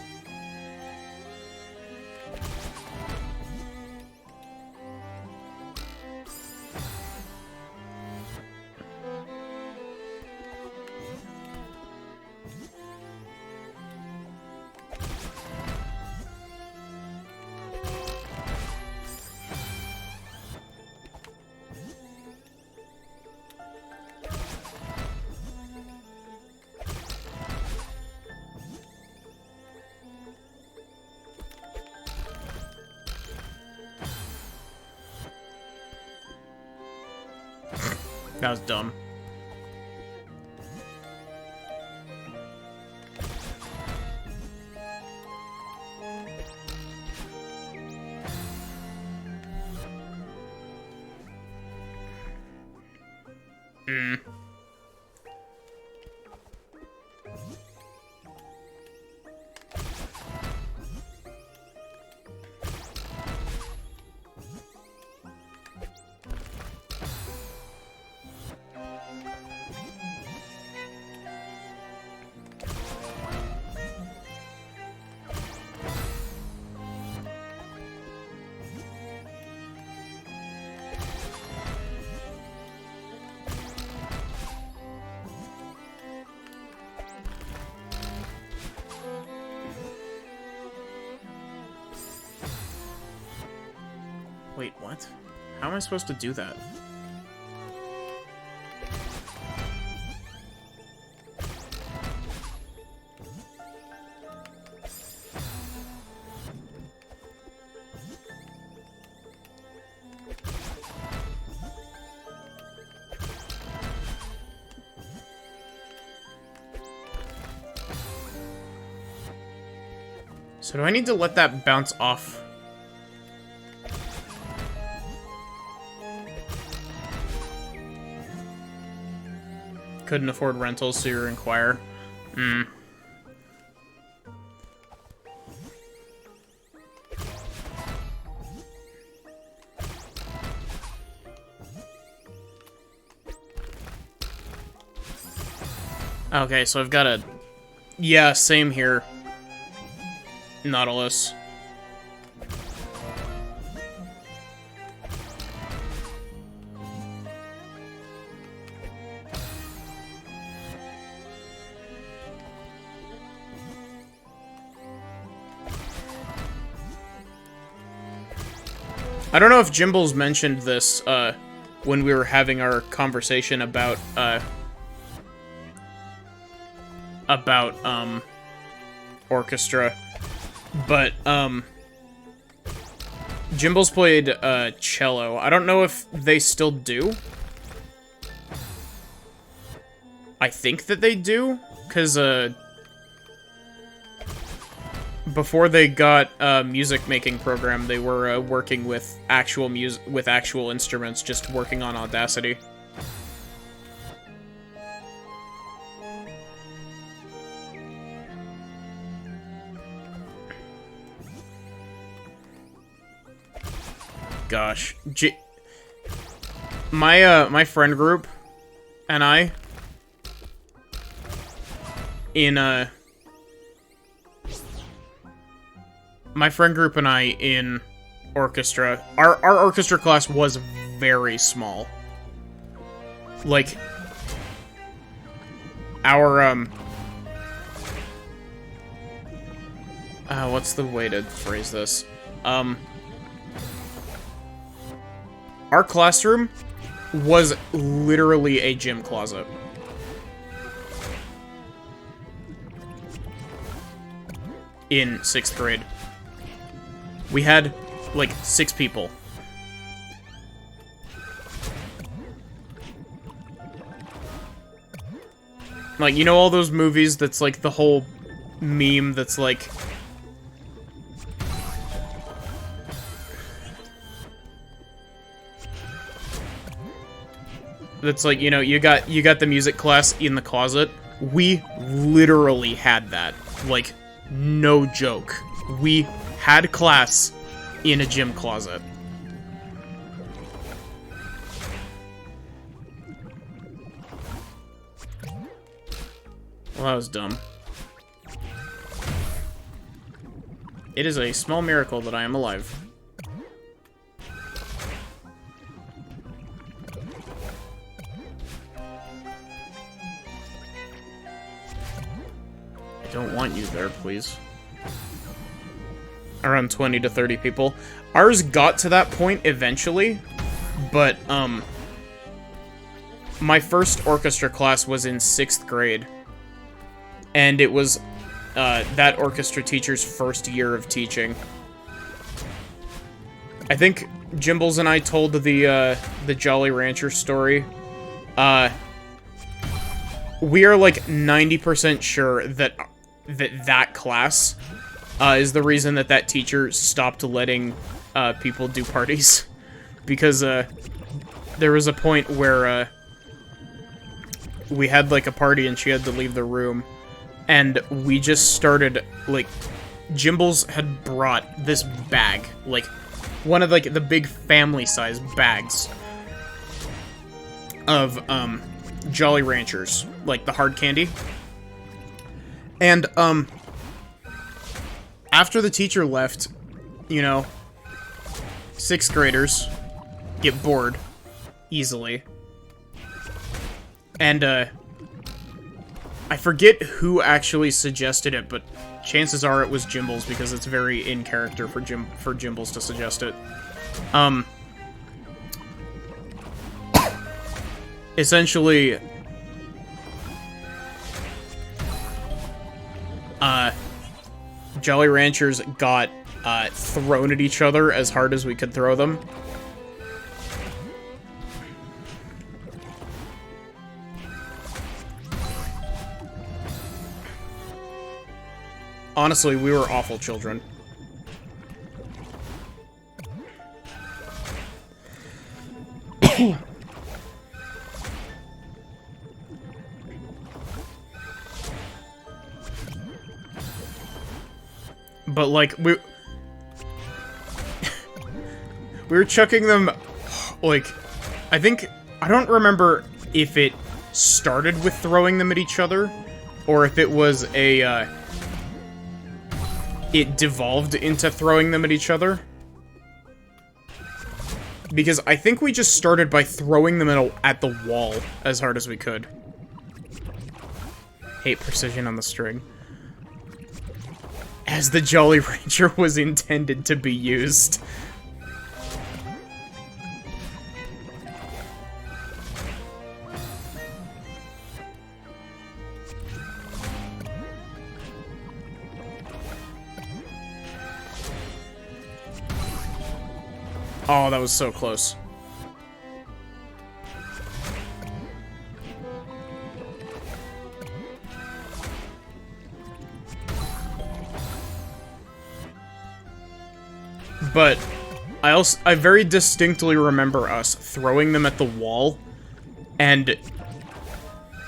Speaker 1: That was dumb. Wait, what? How am I supposed to do that? So do I need to let that bounce off? Couldn't afford rentals, so you inquire. Okay, so I've got a... Yeah, same here. Nautilus. I don't know if Jimbles mentioned this, when we were having our conversation about orchestra, but, Jimbles played, cello. I don't know if they still do. I think that they do, because, before they got a music-making program, they were, working with actual instruments, just working on Audacity. Gosh. My friend group and I in orchestra, our orchestra class was very small. Like, our, what's the way to phrase this? Our classroom was literally a gym closet. In 6th grade. We had, like, 6 people. Like, you know all those movies that's, like, the whole meme that's, like... That's like, you know, you got the music class in the closet. We literally had that. Like, no joke. We had class in a gym closet. Well, that was dumb. It is a small miracle that I am alive. I don't want you there, please. Around 20 to 30 people. Ours got to that point eventually, but, my first orchestra class was in 6th grade. And it was, that orchestra teacher's first year of teaching. I think Jimbles and I told the Jolly Rancher story. We are, like, 90% sure that class is the reason that teacher stopped letting people do parties. Because there was a point where we had, like, a party and she had to leave the room. And we just started, like, Jimbles had brought this bag. Like, one of, like, the big family-sized bags of Jolly Ranchers. Like, the hard candy. And, after the teacher left, you know, 6th graders get bored easily. And, I forget who actually suggested it, but chances are it was Jimbles, because it's very in character for Jimbles to suggest it. Essentially, Jolly Ranchers got thrown at each other as hard as we could throw them. Honestly, we were awful children. But, like, we were chucking them, like, I don't remember if it started with throwing them at each other, or if it was a, it devolved into throwing them at each other. Because I think we just started by throwing them at the wall as hard as we could. Hate precision on the string. As the Jolly Ranger was intended to be used. Oh, that was so close. But I very distinctly remember us throwing them at the wall, and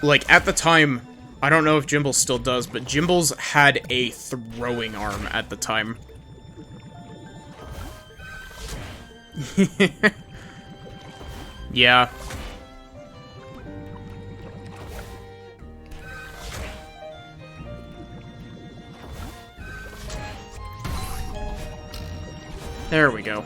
Speaker 1: like at the time, I don't know if Jimbles still does, but Jimbles had a throwing arm at the time. Yeah. There we go.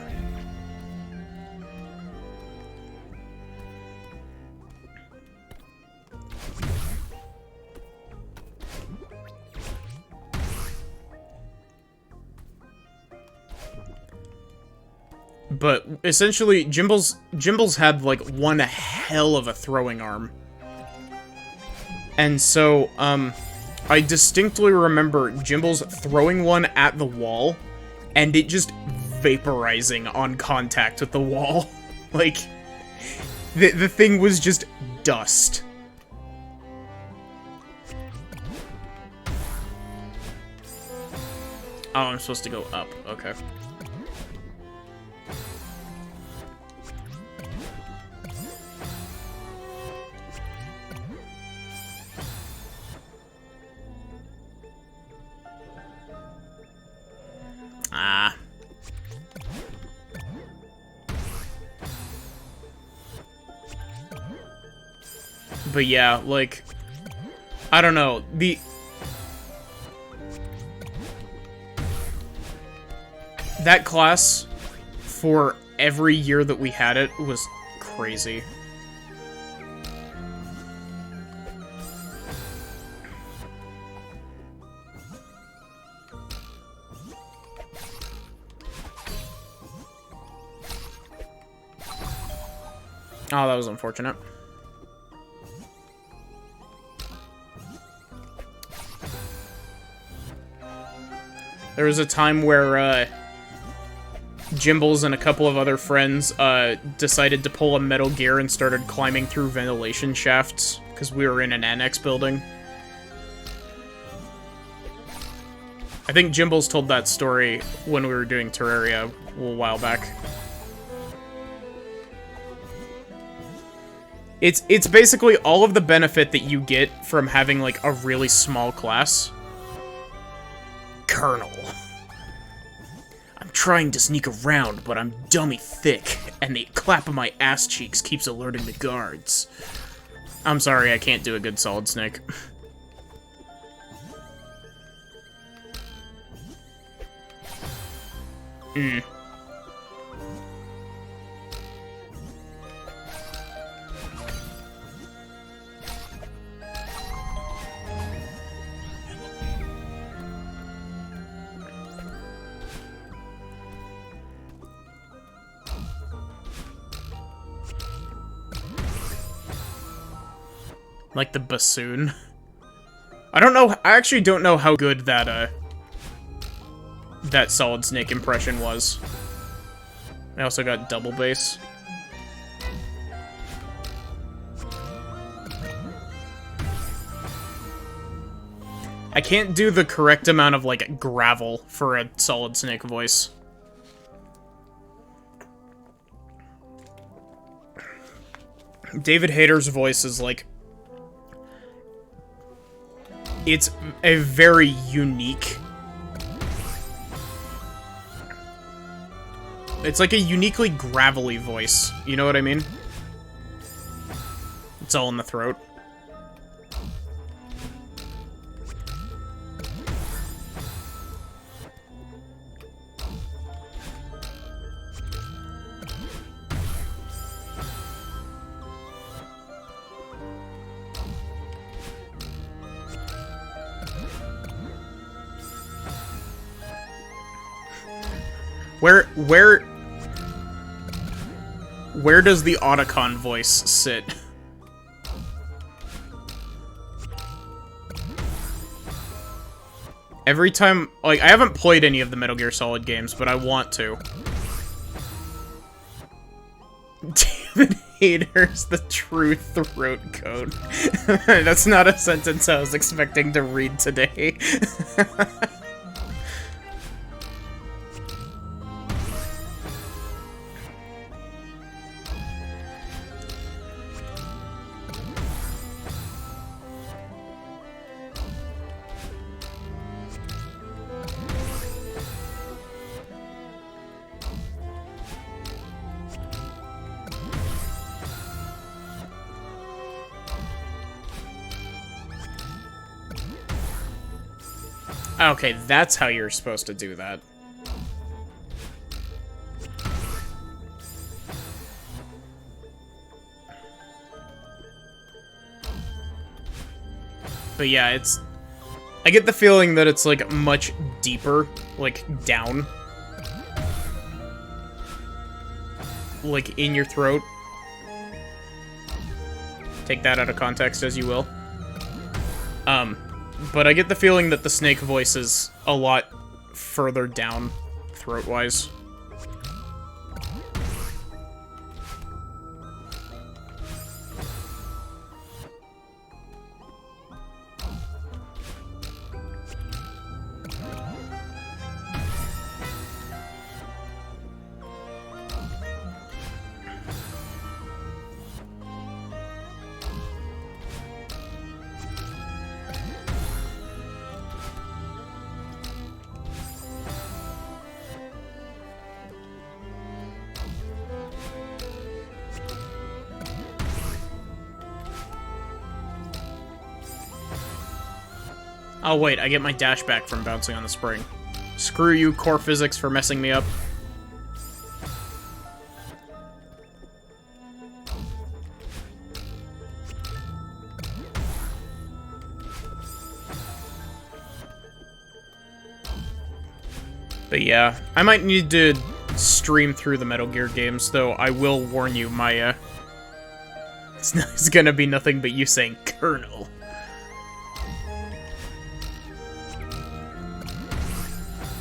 Speaker 1: But essentially, Jimbles had like one hell of a throwing arm. And so, I distinctly remember Jimbles throwing one at the wall, and it just vaporizing on contact with the wall. Like, the thing was just dust. Oh, I'm supposed to go up. Okay. Ah. But yeah, like, I don't know, that class, for every year that we had it, was crazy. Oh, that was unfortunate. There was a time where, Jimbles and a couple of other friends, decided to pull a Metal Gear and started climbing through ventilation shafts, because we were in an annex building. I think Jimbles told that story when we were doing Terraria a little while back. It's basically all of the benefit that you get from having, like, a really small class. Colonel. I'm trying to sneak around, but I'm dummy thick, and the clap of my ass cheeks keeps alerting the guards. I'm sorry, I can't do a good Solid Snake. Like the bassoon. I don't know, I actually don't know how good that, that Solid Snake impression was. I also got double bass. I can't do the correct amount of, like, gravel for a Solid Snake voice. David Hayter's voice is, like... It's a very unique... It's like a uniquely gravelly voice. You know what I mean? It's all in the throat. Where does the Otacon voice sit? Every time, like, I haven't played any of the Metal Gear Solid games, but I want to. David Hayter's the true throat coat. That's not a sentence I was expecting to read today. Okay, that's how you're supposed to do that. But yeah, it's... I get the feeling that it's, like, much deeper, like, down. Like, in your throat. Take that out of context as you will. But I get the feeling that the snake voice is a lot further down, throat-wise. Oh wait, I get my dash back from bouncing on the spring. Screw you, core physics, for messing me up. But yeah, I might need to stream through the Metal Gear games, though I will warn you, my, it's gonna be nothing but you saying, Colonel.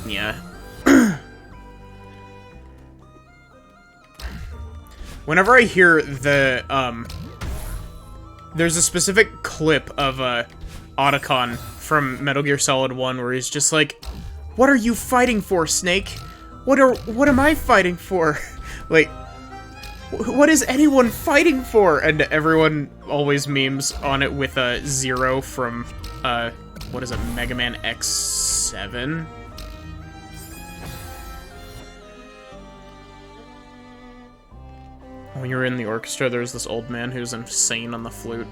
Speaker 1: Yeah. Whenever I hear the, there's a specific clip of, Otacon from Metal Gear Solid 1 where he's just like, "What are you fighting for, Snake? What am I fighting for?" Like, what is anyone fighting for? And everyone always memes on it with, Zero from, what is it, Mega Man X7? When you're in the orchestra, there's this old man who's insane on the flute.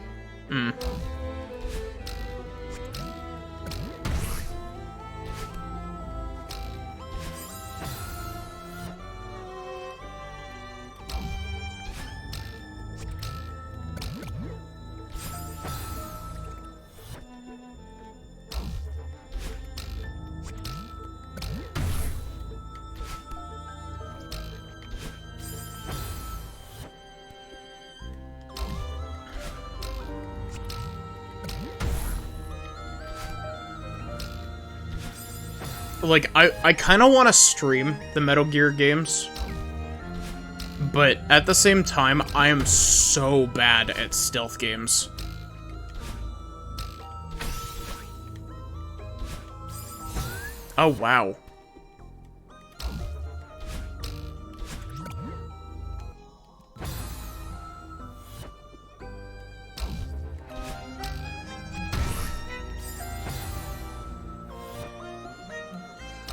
Speaker 1: Like, I kind of want to stream the Metal Gear games, but at the same time, I am so bad at stealth games. Oh, wow.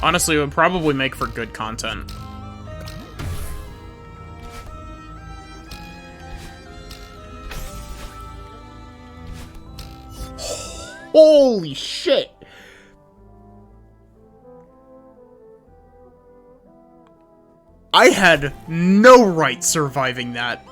Speaker 1: Honestly, it would probably make for good content. Holy shit! I had no right surviving that.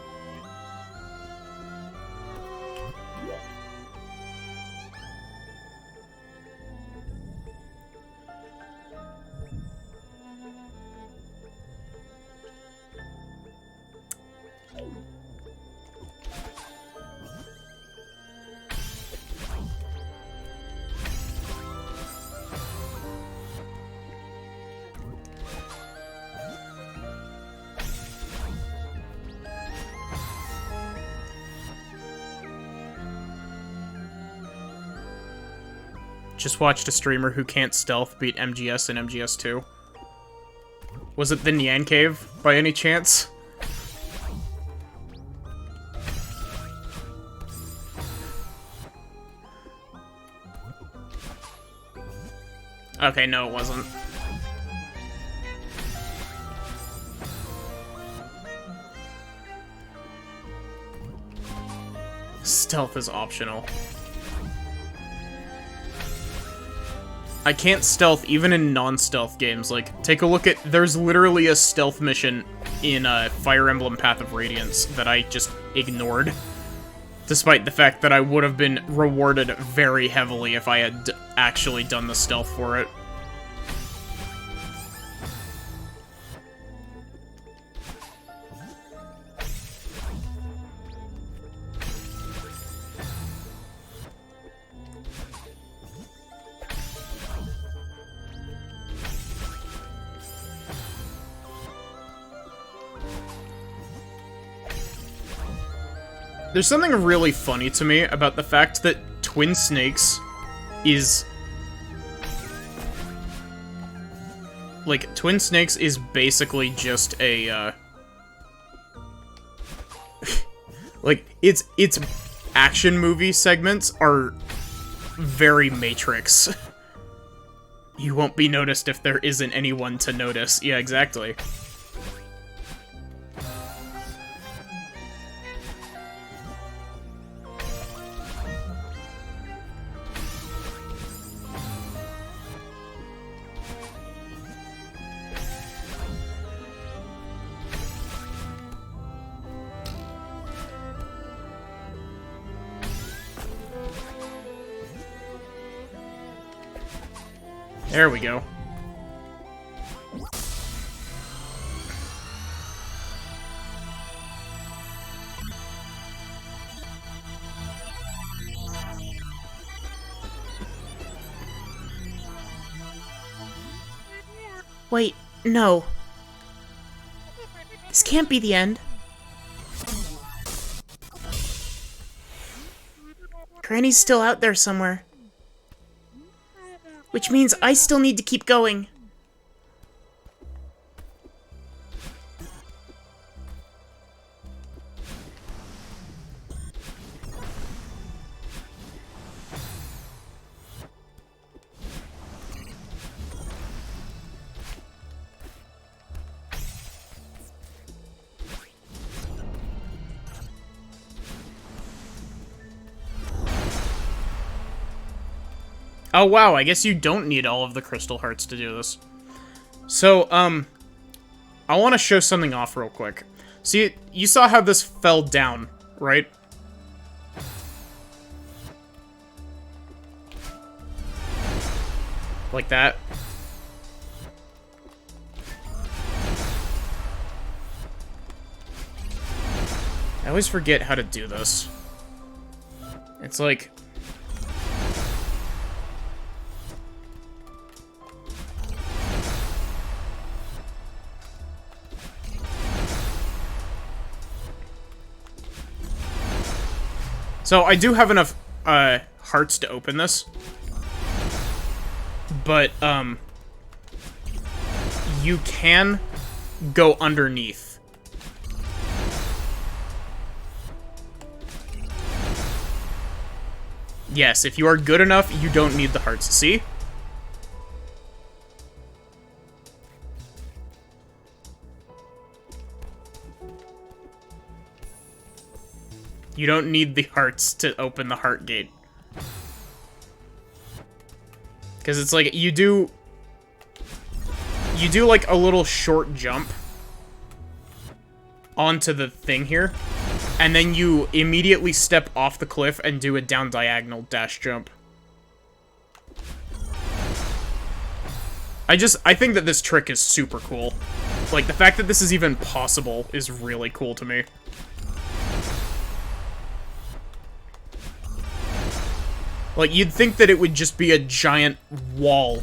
Speaker 1: Just watched a streamer who can't stealth beat MGS and MGS2. Was it the Nyan Cave, by any chance? Okay, no, it wasn't. Stealth is optional. I can't stealth even in non-stealth games. Like, take a look at... There's literally a stealth mission in Fire Emblem Path of Radiance that I just ignored. Despite the fact that I would have been rewarded very heavily if I had actually done the stealth for it. There's something really funny to me about the fact that Twin Snakes is... Like, Twin Snakes is basically just a, like, its action movie segments are very Matrix. You won't be noticed if there isn't anyone to notice. Yeah, exactly. There we go.
Speaker 2: Wait, no. This can't be the end. Granny's still out there somewhere. Which means I still need to keep going.
Speaker 1: Oh wow, I guess you don't need all of the crystal hearts to do this. So, I want to show something off real quick. See, you saw how this fell down, right? Like that. I always forget how to do this. It's like... So, I do have enough, hearts to open this. But, you can go underneath. Yes, if you are good enough, you don't need the hearts. See? You don't need the hearts to open the heart gate. Because it's like, you do like a little short jump onto the thing here, and then you immediately step off the cliff and do a down diagonal dash jump. I think that this trick is super cool. Like, the fact that this is even possible is really cool to me. Like, you'd think that it would just be a giant wall.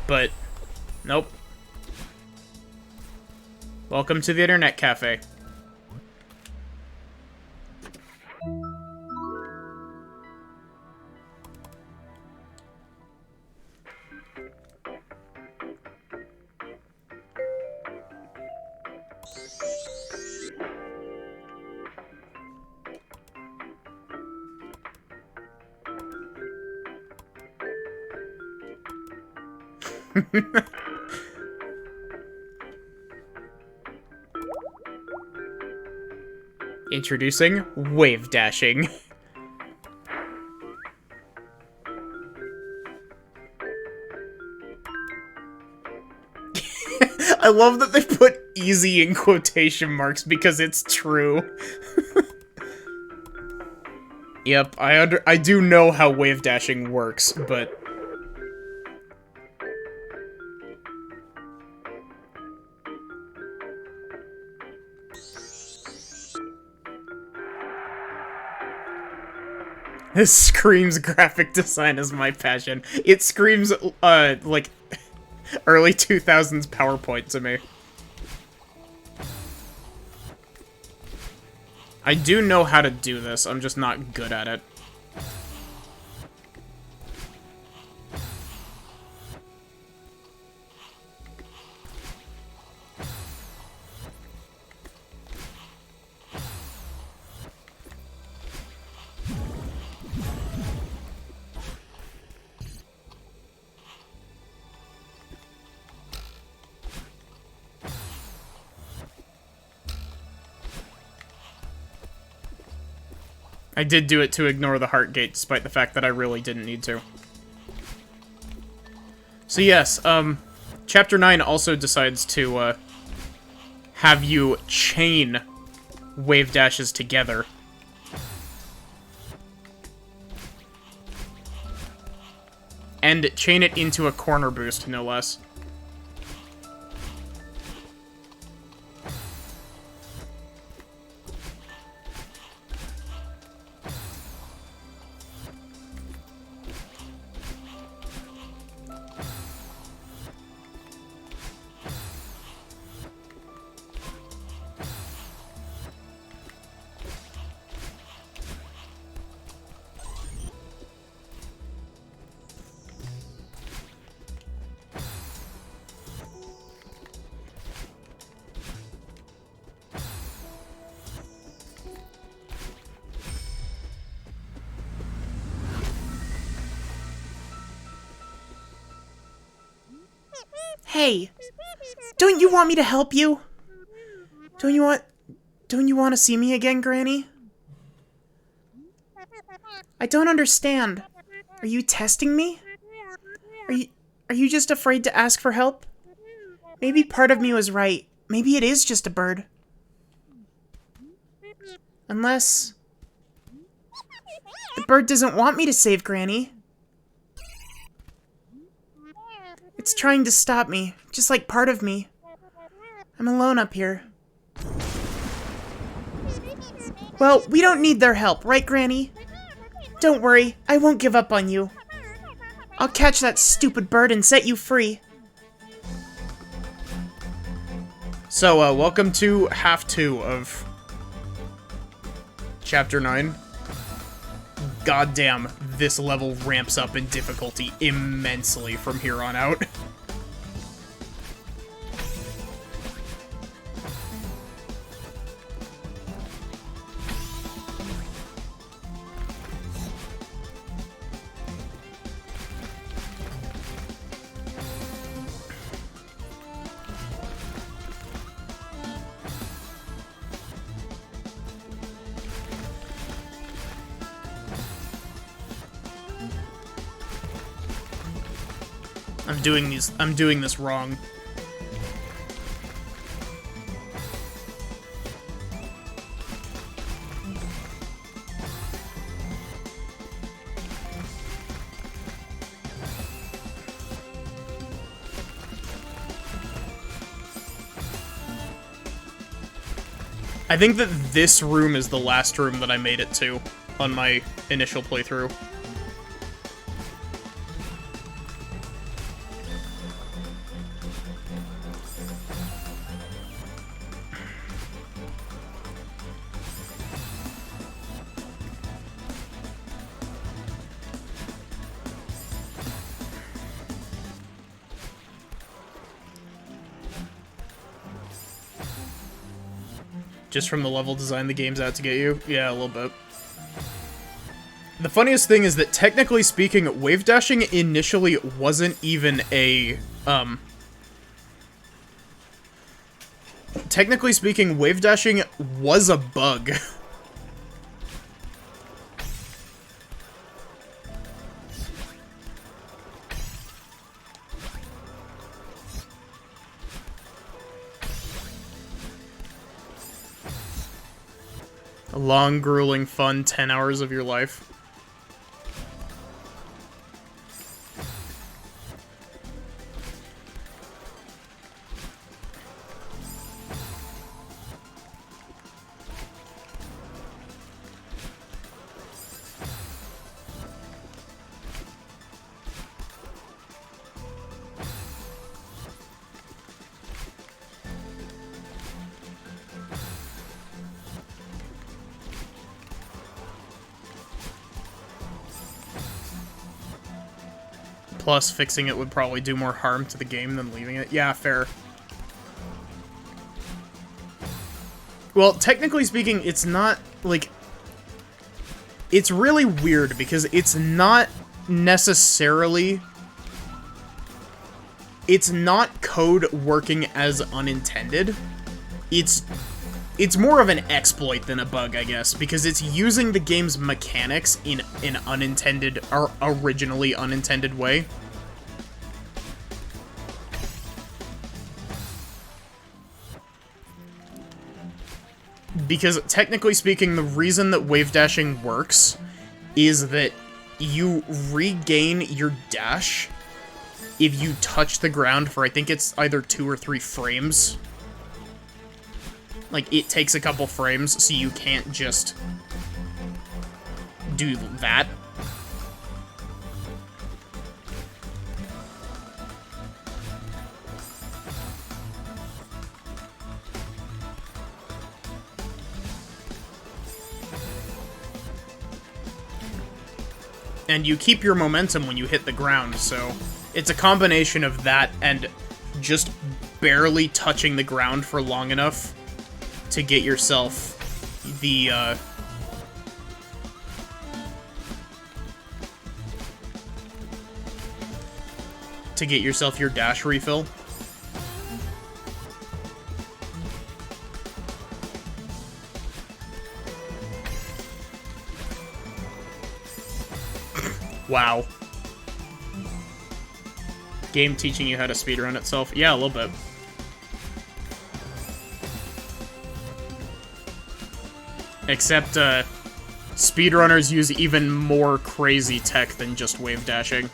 Speaker 1: But, nope. Welcome to the Internet Cafe. Introducing wave dashing. I love that they put easy in quotation marks because it's true. Yep, I do know how wave dashing works, but this screams graphic design is my passion. It screams, like, early 2000s PowerPoint to me. I do know how to do this, I'm just not good at it. I did do it to ignore the heart gate, despite the fact that I really didn't need to. So yes, Chapter 9 also decides to, have you chain wave dashes together. And chain it into a corner boost, no less.
Speaker 2: Hey, don't you want me to help you? Don't you want to see me again, Granny? I don't understand. Are you testing me? Are you just afraid to ask for help? Maybe part of me was right. Maybe it is just a bird. Unless the bird doesn't want me to save Granny. It's trying to stop me, just like part of me. I'm alone up here. Well, we don't need their help, right, Granny? Don't worry, I won't give up on you. I'll catch that stupid bird and set you free.
Speaker 1: So, welcome to half 2 of Chapter 9. Goddamn, this level ramps up in difficulty immensely from here on out. I'm doing this wrong. I think that this room is the last room that I made it to on my initial playthrough. Just from the level design the game's out to get you? Yeah, a little bit. The funniest thing is that, technically speaking, wave dashing initially wasn't even a, technically speaking, wave dashing was a bug. A long, grueling, fun 10 hours of your life. Plus, fixing it would probably do more harm to the game than leaving it. Yeah, fair. Well, technically speaking, it's not, like... It's really weird, because it's not necessarily... It's not code working as unintended. It's more of an exploit than a bug, I guess, because it's using the game's mechanics in an unintended, or originally unintended way. Because, technically speaking, the reason that wave dashing works is that you regain your dash if you touch the ground for, I think it's either 2 or 3 frames. Like, it takes a couple frames, so you can't just do that. And you keep your momentum when you hit the ground, so it's a combination of that and just barely touching the ground for long enough to get yourself the, to get yourself your dash refill. Wow. Game teaching you how to speedrun itself? Yeah, a little bit. Except, speedrunners use even more crazy tech than just wave dashing.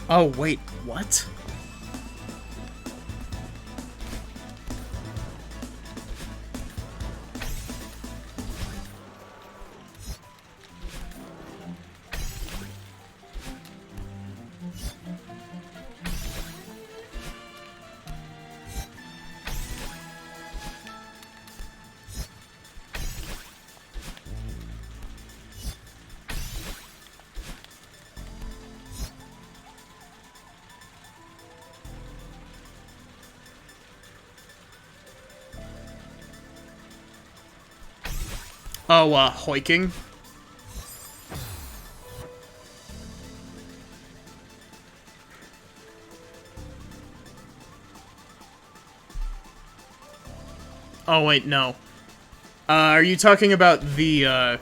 Speaker 1: Oh, wait, what? Oh, hoiking? Oh, wait, no. Are you talking about the,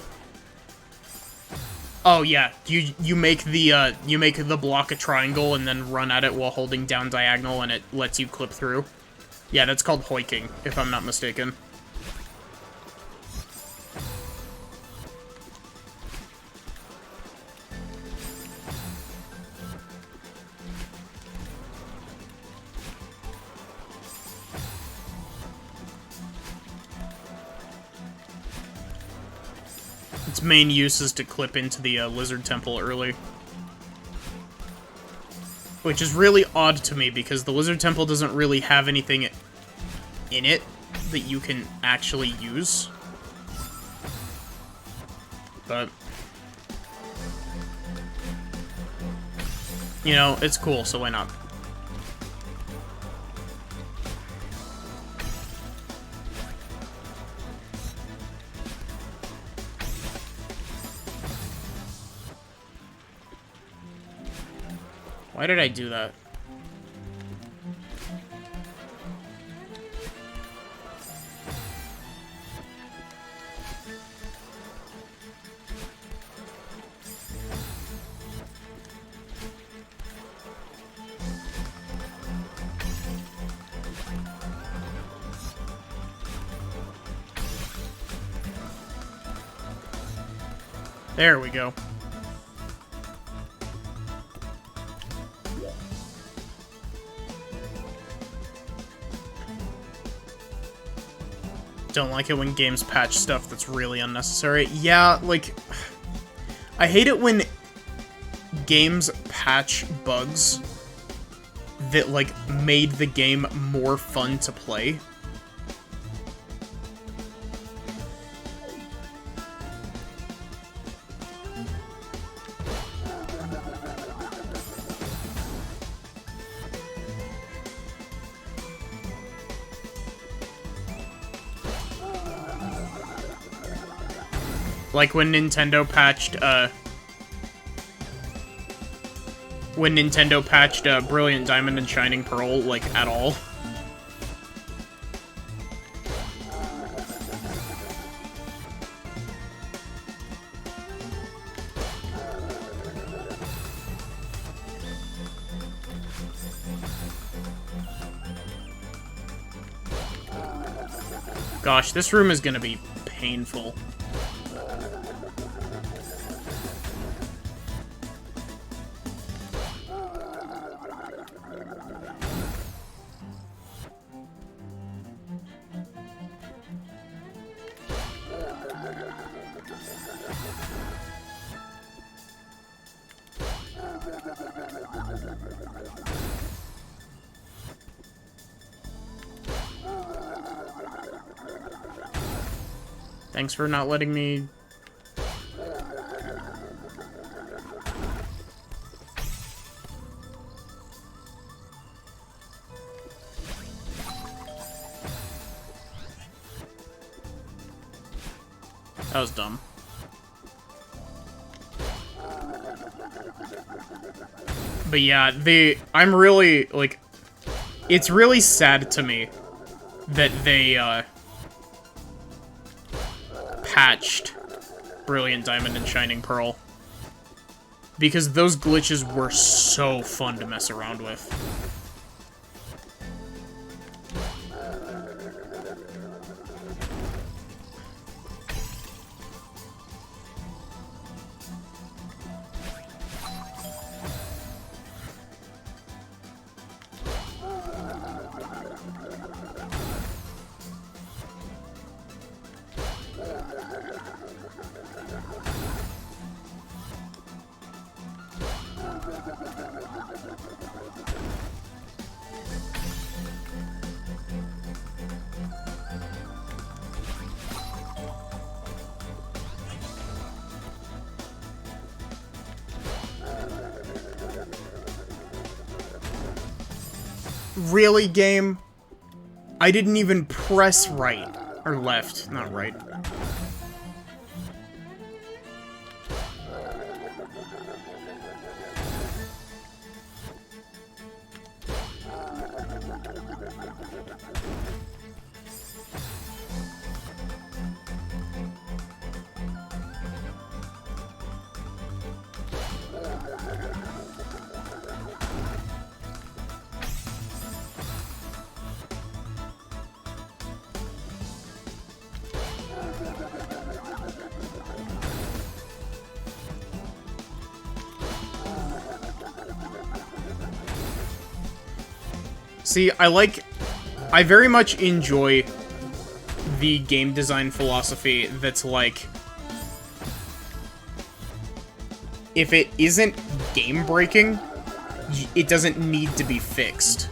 Speaker 1: Oh, yeah. You make the block a triangle and then run at it while holding down diagonal and it lets you clip through? Yeah, that's called hoiking, if I'm not mistaken. Its main use is to clip into the lizard temple early. Which is really odd to me, because the lizard temple doesn't really have anything in it that you can actually use. But You know, it's cool, so why not? Why did I do that? There we go. Don't like it when games patch stuff that's really unnecessary. Yeah, like, I hate it when games patch bugs that, like, made the game more fun to play. Like when Nintendo patched, Brilliant Diamond and Shining Pearl, like, at all. Gosh, this room is gonna be painful. Thanks for not letting me... That was dumb. But yeah, I'm really, like... It's really sad to me that they, patched Brilliant Diamond and Shining Pearl. Because those glitches were so fun to mess around with. Really, game? I didn't even press right. Or left, not right. See, I very much enjoy the game design philosophy that's like, if it isn't game-breaking, it doesn't need to be fixed.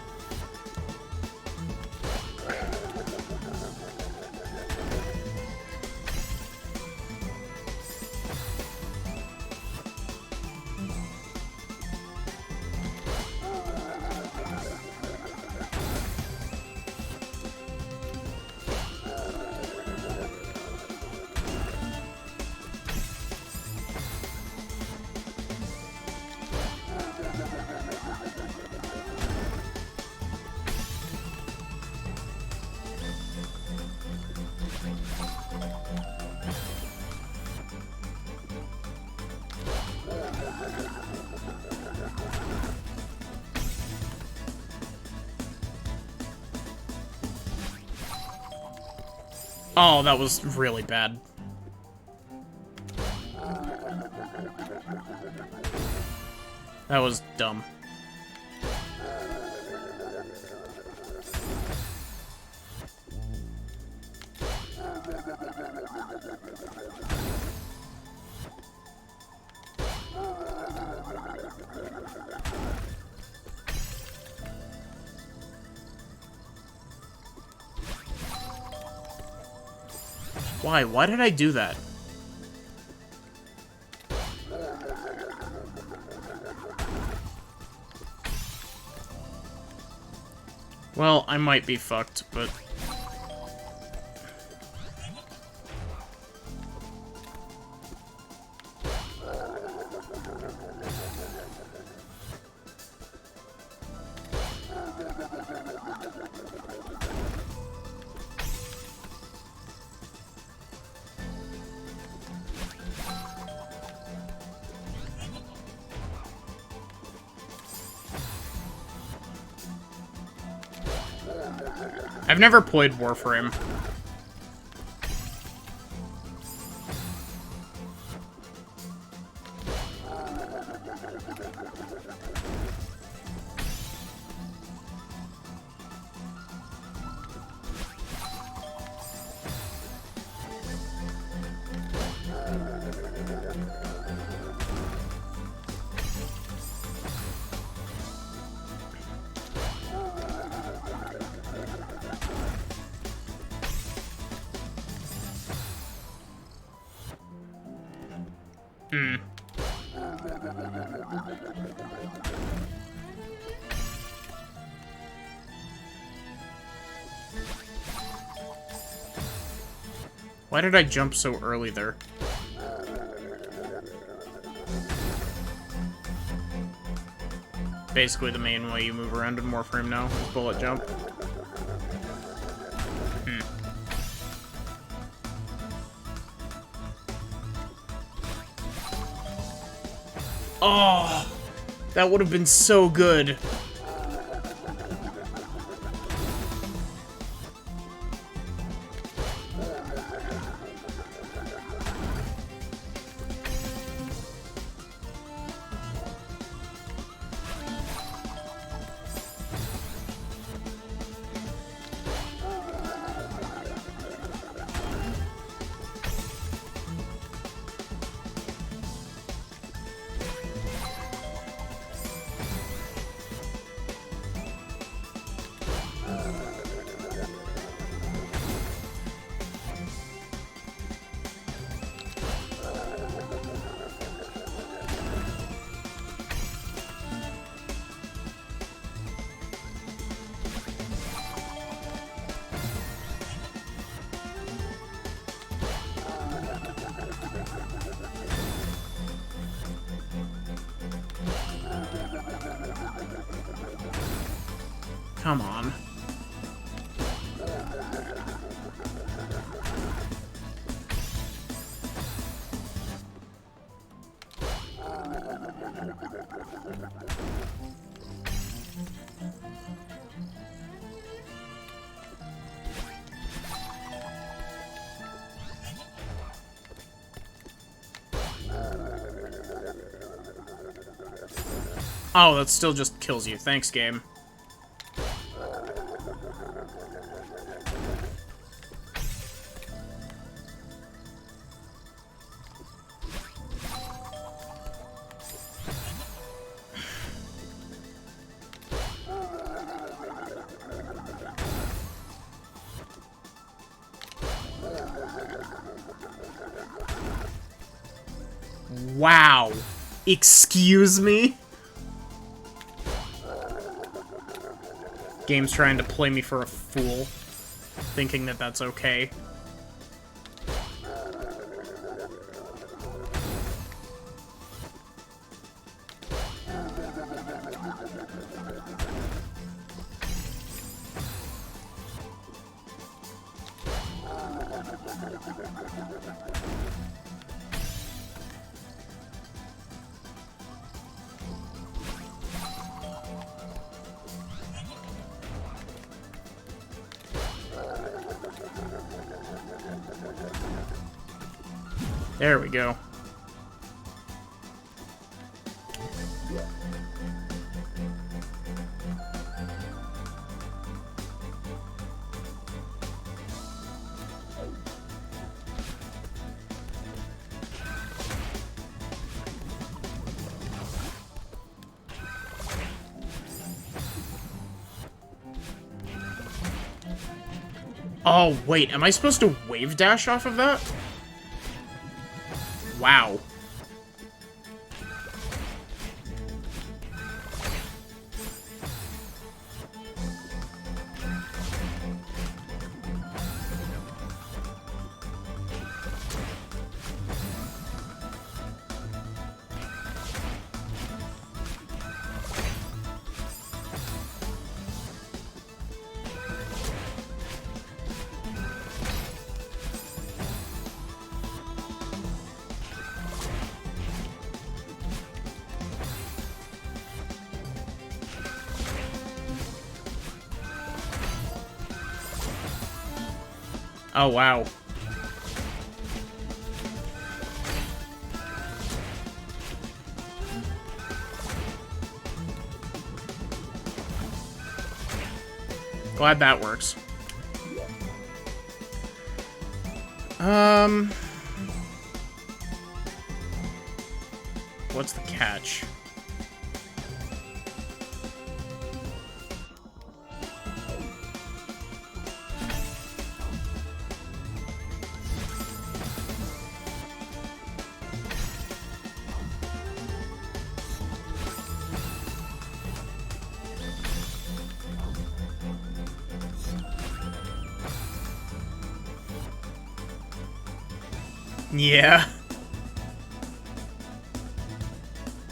Speaker 1: Oh, that was really bad. That was dumb. Why? Why did I do that? Well, I might be fucked, but... I've never played Warframe. Why did I jump so early there? Basically the main way you move around in Warframe now is bullet jump. Oh, that would have been so good. Come on. Oh, that still just kills you. Thanks, game. Wow. Excuse me? Game's trying to play me for a fool, thinking that that's okay. There we go. Oh, wait, am I supposed to wave dash off of that? Wow. Oh, wow. Glad that works. What's the catch? Yeah.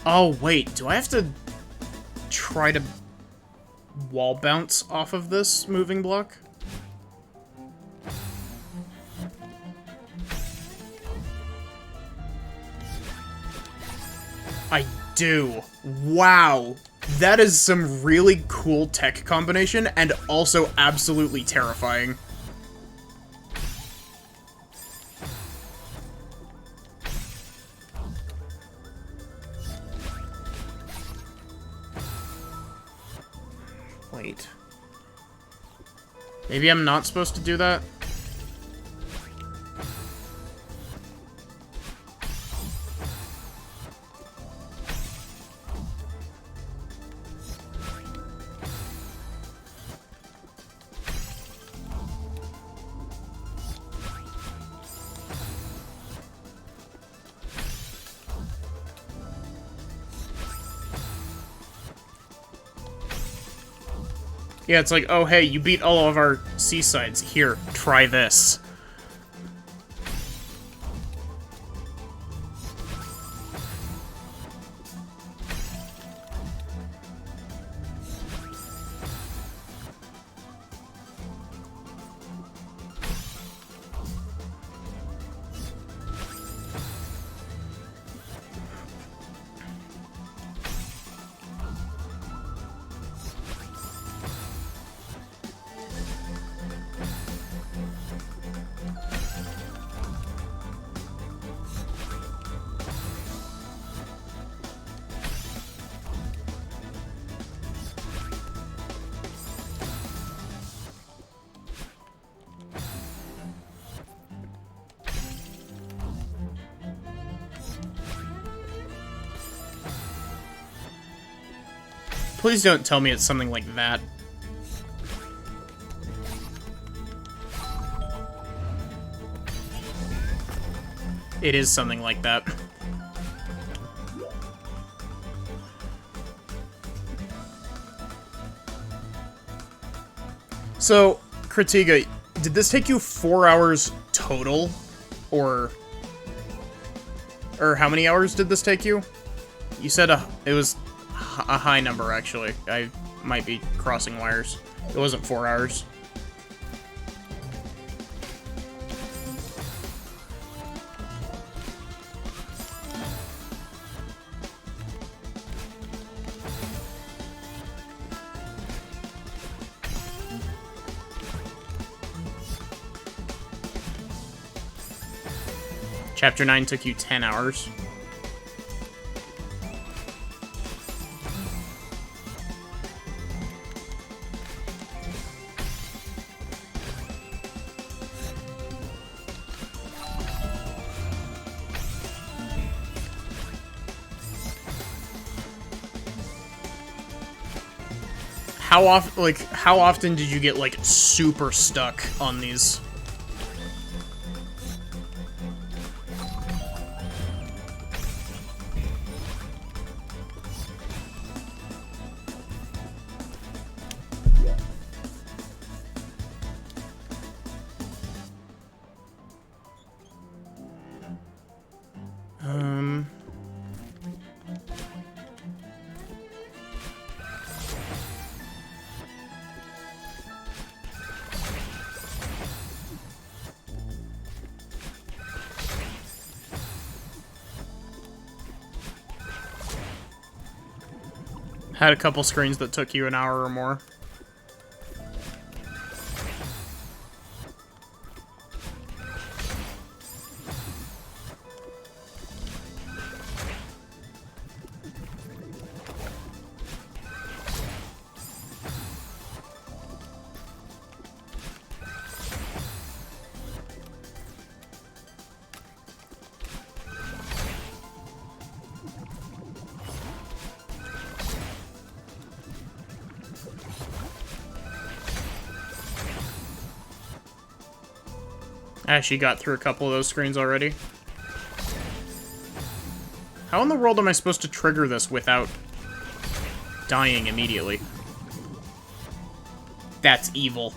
Speaker 1: Oh, wait, do I have to try to wall bounce off of this moving block? I do. Wow. That is some really cool tech combination and also absolutely terrifying. Wait. Maybe I'm not supposed to do that? Yeah, it's like, oh, hey, you beat all of our seasides. Here, try this. Please don't tell me it's something like that. It is something like that. So, Kratiga, did this take you 4 hours total? Or how many hours did this take you? You said it was a high number, actually. I might be crossing wires. It wasn't 4 hours. Chapter 9 took you 10 hours. How often did you get, like, super stuck on these? Had a couple screens that took you an hour or more. I actually got through a couple of those screens already. How in the world am I supposed to trigger this without dying immediately? That's evil.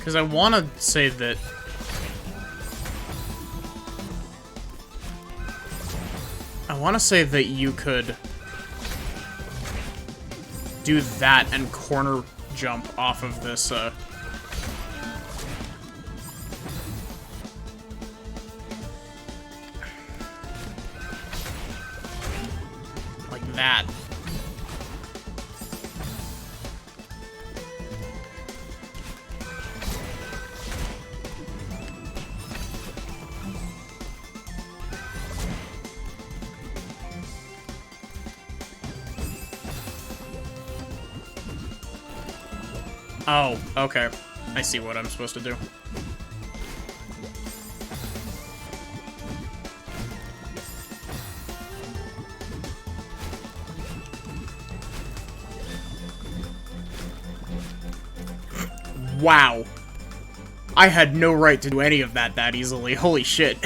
Speaker 1: Because I want to say that... I want to say that you could do that and corner jump off of this, like that. Oh, okay. I see what I'm supposed to do. Wow. I had no right to do any of that easily. Holy shit.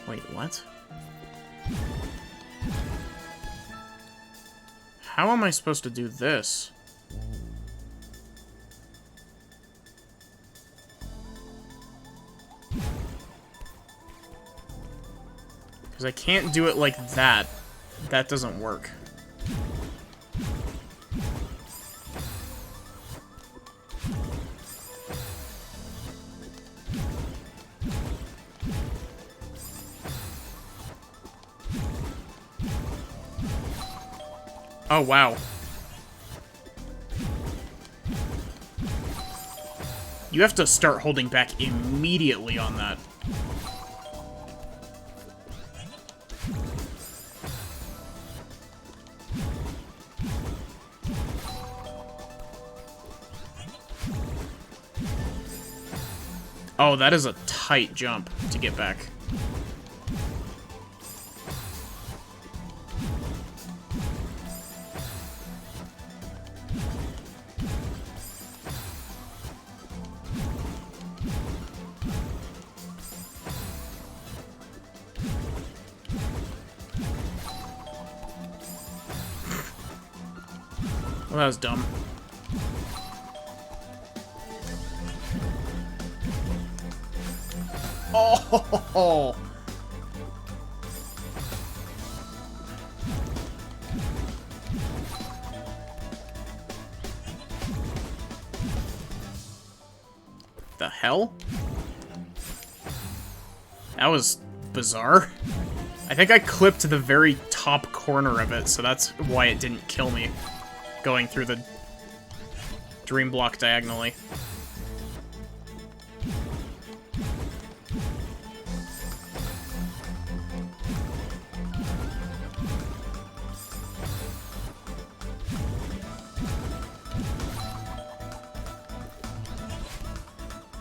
Speaker 1: Wait, what? How am I supposed to do this? Because I can't do it like that. That doesn't work. Oh, wow. You have to start holding back immediately on that. Oh, that is a tight jump to get back. Well, that was dumb. Oh! The hell? That was bizarre. I think I clipped the very top corner of it, so that's why it didn't kill me. Going through the dream block diagonally.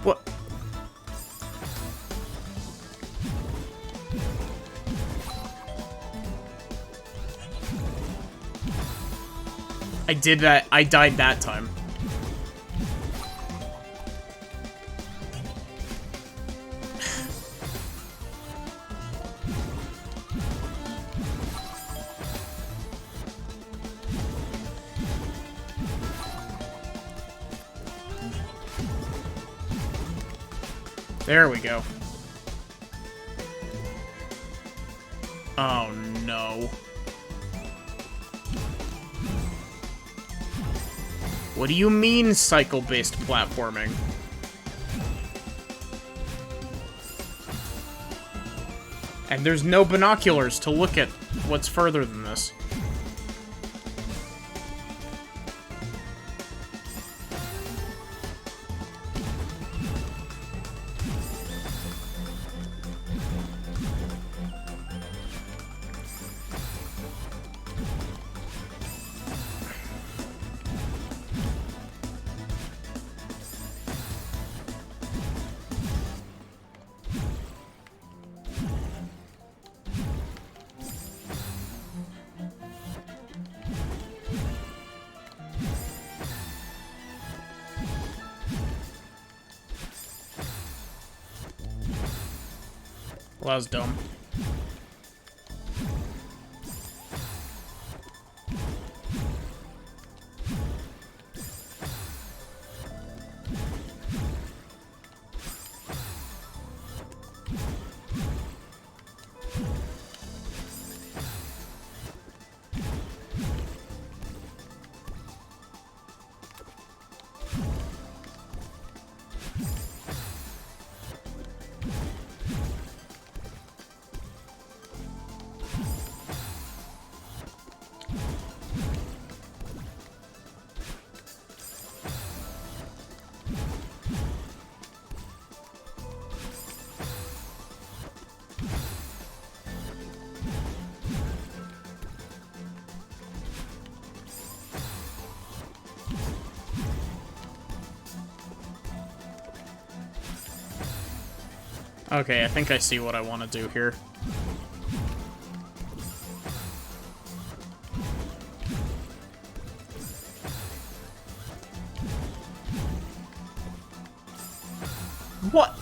Speaker 1: What? I did that. I died that time. There we go. Oh no. What do you mean, cycle-based platforming? And there's no binoculars to look at what's further than this. Well, that was dumb. Okay, I think I see what I want to do here. What?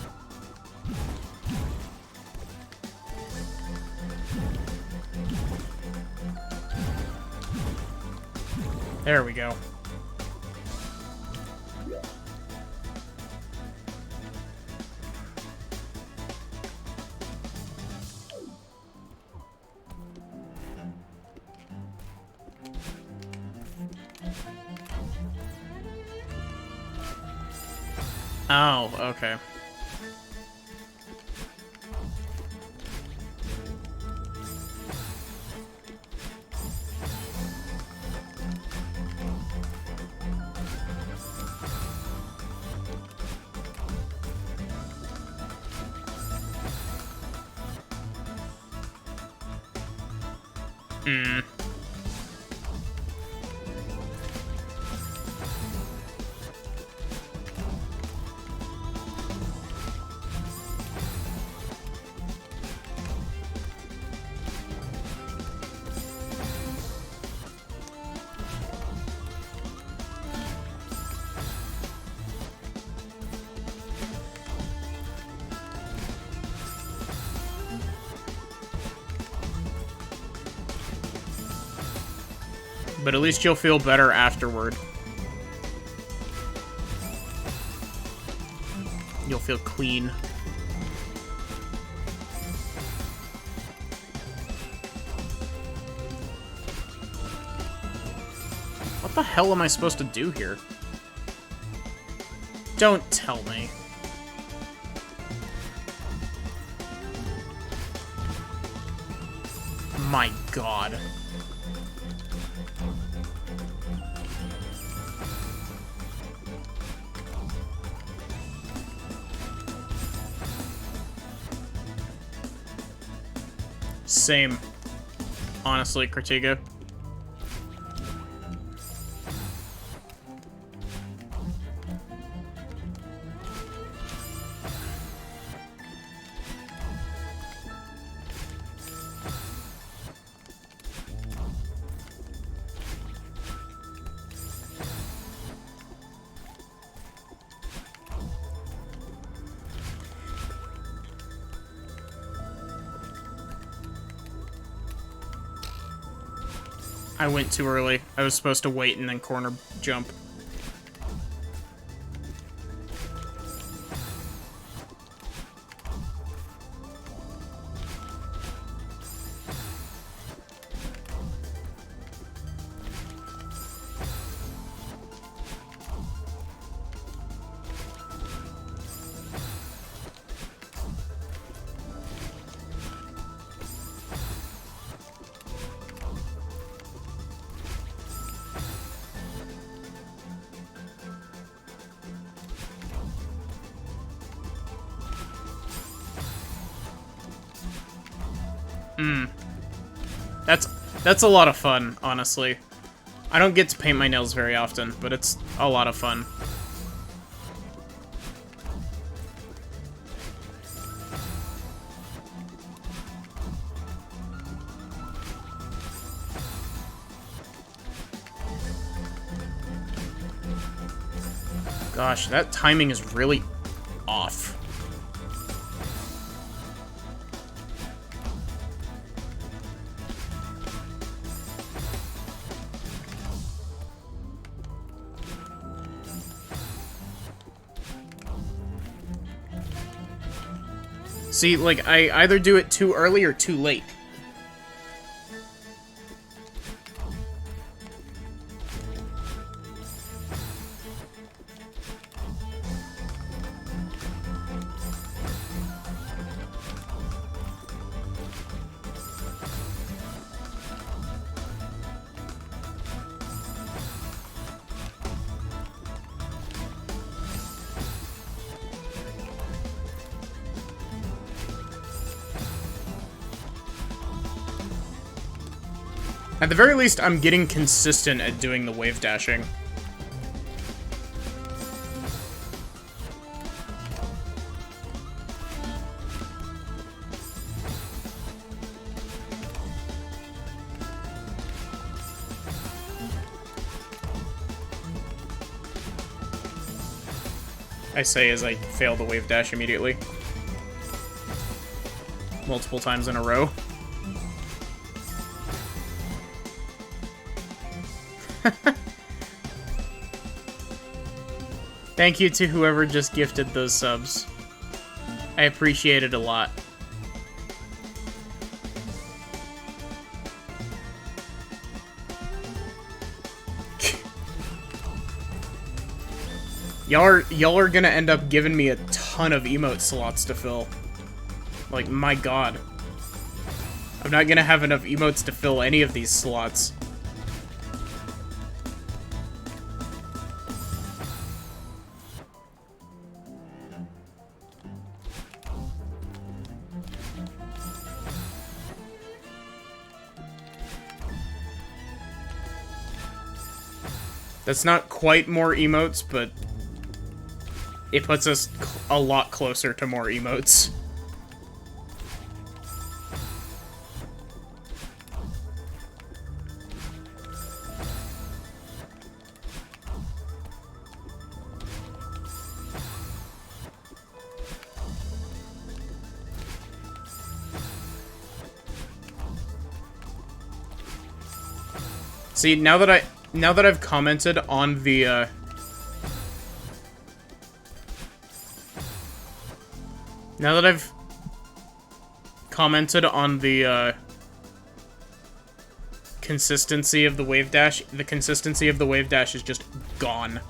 Speaker 1: There we go. Oh, okay. Hmm. But at least you'll feel better afterward. You'll feel clean. What the hell am I supposed to do here? Don't tell me. My God. Same. Honestly, Critiga. I went too early. I was supposed to wait and then corner jump. That's a lot of fun, honestly. I don't get to paint my nails very often, but it's a lot of fun. Gosh, that timing is really off. See, like, I either do it too early or too late. At the very least, I'm getting consistent at doing the wave dashing. I say as I fail the wave dash immediately. Multiple times in a row. Thank you to whoever just gifted those subs. I appreciate it a lot. Y'all are gonna end up giving me a ton of emote slots to fill. Like, my god. I'm not gonna have enough emotes to fill any of these slots. That's not quite more emotes, but it puts us a lot closer to more emotes. See, now that I've commented on the now that I've commented on the consistency of the wave dash, the consistency of the wave dash is just gone.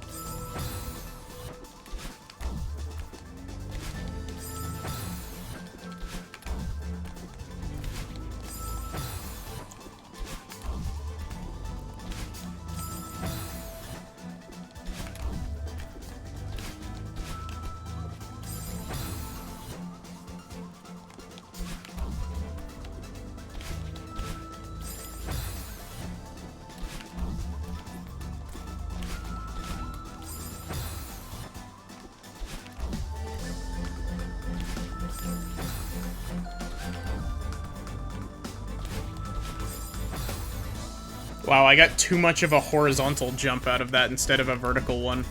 Speaker 1: Wow, I got too much of a horizontal jump out of that instead of a vertical one.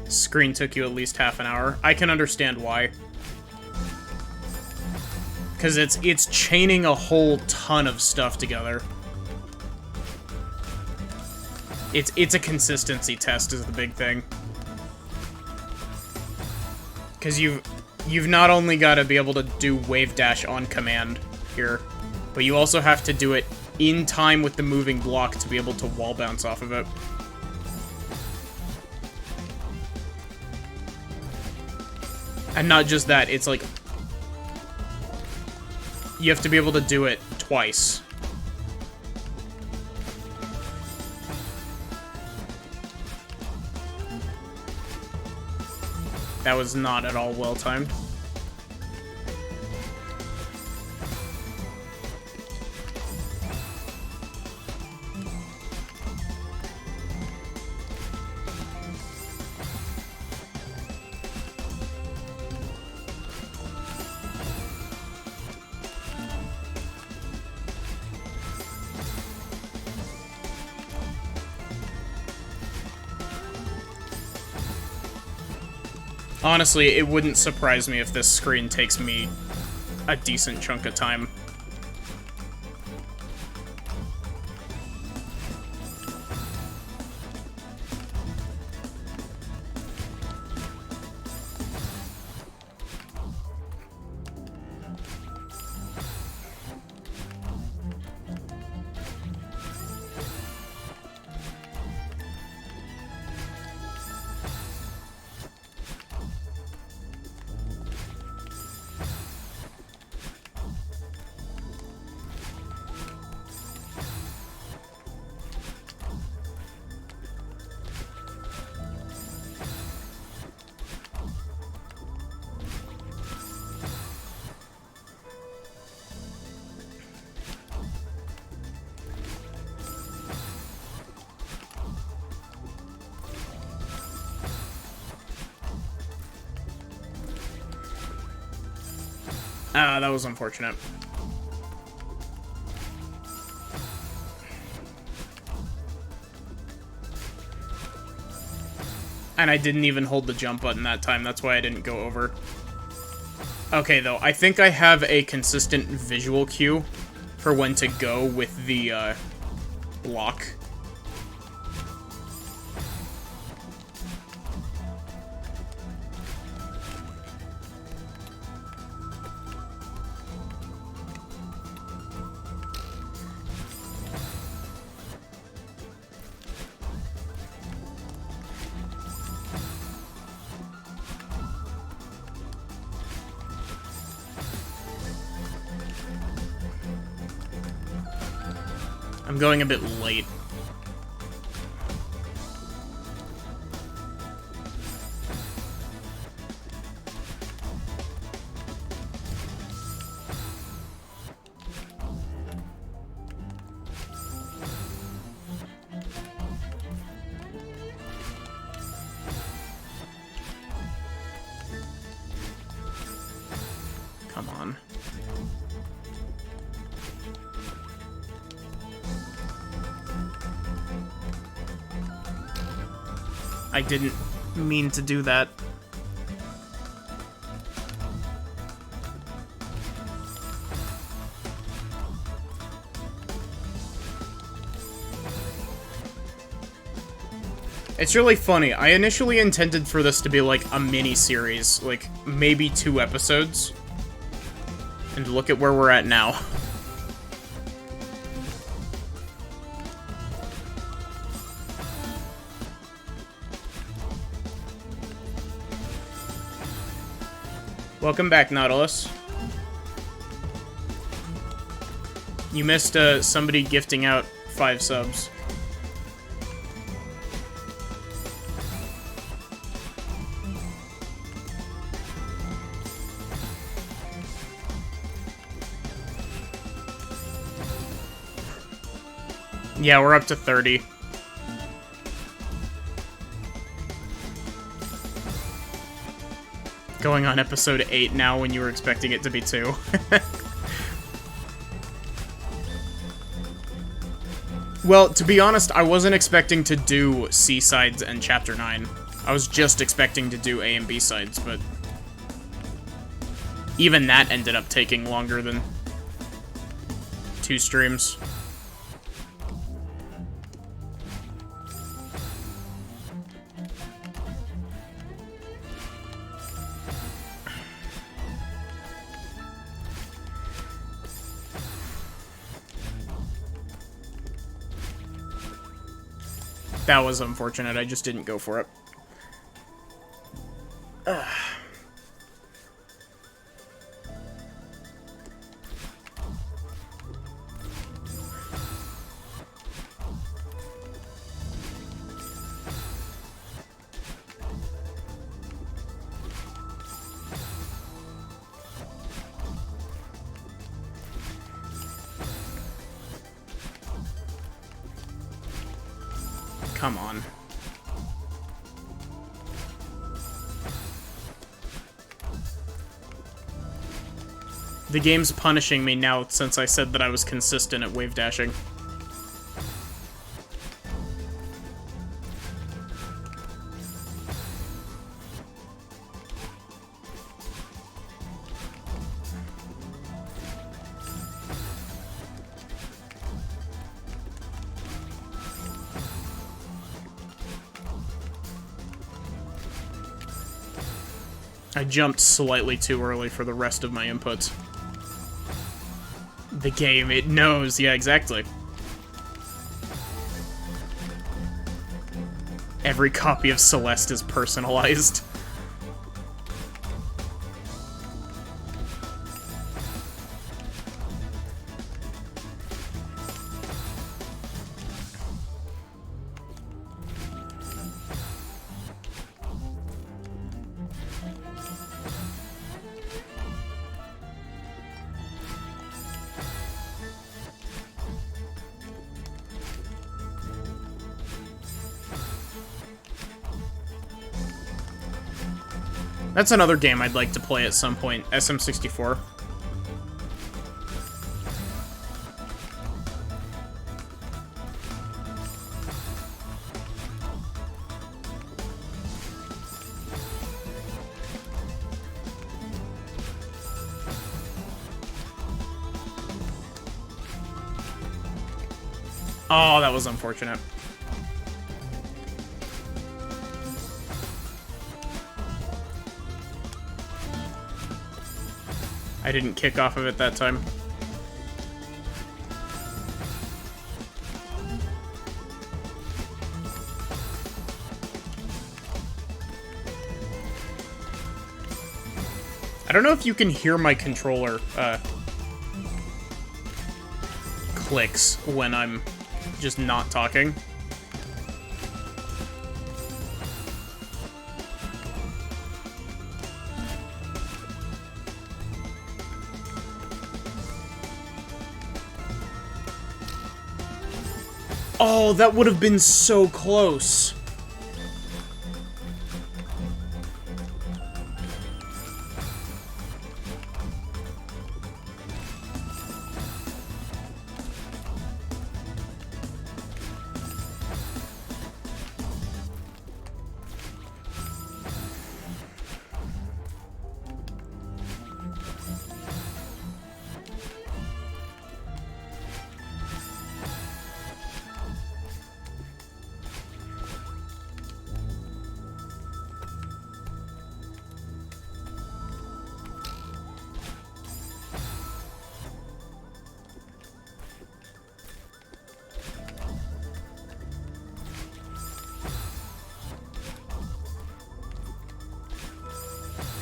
Speaker 1: Screen took you at least half an hour. I can understand why. Because it's chaining a whole ton of stuff together. It's a consistency test is the big thing. Because you've not only got to be able to do wave dash on command here, but you also have to do it in time with the moving block to be able to wall bounce off of it. And not just that, it's like you have to be able to do it twice. That was not at all well timed. Honestly, it wouldn't surprise me if this screen takes me a decent chunk of time. Ah, that was unfortunate. And I didn't even hold the jump button that time, that's why I didn't go over. Okay, though, I think I have a consistent visual cue for when to go with the, block. I'm going a bit late. Come on. I didn't mean to do that. It's really funny. I initially intended for this to be like a mini-series, like maybe 2 episodes. And look at where we're at now. Welcome back, Nautilus. You missed somebody gifting out 5 subs. Yeah, we're up to 30. Going on episode 8 now when you were expecting it to be 2. Well, to be honest, I wasn't expecting to do C-sides and Chapter 9. I was just expecting to do A and B sides, but even that ended up taking longer than 2 streams. That was unfortunate. I just didn't go for it. Ugh. Come on. The game's punishing me now since I said that I was consistent at wave dashing. I jumped slightly too early for the rest of my inputs. The game, it knows. Yeah, exactly. Every copy of Celeste is personalized. That's another game I'd like to play at some point, SM64. Oh, that was unfortunate. I didn't kick off of it that time. I don't know if you can hear my controller clicks when I'm just not talking. Oh, that would have been so close.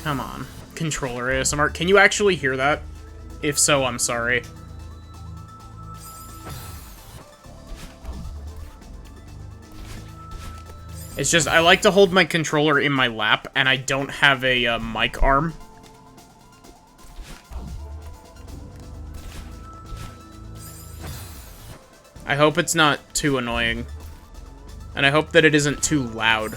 Speaker 1: Come on. Controller ASMR. Can you actually hear that? If so, I'm sorry. It's just, I like to hold my controller in my lap, and I don't have a mic arm. I hope it's not too annoying. And I hope that it isn't too loud.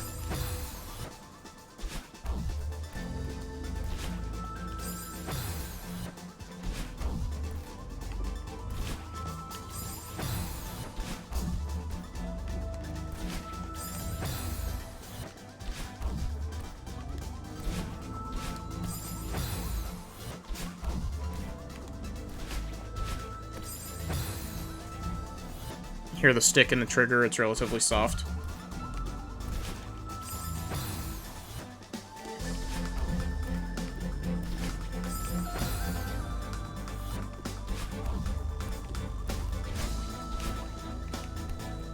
Speaker 1: Hear the stick and the trigger, it's relatively soft.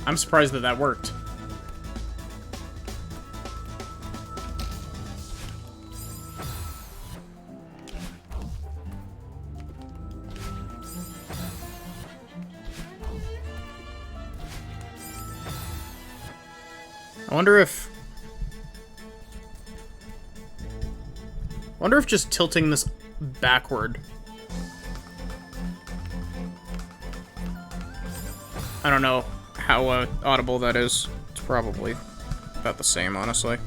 Speaker 1: I'm surprised that that worked. I wonder if just tilting this backward. I don't know how audible that is. It's probably about the same, honestly.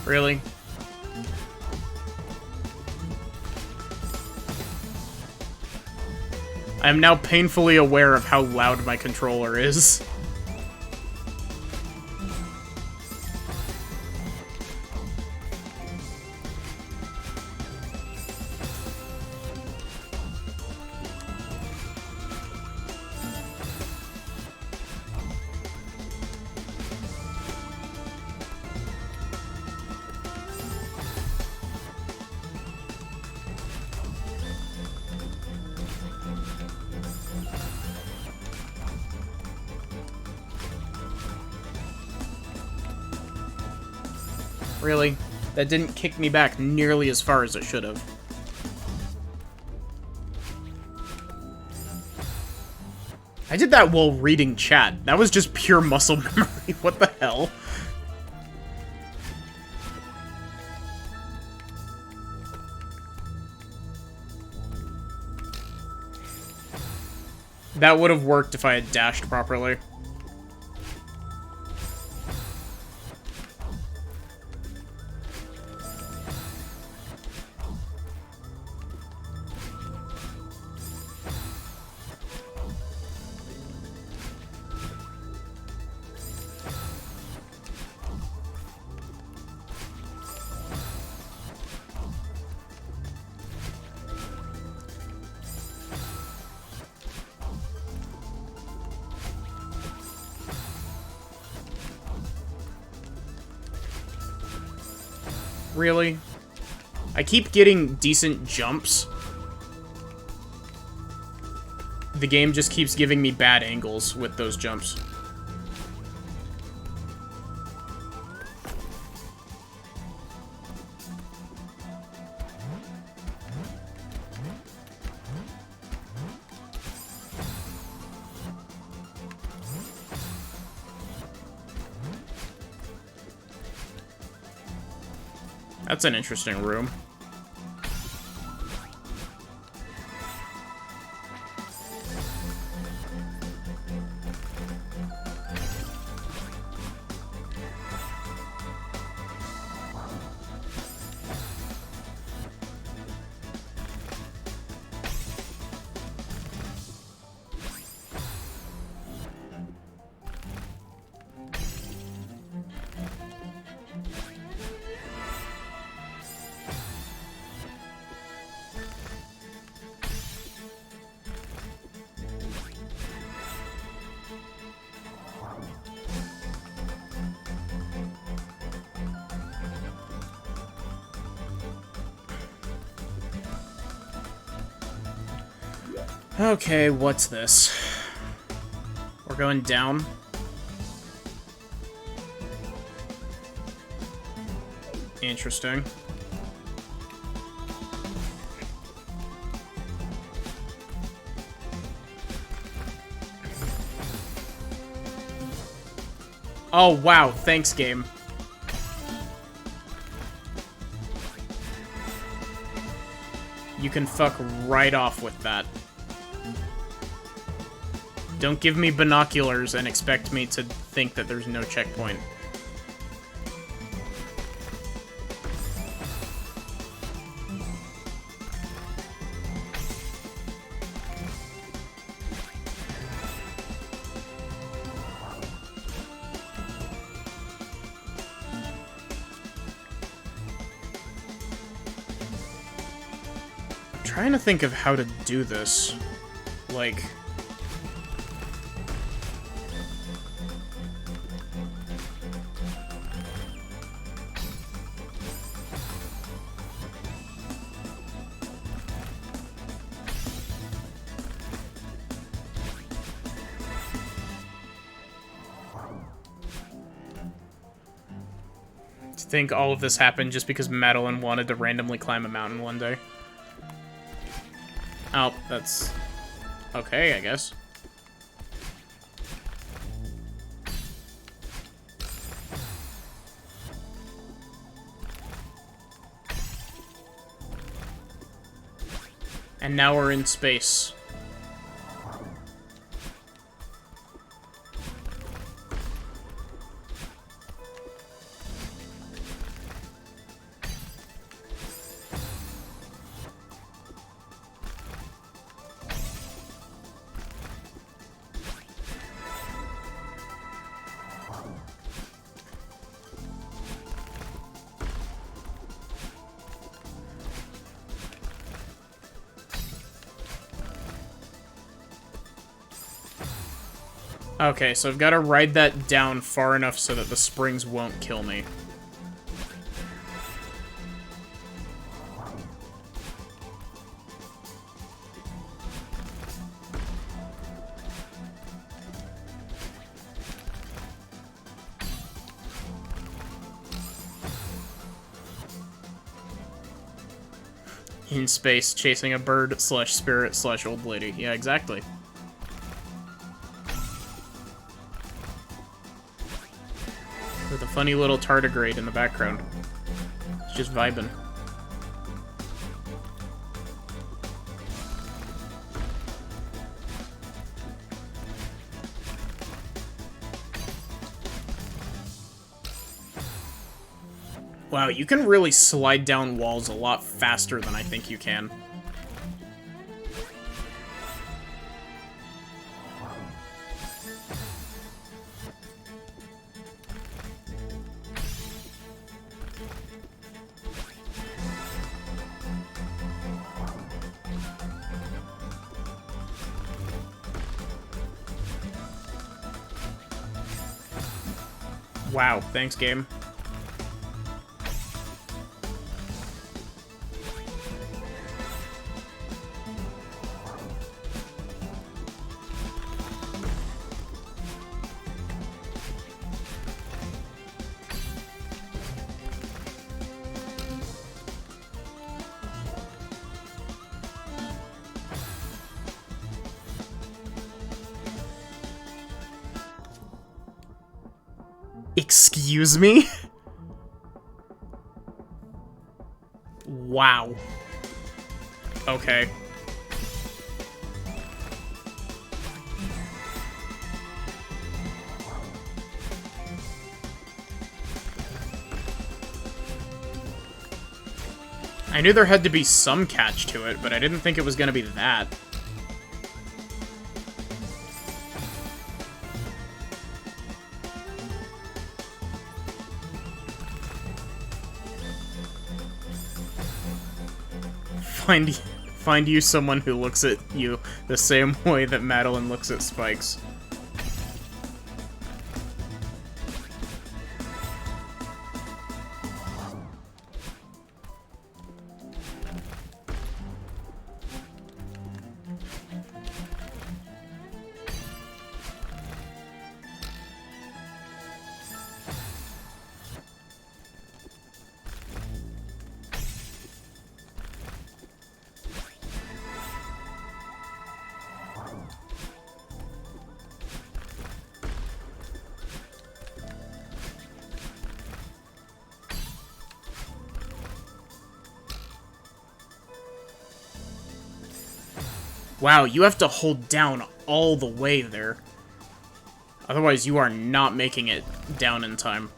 Speaker 1: Really? I am now painfully aware of how loud my controller is. Really? That didn't kick me back nearly as far as it should have. I did that while reading chat. That was just pure muscle memory. What the hell? That would have worked if I had dashed properly. really. I keep getting decent jumps. The game just keeps giving me bad angles with those jumps. That's an interesting room. Okay, what's this? We're going down. Interesting. Oh, wow. Thanks, game. You can fuck right off with that. Don't give me binoculars and expect me to think that there's no checkpoint. I'm trying to think of how to do this. Like... think all of this happened just because Madeline wanted to randomly climb a mountain one day. Oh, that's... okay, I guess. And now we're in space. Okay, so I've got to ride that down far enough so that the springs won't kill me. In space, chasing a bird slash spirit slash old lady. Yeah, exactly. With a funny little tardigrade in the background. It's just vibing. Wow, you can really slide down walls a lot faster than I think you can. Wow, thanks, game. Excuse me? Wow. Okay. I knew there had to be some catch to it, but I didn't think it was gonna be that. Find you someone who looks at you the same way that Madeline looks at Spikes. Wow, you have to hold down all the way there. Otherwise, you are not making it down in time.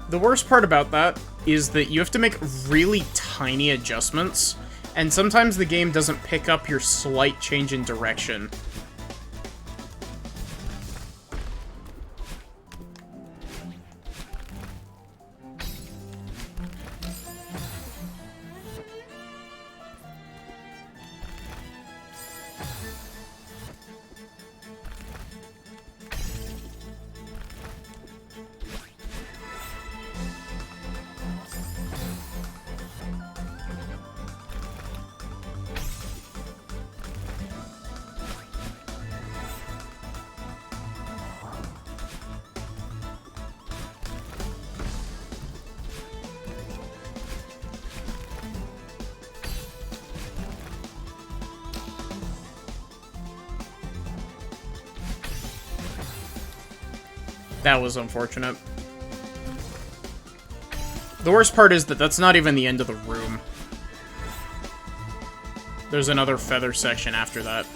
Speaker 1: The worst part about that is that you have to make really tiny adjustments, and sometimes the game doesn't pick up your slight change in direction. That was unfortunate. The worst part is that that's not even the end of the room. There's another feather section after that.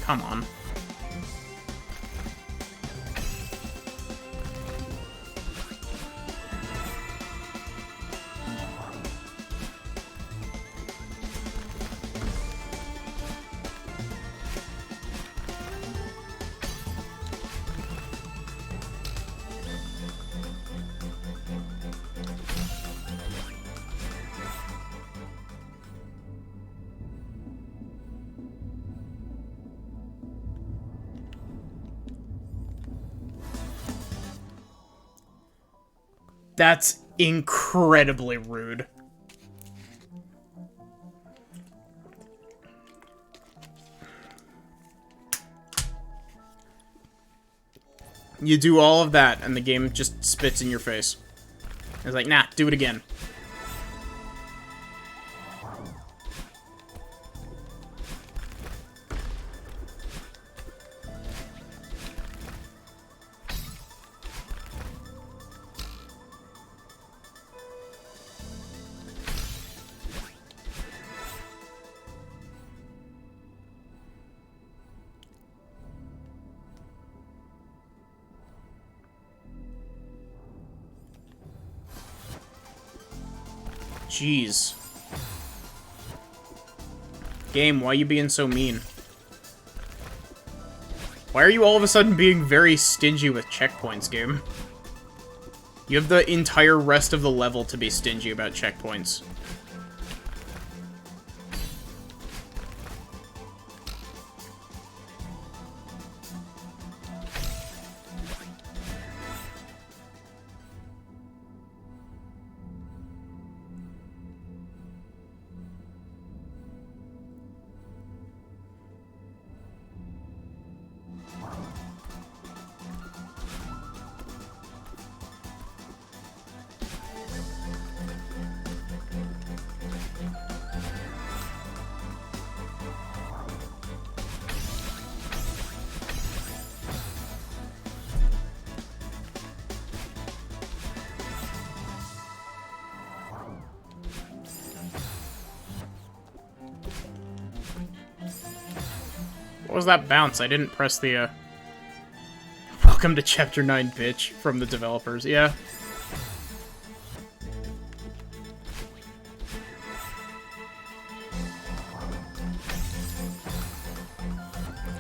Speaker 1: Come on. That's incredibly rude. You do all of that, and the game just spits in your face. It's like, nah, do it again. Jeez. Game, why you being so mean? Why are you all of a sudden being very stingy with checkpoints, game? You have the entire rest of the level to be stingy about checkpoints. What was that bounce? I didn't press the, Welcome to Chapter 9, bitch, from the developers. Yeah.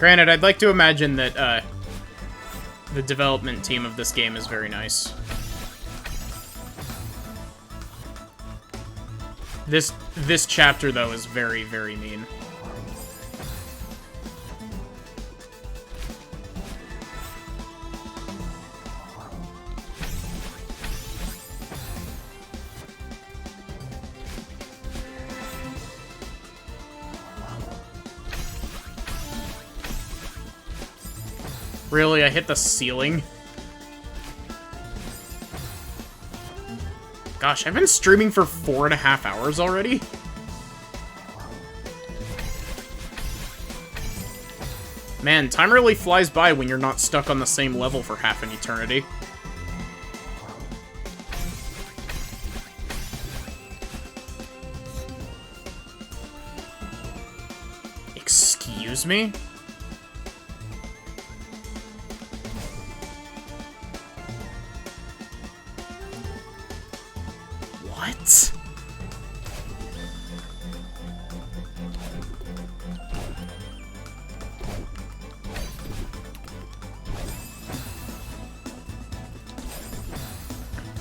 Speaker 1: Granted, I'd like to imagine that, the development team of this game is very nice. This chapter, though, is very, very mean. Really? I hit the ceiling? Gosh, I've been streaming for 4.5 hours already? Man, time really flies by when you're not stuck on the same level for half an eternity. Excuse me? What?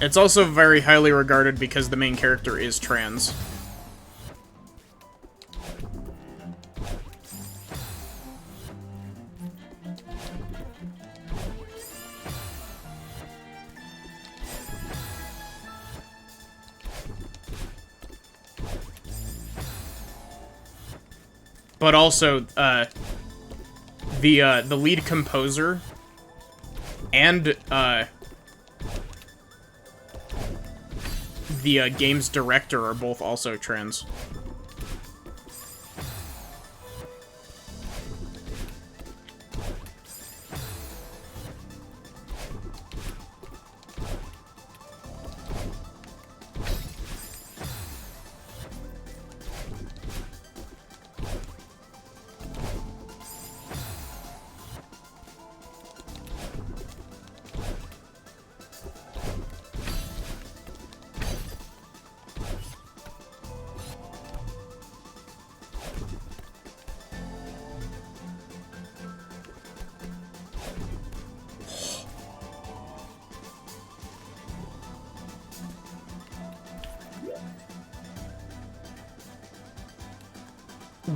Speaker 1: It's also very highly regarded because the main character is trans. But also, the lead composer and, the game's director are both also trans.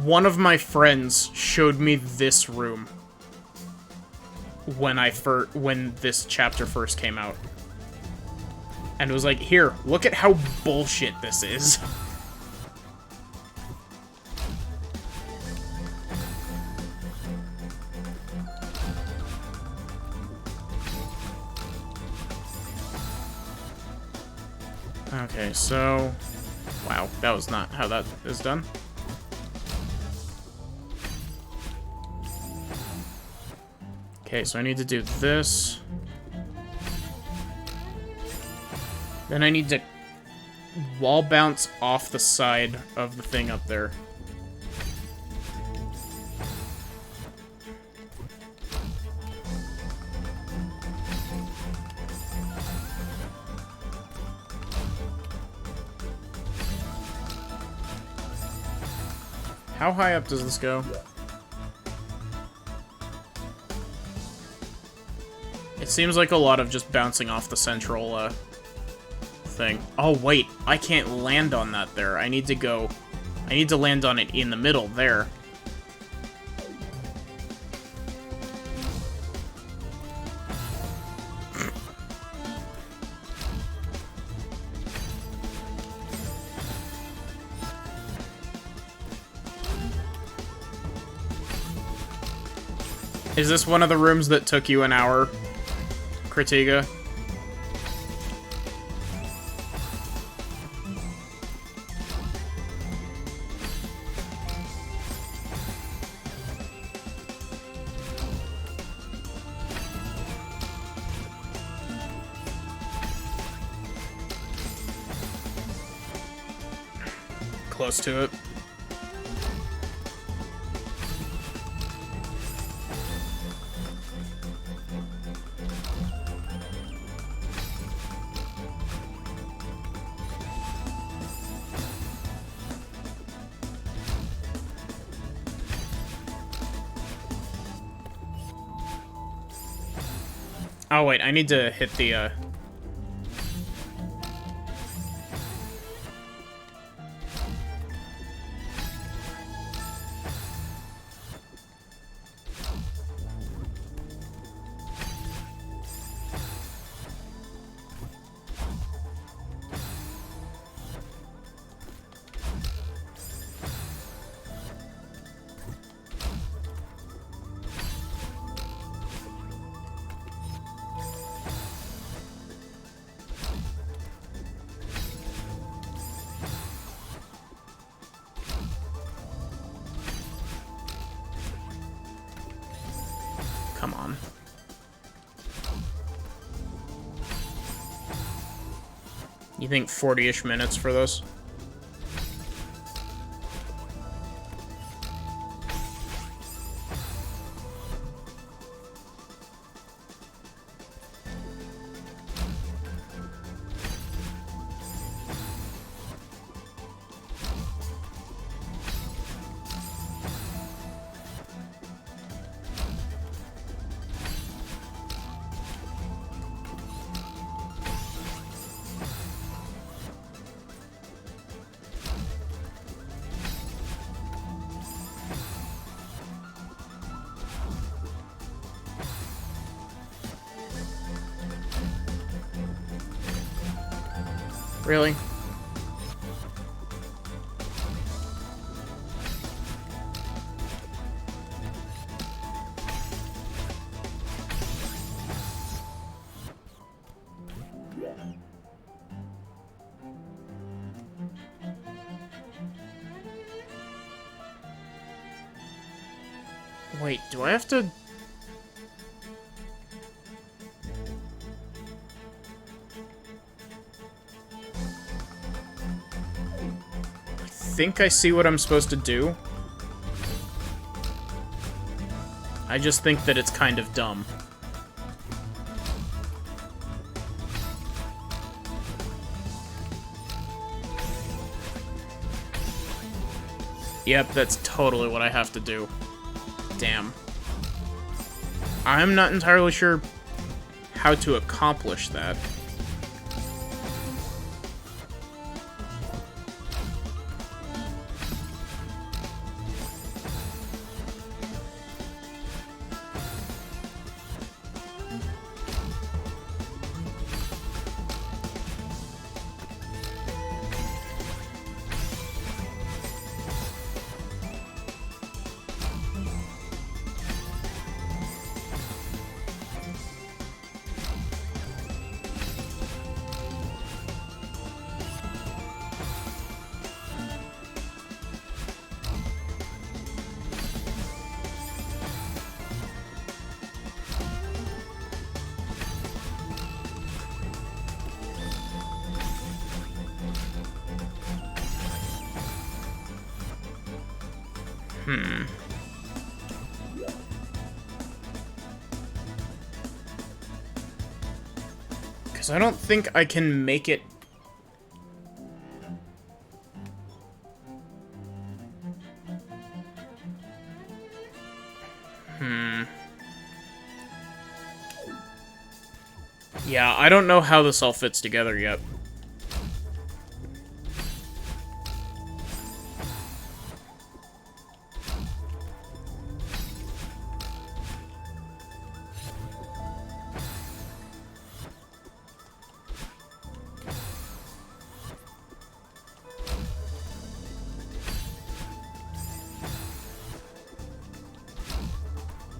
Speaker 1: One of my friends showed me this room when this chapter first came out. And it was like, here, look at how bullshit this is. Okay, so... Wow, that was not how that is done. Okay, so I need to do this. Then I need to wall bounce off the side of the thing up there. How high up does this go? It seems like a lot of just bouncing off the central, thing. Oh, wait. I can't land on that there. I need to land on it in the middle there. Is this one of the rooms that took you an hour, Critiga? Close to it. Oh, wait, I need to hit the, Come on. You think 40-ish minutes for this? Really? Wait, do I have to... I think I see what I'm supposed to do. I just think that it's kind of dumb. Yep, that's totally what I have to do. Damn. I'm not entirely sure how to accomplish that. Because I don't think I can make it... Yeah, I don't know how this all fits together yet.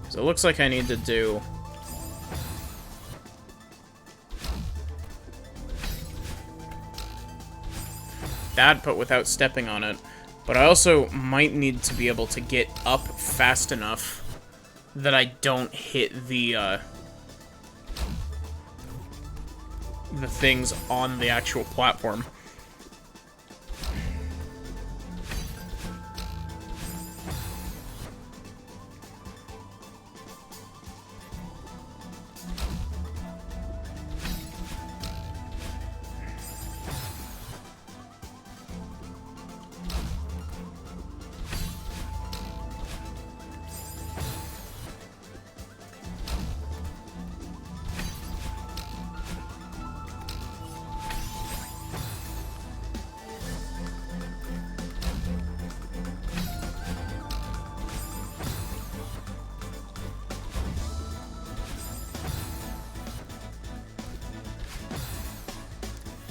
Speaker 1: So it looks like I need to do... that, but without stepping on it. But I also might need to be able to get up fast enough that I don't hit the things on the actual platform.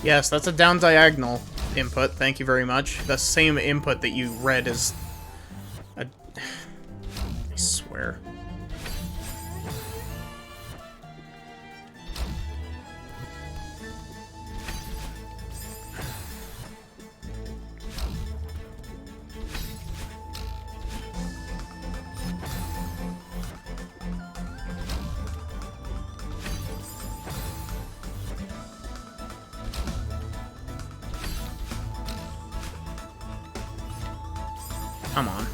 Speaker 1: Yes, that's a down diagonal input. Thank you very much. The same input that you read is a... I swear. Come on.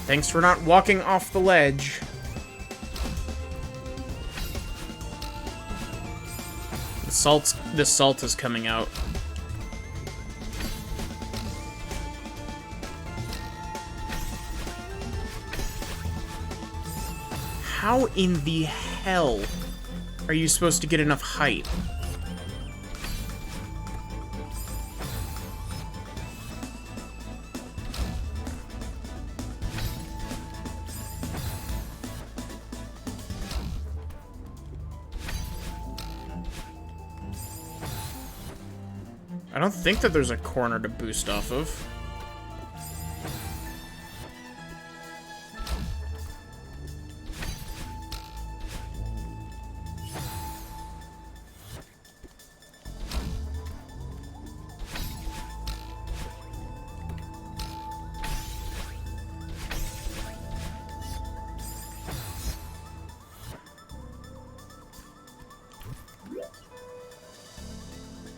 Speaker 1: Thanks for not walking off the ledge. The salt is coming out. How in the hell are you supposed to get enough height? I don't think that there's a corner to boost off of.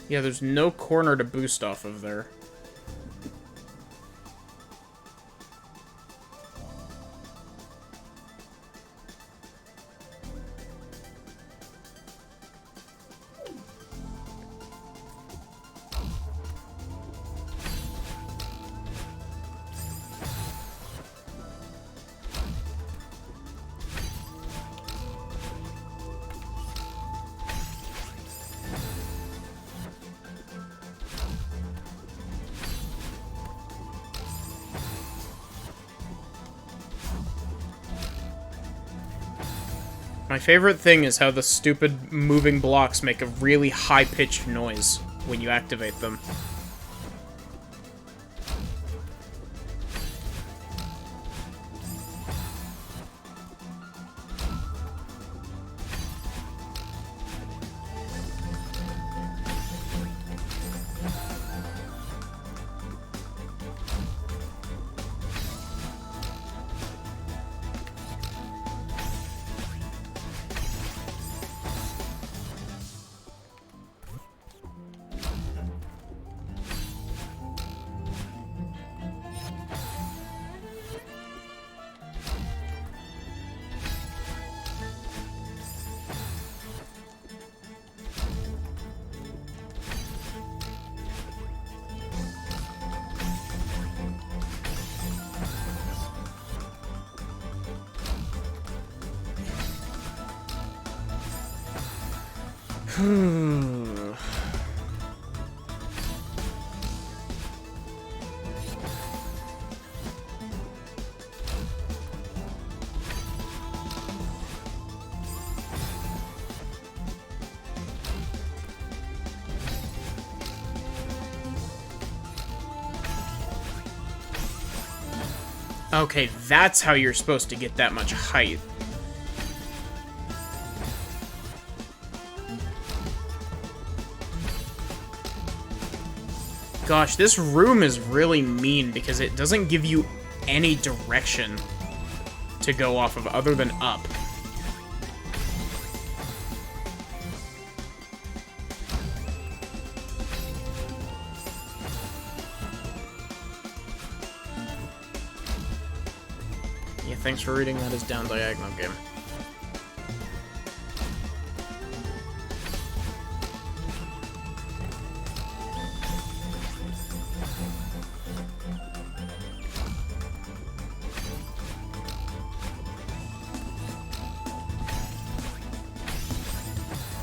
Speaker 1: Yeah, there's no corner to boost off of there. My favorite thing is how the stupid moving blocks make a really high-pitched noise when you activate them. Okay, that's how you're supposed to get that much height. Gosh, this room is really mean because it doesn't give you any direction to go off of other than up. Yeah, thanks for reading that as down diagonal game.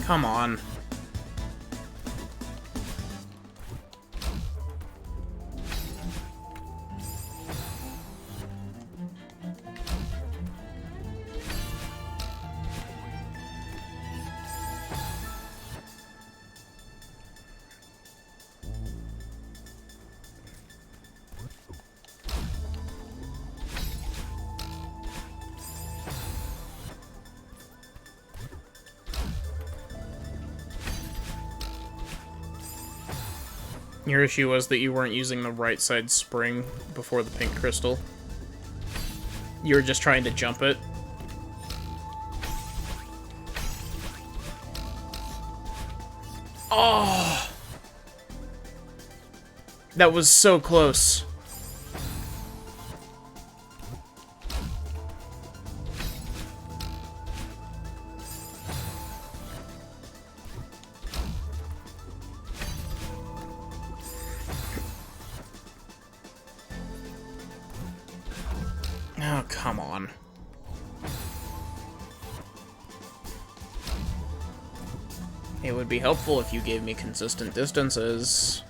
Speaker 1: Come on. Your issue was that you weren't using the right side spring before the pink crystal. You were just trying to jump it. Oh! That was so close. Oh, come on. It would be helpful if you gave me consistent distances.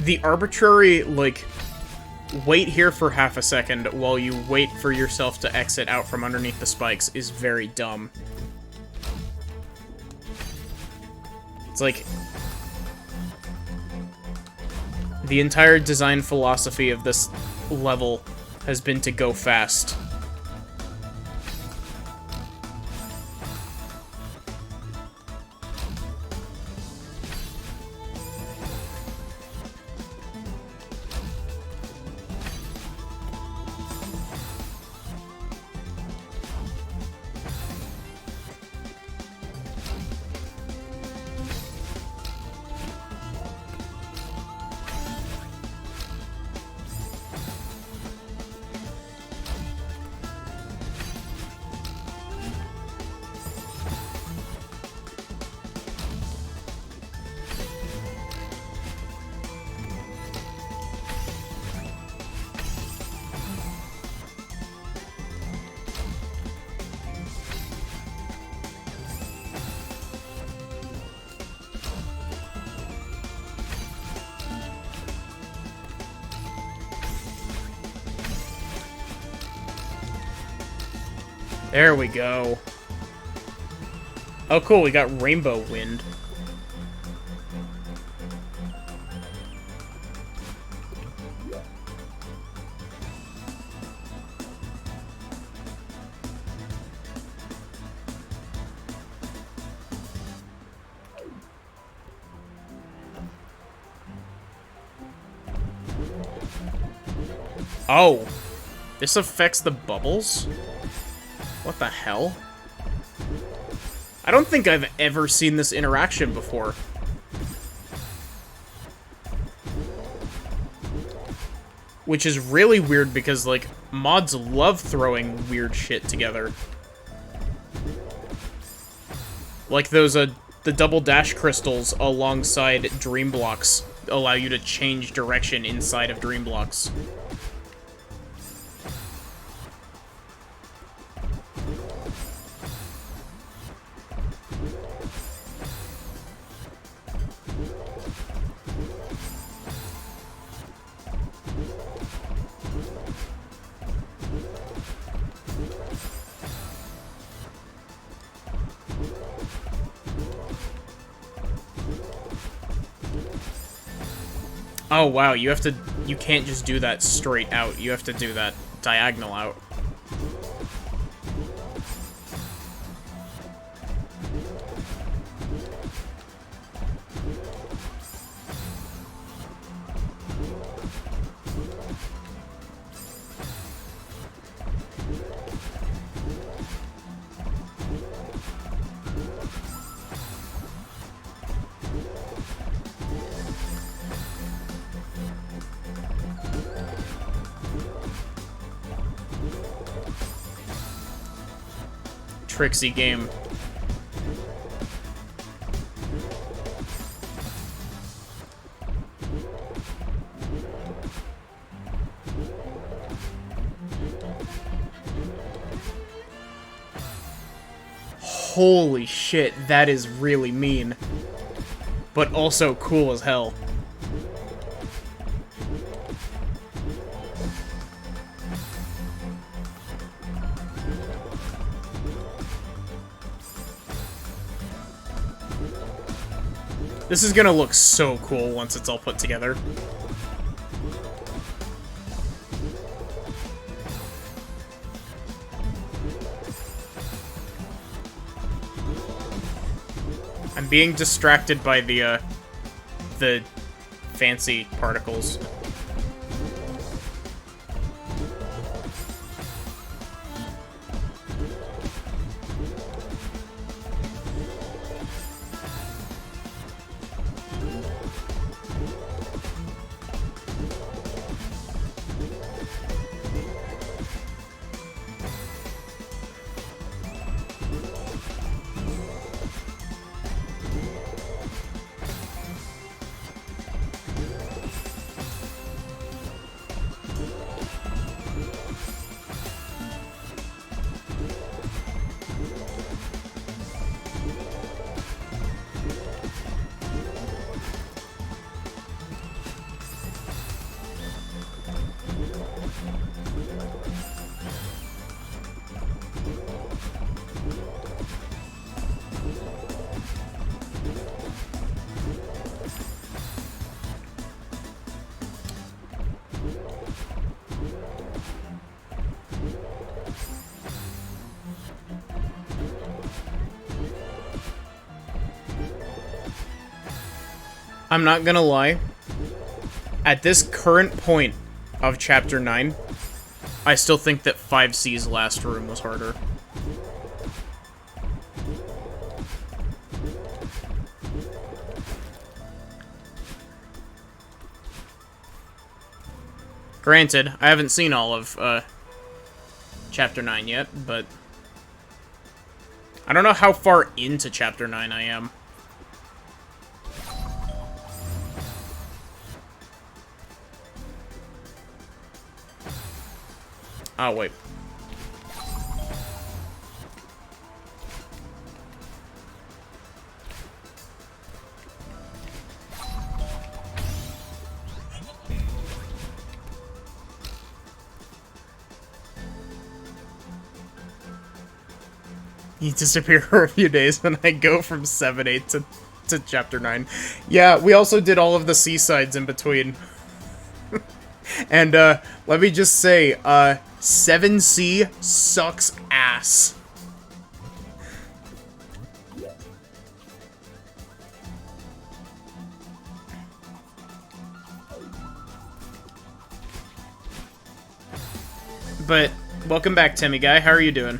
Speaker 1: The arbitrary, like, wait here for half a second while you wait for yourself to exit out from underneath the spikes is very dumb. It's like, the entire design philosophy of this level has been to go fast. There we go. Oh, cool, we got Rainbow Wind. Oh. This affects the bubbles? What the hell? I don't think I've ever seen this interaction before. Which is really weird because, like, mods love throwing weird shit together. Like those, the double dash crystals alongside dream blocks allow you to change direction inside of dream blocks. Oh wow, you can't just do that straight out. You have to do that diagonal out. Tricksy game. Holy shit, that is really mean. But also cool as hell. This is gonna look so cool once it's all put together. I'm being distracted by the fancy particles. I'm not gonna lie. At this current point of Chapter 9, I still think that 5C's last room was harder. Granted, I haven't seen all of, Chapter 9 yet, but I don't know how far into Chapter 9 I am. Oh, wait. You disappear for a few days and I go from 7-8 to Chapter 9. Yeah, we also did all of the seasides in between. And, let me just say, 7C sucks ass. But welcome back, Timmy guy. How are you doing?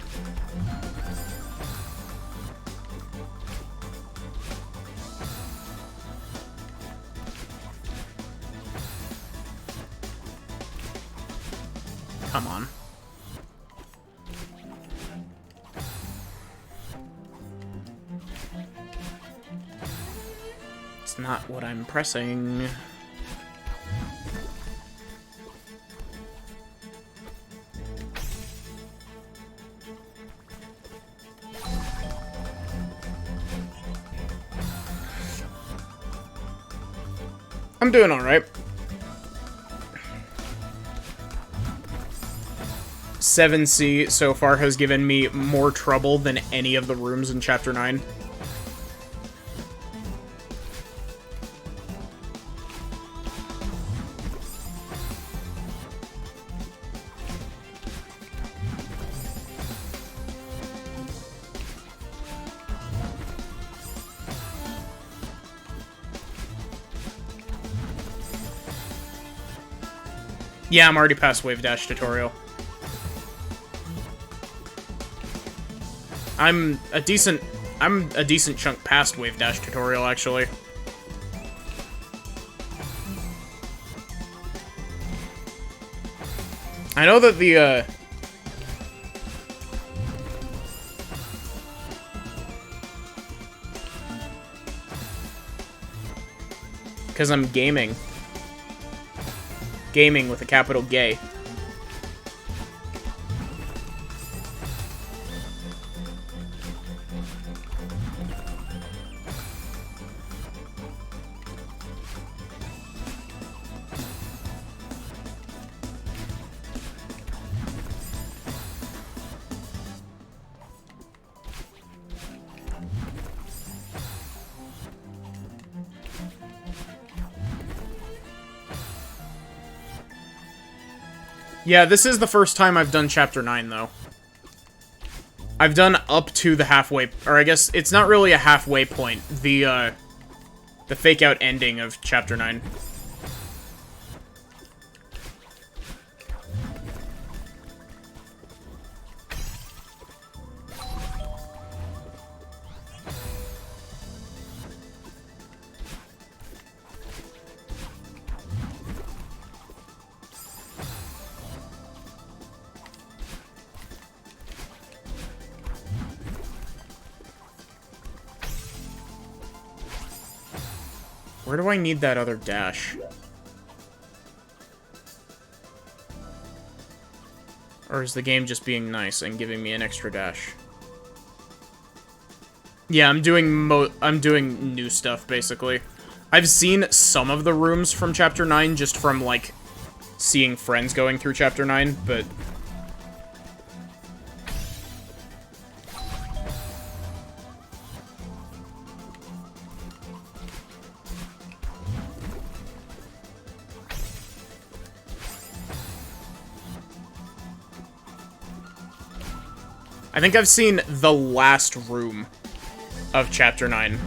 Speaker 1: Come on. It's not what I'm pressing. I'm doing alright. 7C so far has given me more trouble than any of the rooms in Chapter 9. Yeah, I'm already past Wave Dash tutorial. I'm a decent chunk past Wave Dash tutorial, actually. I know that the, because I'm gaming. Gaming with a capital gay. Yeah, this is the first time I've done Chapter 9, though. I've done up to the halfway... Or I guess it's not really a halfway point. The fake-out ending of Chapter 9. Where do I need that other dash? Or is the game just being nice and giving me an extra dash? Yeah, I'm doing new stuff, basically. I've seen some of the rooms from Chapter 9 just from, like, seeing friends going through Chapter 9, but... I think I've seen the last room of Chapter 9.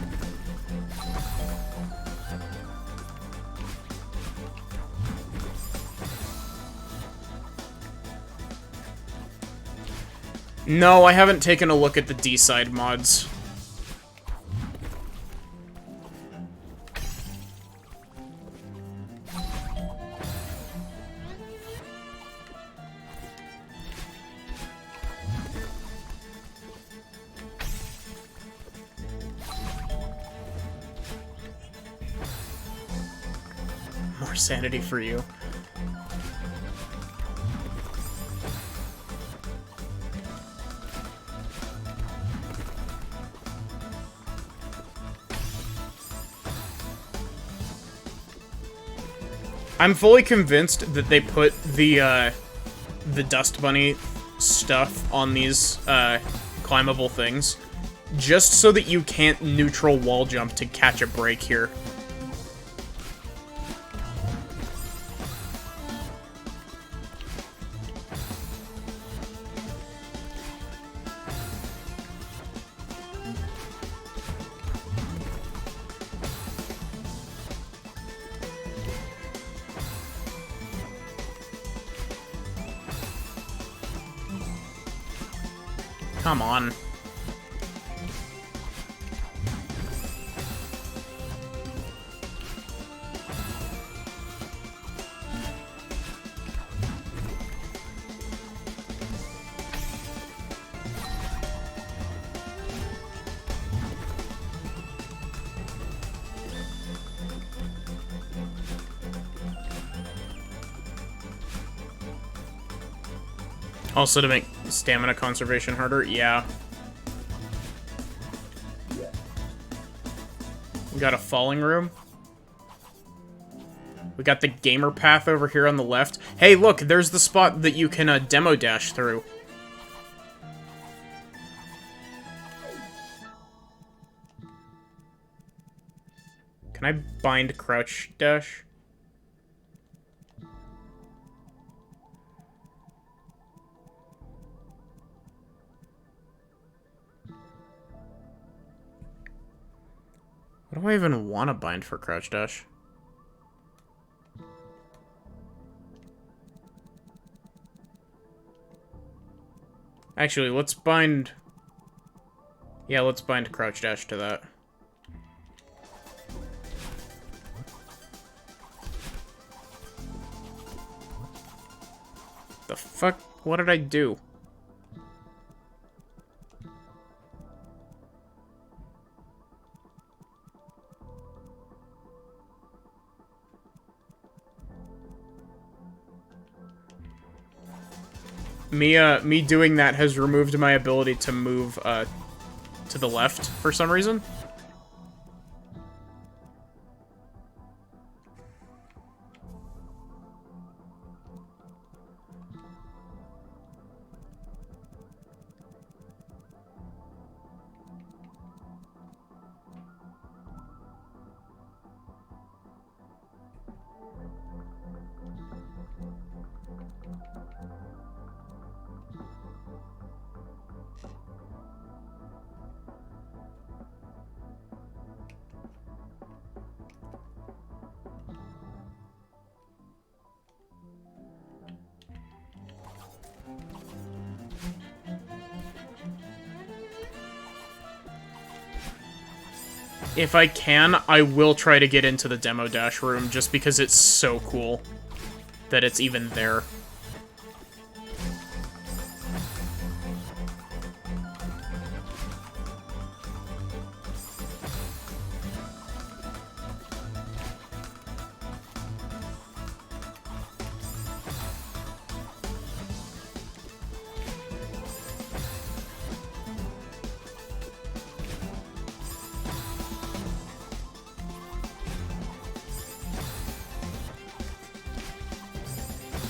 Speaker 1: No, I haven't taken a look at the D-side mods. More sanity for you. I'm fully convinced that they put the Dust Bunny stuff on these, climbable things just so that you can't neutral wall jump to catch a break here. Come on. Also to make stamina conservation harder, yeah. We got a falling room. We got the gamer path over here on the left. Hey, look, there's the spot that you can demo dash through. Can I bind crouch dash? What do I even want to bind for crouch dash? Actually, let's bind... Yeah, let's bind crouch dash to that. The fuck? What did I do? Me doing that has removed my ability to move, to the left for some reason. If I can, I will try to get into the demo dash room, just because it's so cool that it's even there.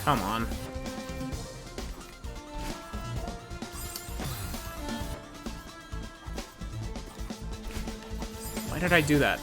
Speaker 1: Come on. Why did I do that?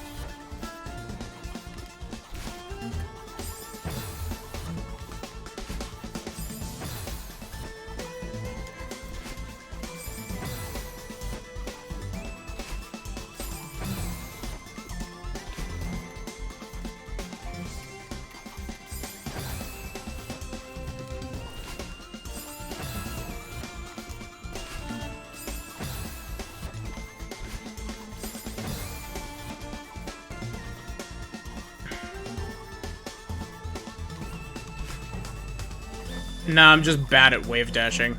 Speaker 1: Nah, I'm just bad at wave dashing.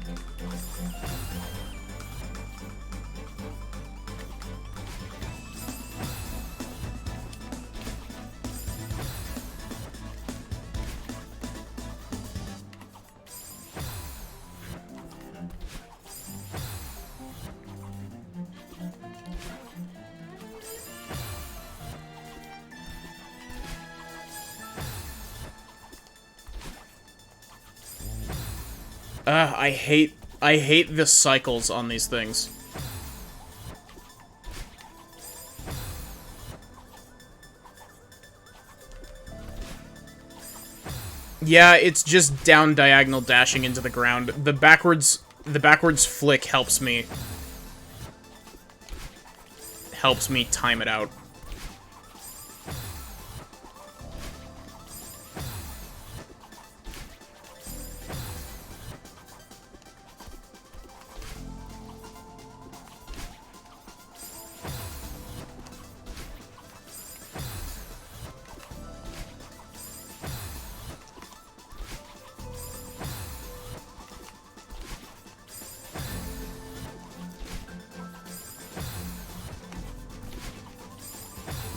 Speaker 1: I hate the cycles on these things. Yeah, it's just down diagonal dashing into the ground. The backwards flick helps me time it out.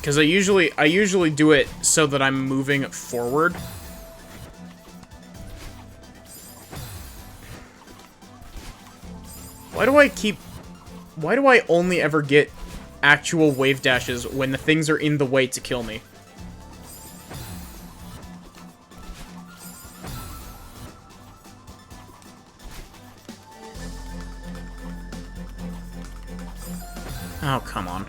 Speaker 1: Because I usually do it so that I'm moving forward. Why do I only ever get actual wave dashes when the things are in the way to kill me? Oh, come on.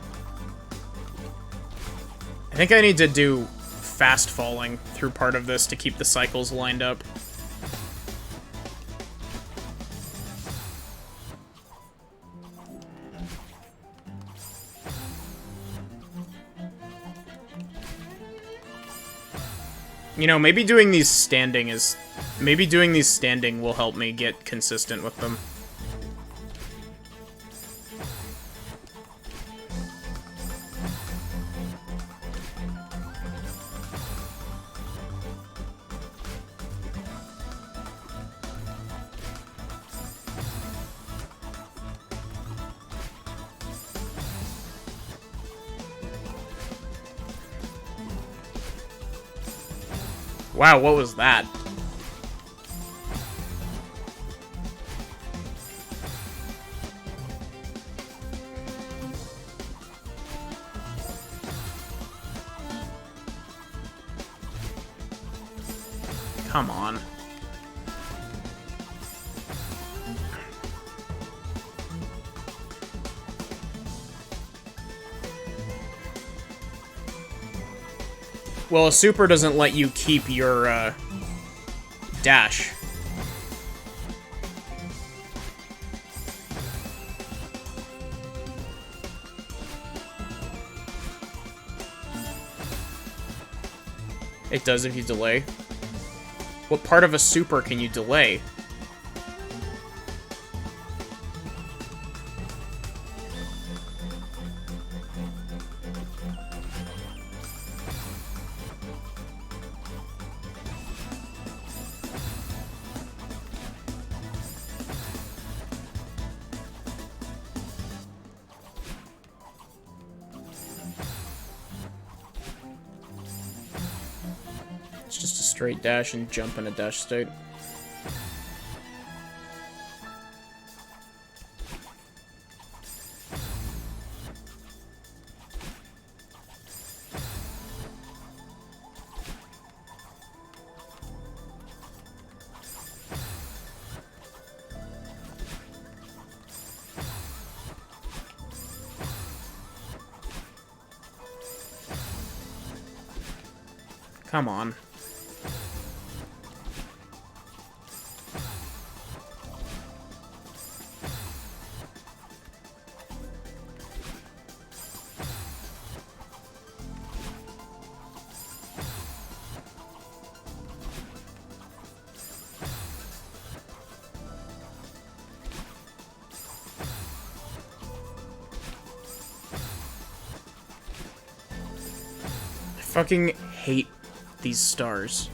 Speaker 1: I think I need to do fast falling through part of this to keep the cycles lined up. You know, maybe doing these standing will help me get consistent with them. Wow, what was that? Come on. Well, a super doesn't let you keep your, dash. It does if you delay. What part of a super can you delay? It's just a straight dash and jump in a dash state. Come on. I fucking hate these stars.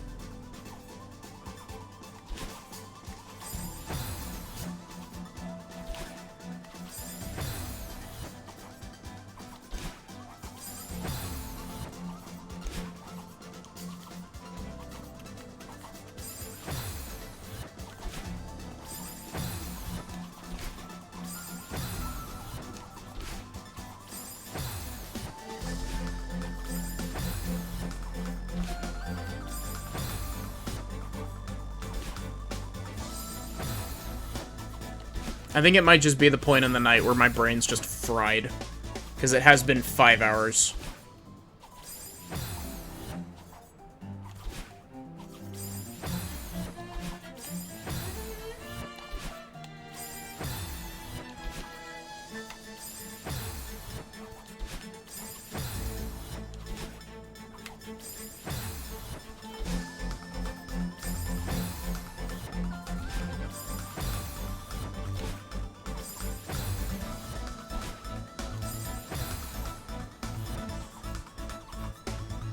Speaker 1: I think it might just be the point in the night where my brain's just fried. Because it has been 5 hours.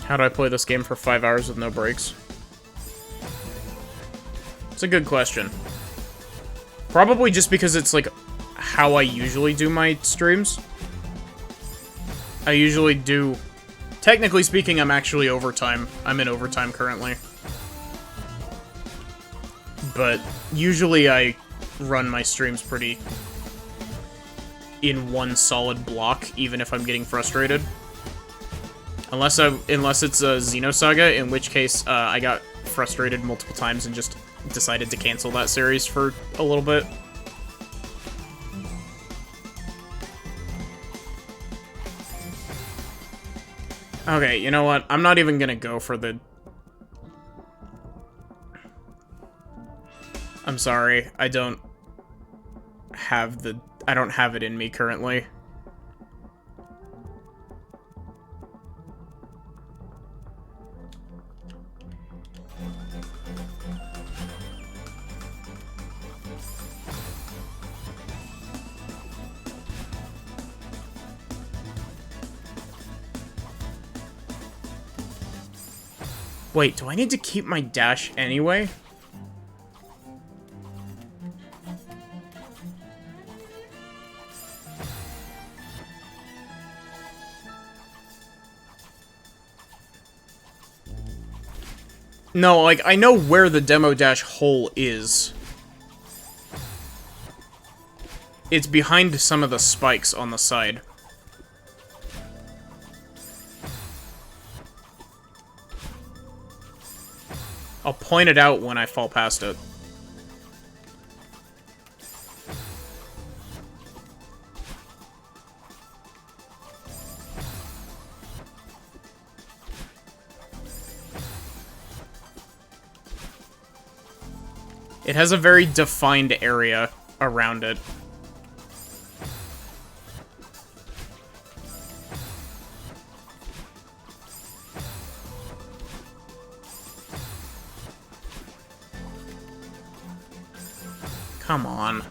Speaker 1: How do I play this game for 5 hours with no breaks? It's a good question. Probably just because it's, like, how I usually do my streams. I usually do Technically speaking, I'm actually overtime. I'm in overtime currently. But usually I run my streams pretty in one solid block, even if I'm getting frustrated. Unless it's a Xenosaga, in which case I got frustrated multiple times and just decided to cancel that series for a little bit. Okay, you know what? I'm not even gonna go for the... I'm sorry, I don't have it in me currently. Wait, do I need to keep my dash anyway? No, like, I know where the demo dash hole is. It's behind some of the spikes on the side. I'll point it out when I fall past it. It has a very defined area around it. Come on.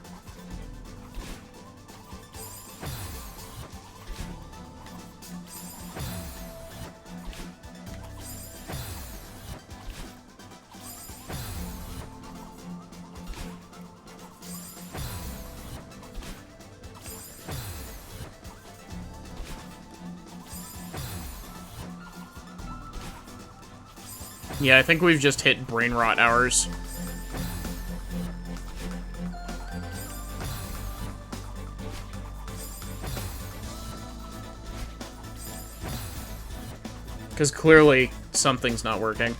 Speaker 1: Yeah, I think we've just hit brain rot hours. Because clearly, something's not working.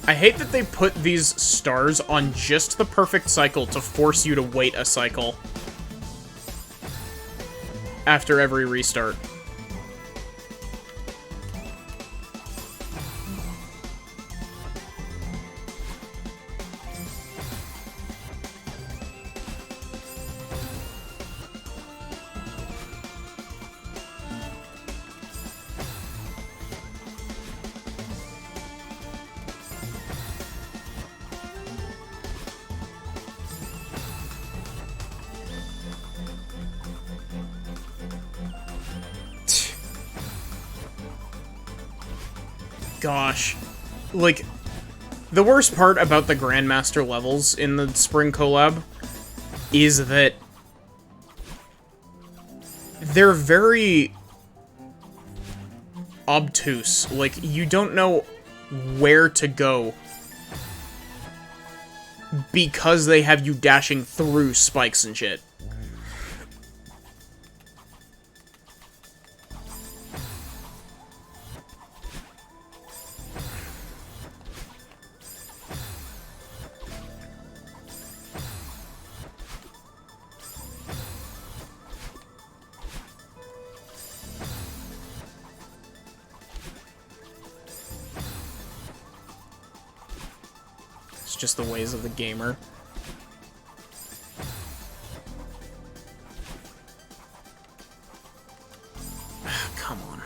Speaker 1: I hate that they put these stars on just the perfect cycle to force you to wait a cycle after every restart. Gosh. Like, the worst part about the Grandmaster levels in the Spring Collab is that they're very obtuse. Like, you don't know where to go because they have you dashing through spikes and shit. just the ways of the gamer. Come on.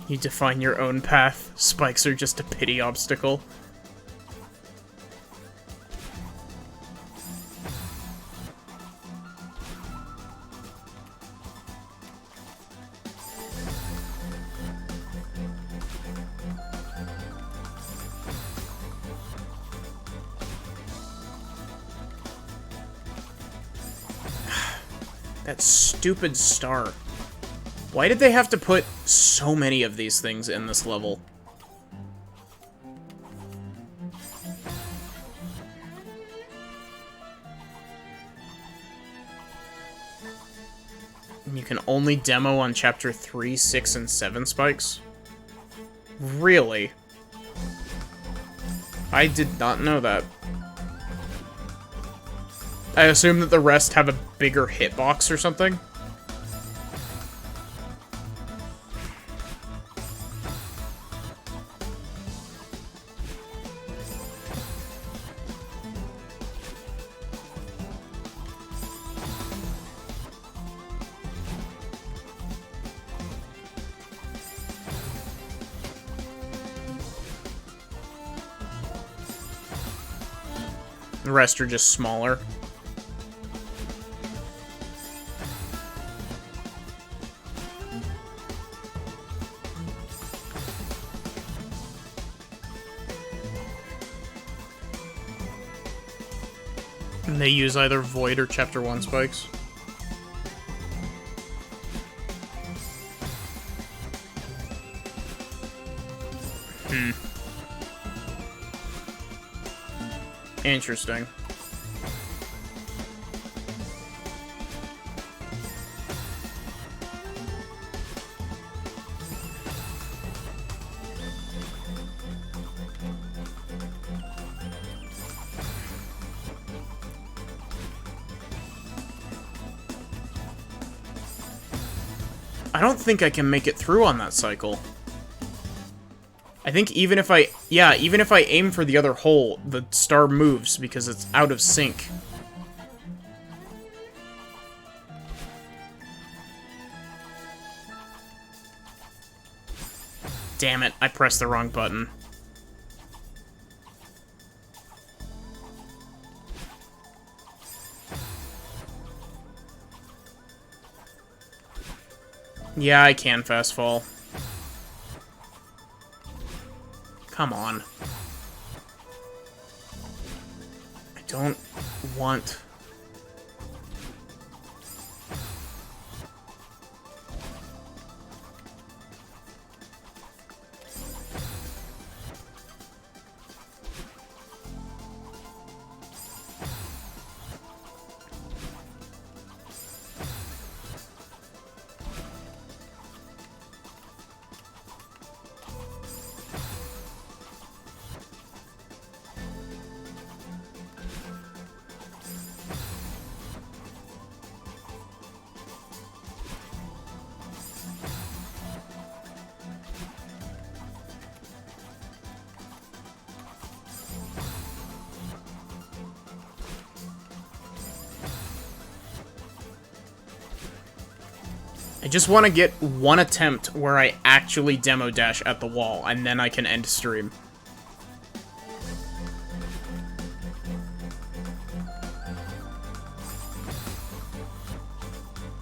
Speaker 1: You define your own path. Spikes are just a pity obstacle. That stupid star. Why did they have to put so many of these things in this level? And you can only demo on Chapter 3, 6, and 7 spikes? Really? I did not know that. I assume that the rest have a bigger hitbox or something? The rest are just smaller. And they use either Void or Chapter 1 spikes. Interesting. I don't think I can make it through on that cycle. I think even if I aim for the other hole, the star moves because it's out of sync. Damn it, I pressed the wrong button. Yeah, I can fast fall. Come on. I don't want... I just want to get one attempt where I actually demo dash at the wall, and then I can end stream.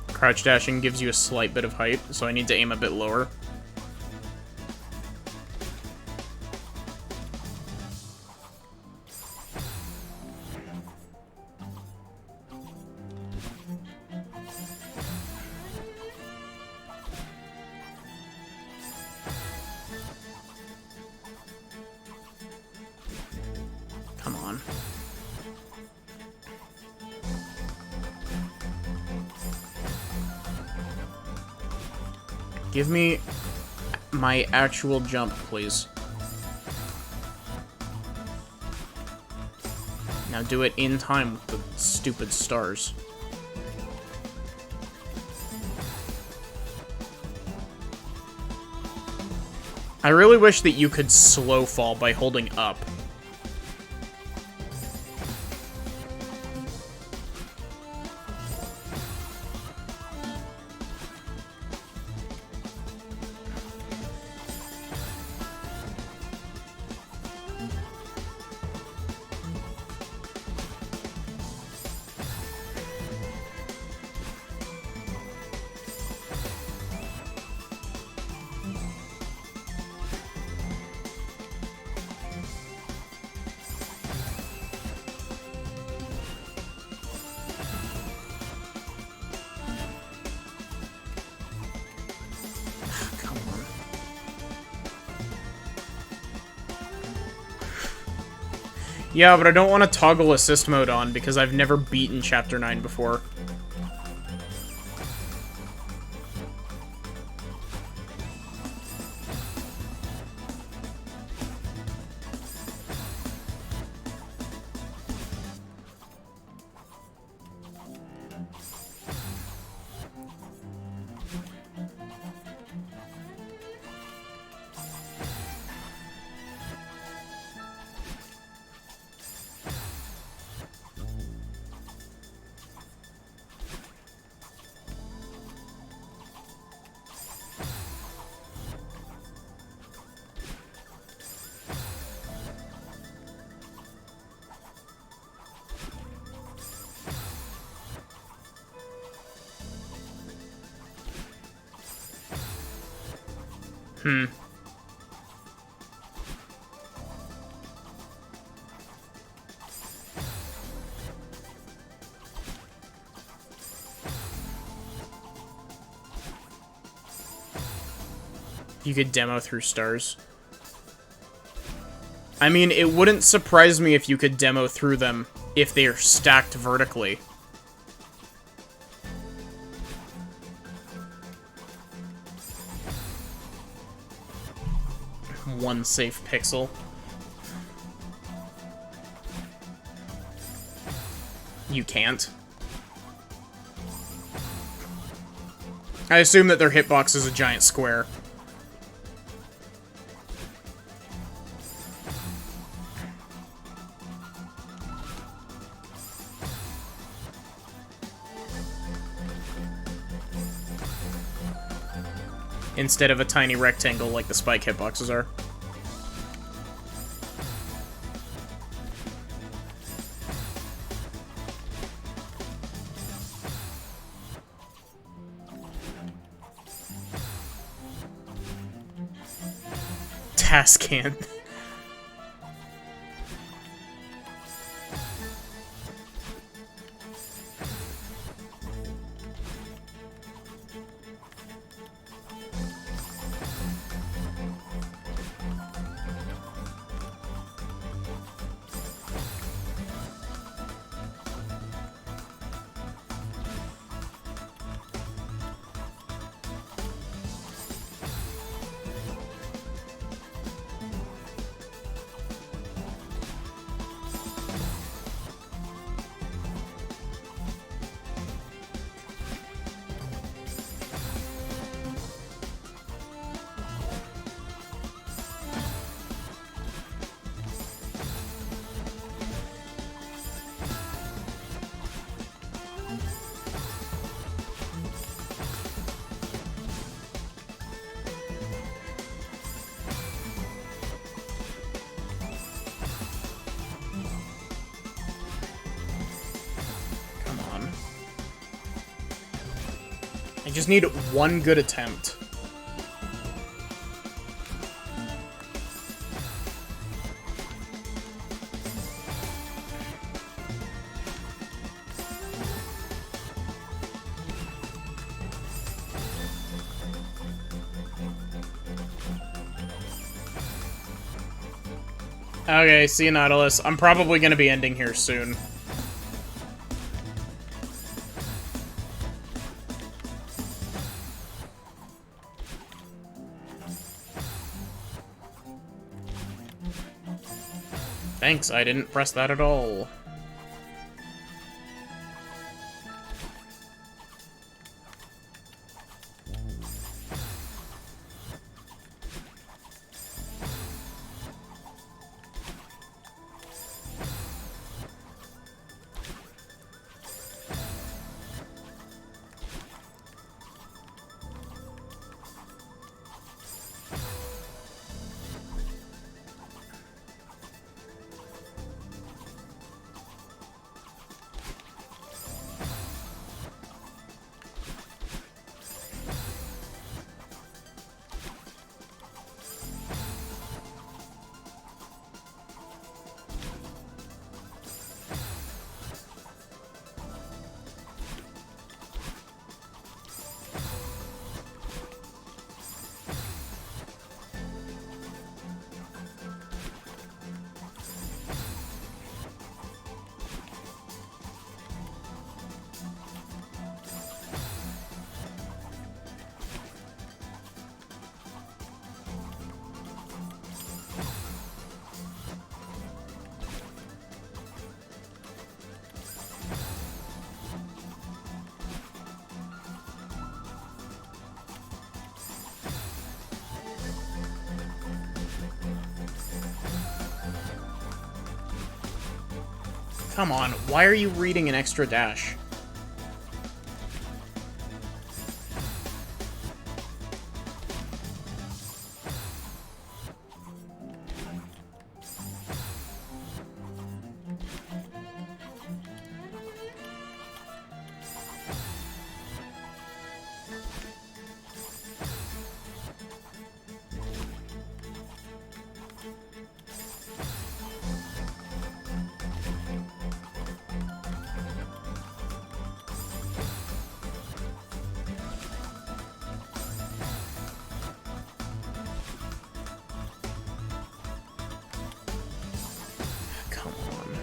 Speaker 1: Crouch dashing gives you a slight bit of height, so I need to aim a bit lower. Come on. Give me my actual jump, please. Now do it in time with the stupid stars. I really wish that you could slow fall by holding up. Yeah, but I don't want to toggle assist mode on because I've never beaten Chapter 9 before. You could demo through stars. I mean, it wouldn't surprise me if you could demo through them if they are stacked vertically. One safe pixel. You can't. I assume that their hitbox is a giant square. Instead of a tiny rectangle like the spike hitboxes are. Tascam. I just need one good attempt. Okay, see you, Nautilus. I'm probably gonna be ending here soon. Thanks, I didn't press that at all. Come on, why are you reading an extra dash? Come on.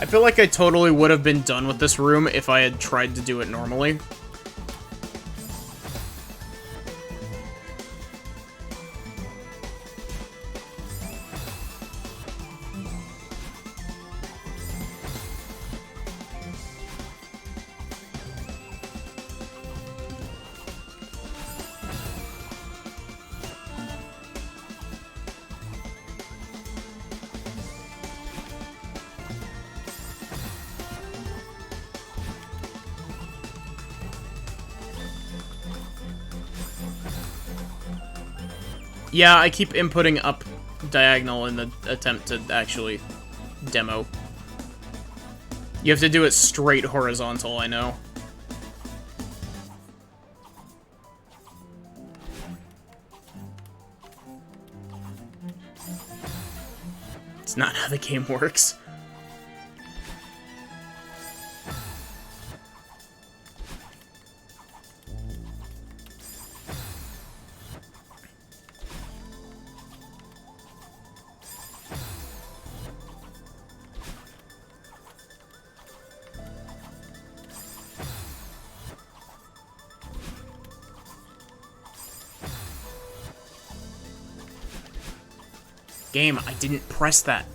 Speaker 1: I feel like I totally would have been done with this room if I had tried to do it normally. Yeah, I keep inputting up diagonal in the attempt to actually demo. You have to do it straight horizontal, I know. It's not how the game works. Game, I didn't press that.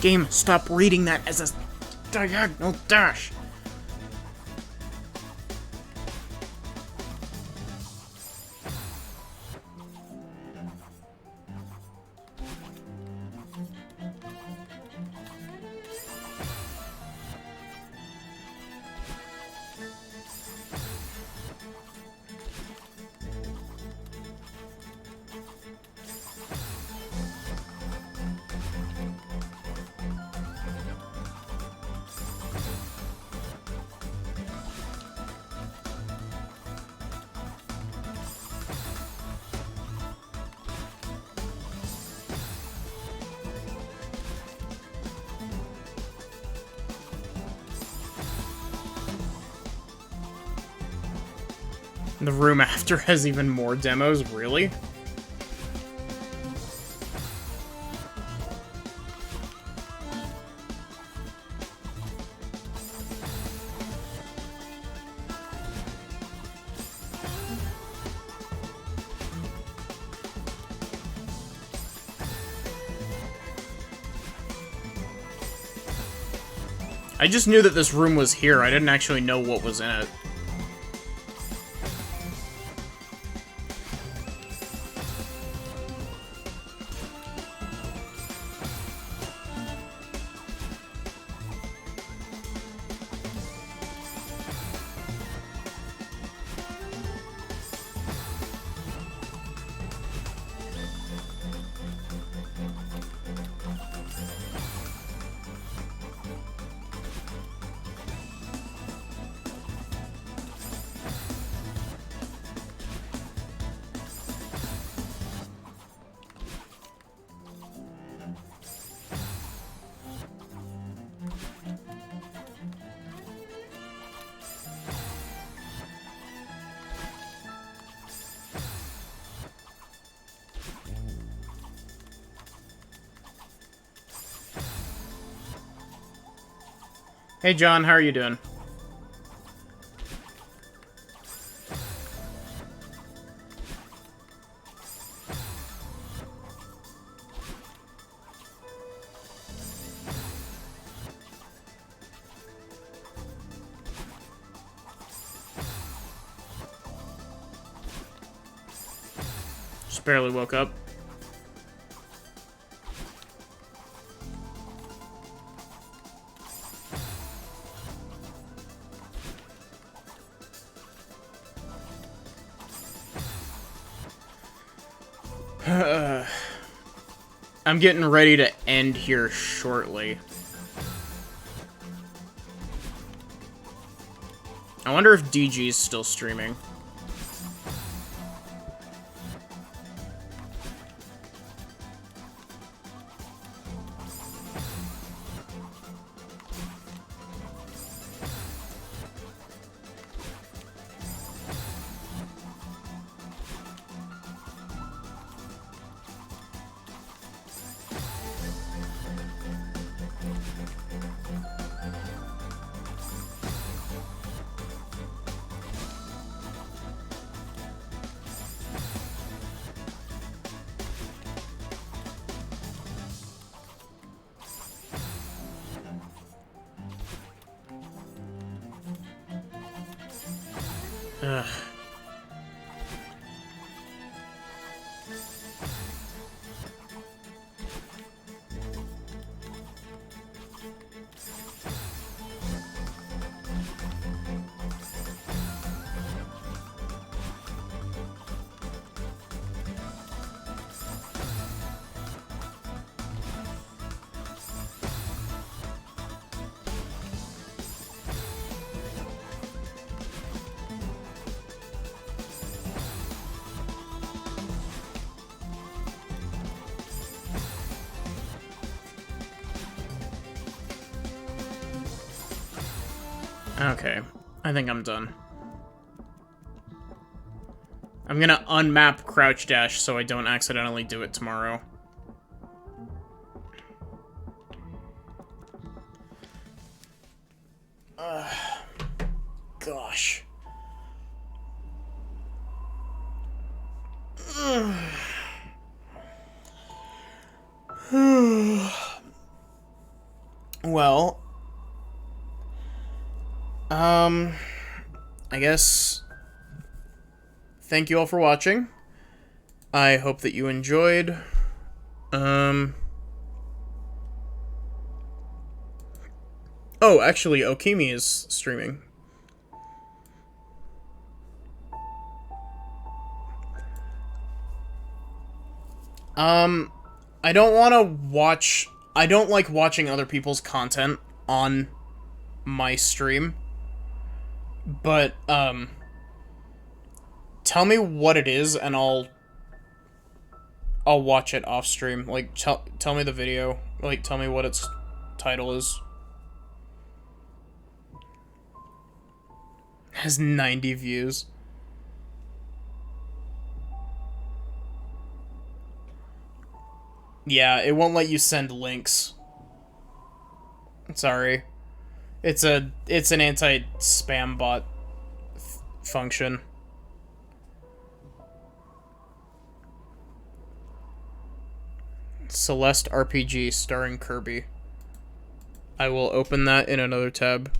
Speaker 2: Game, stop reading that as a diagonal dash.
Speaker 1: The room after has even more demos, really? I just knew that this room was here. I didn't actually know what was in it. Hey John, how are you doing? Just barely woke up. I'm getting ready to end here shortly. I wonder if DG's still streaming. Ugh. Okay, I think I'm done. I'm gonna unmap Crouch Dash so I don't accidentally do it tomorrow. Gosh. Well, I guess thank you all for watching. I hope that you enjoyed. Oh, actually, Okimi is streaming. I don't want to watch... I don't like watching other people's content on my stream. But, tell me what it is, and I'll watch it off stream. Like, tell me the video. Like, tell me what its title is. Has 90 views. Yeah, it won't let you send links. Sorry. It's an anti-spam bot function. Celeste RPG starring Kirby. I will open that in another tab.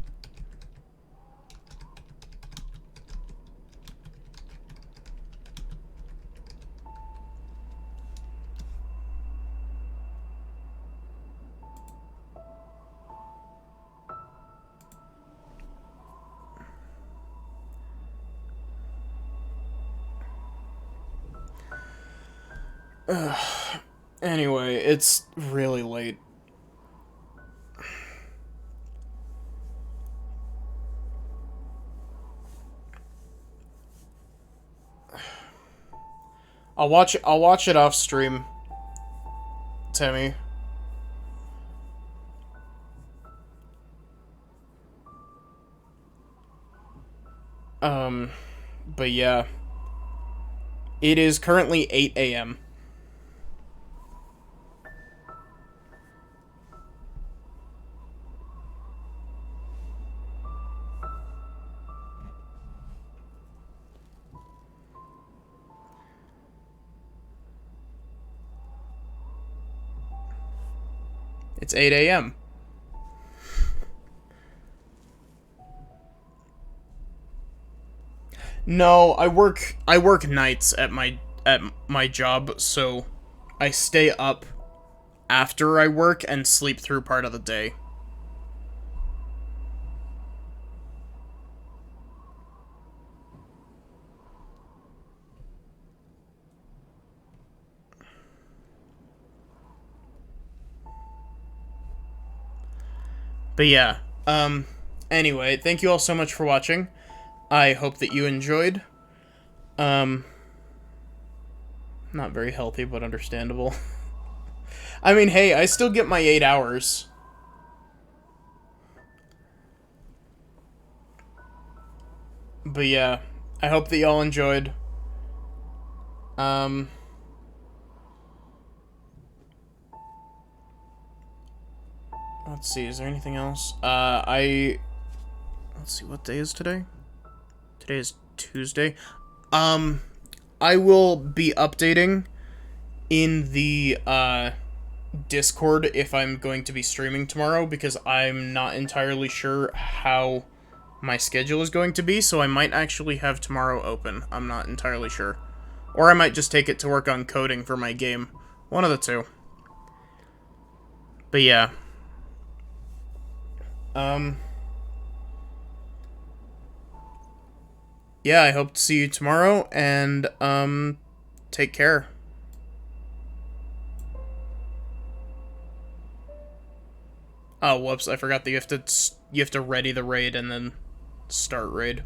Speaker 1: Anyway, it's really late. I'll watch it off stream, Timmy. But yeah. It is currently 8 a.m. It's 8 a.m. No, I work nights at my job, so I stay up after I work and sleep through part of the day. But yeah, anyway, thank you all so much for watching. I hope that you enjoyed. Not very healthy, but understandable. I mean, hey, I still get my 8 hours. But yeah, I hope that y'all enjoyed. Let's see, is there anything else? Let's see, what day is today? Today is Tuesday. I will be updating in the, Discord if I'm going to be streaming tomorrow, because I'm not entirely sure how my schedule is going to be, so I might actually have tomorrow open. I'm not entirely sure. Or I might just take it to work on coding for my game. One of the two. But yeah. Yeah, I hope to see you tomorrow, and, take care. Oh, whoops, I forgot that you have to ready the raid and then start raid.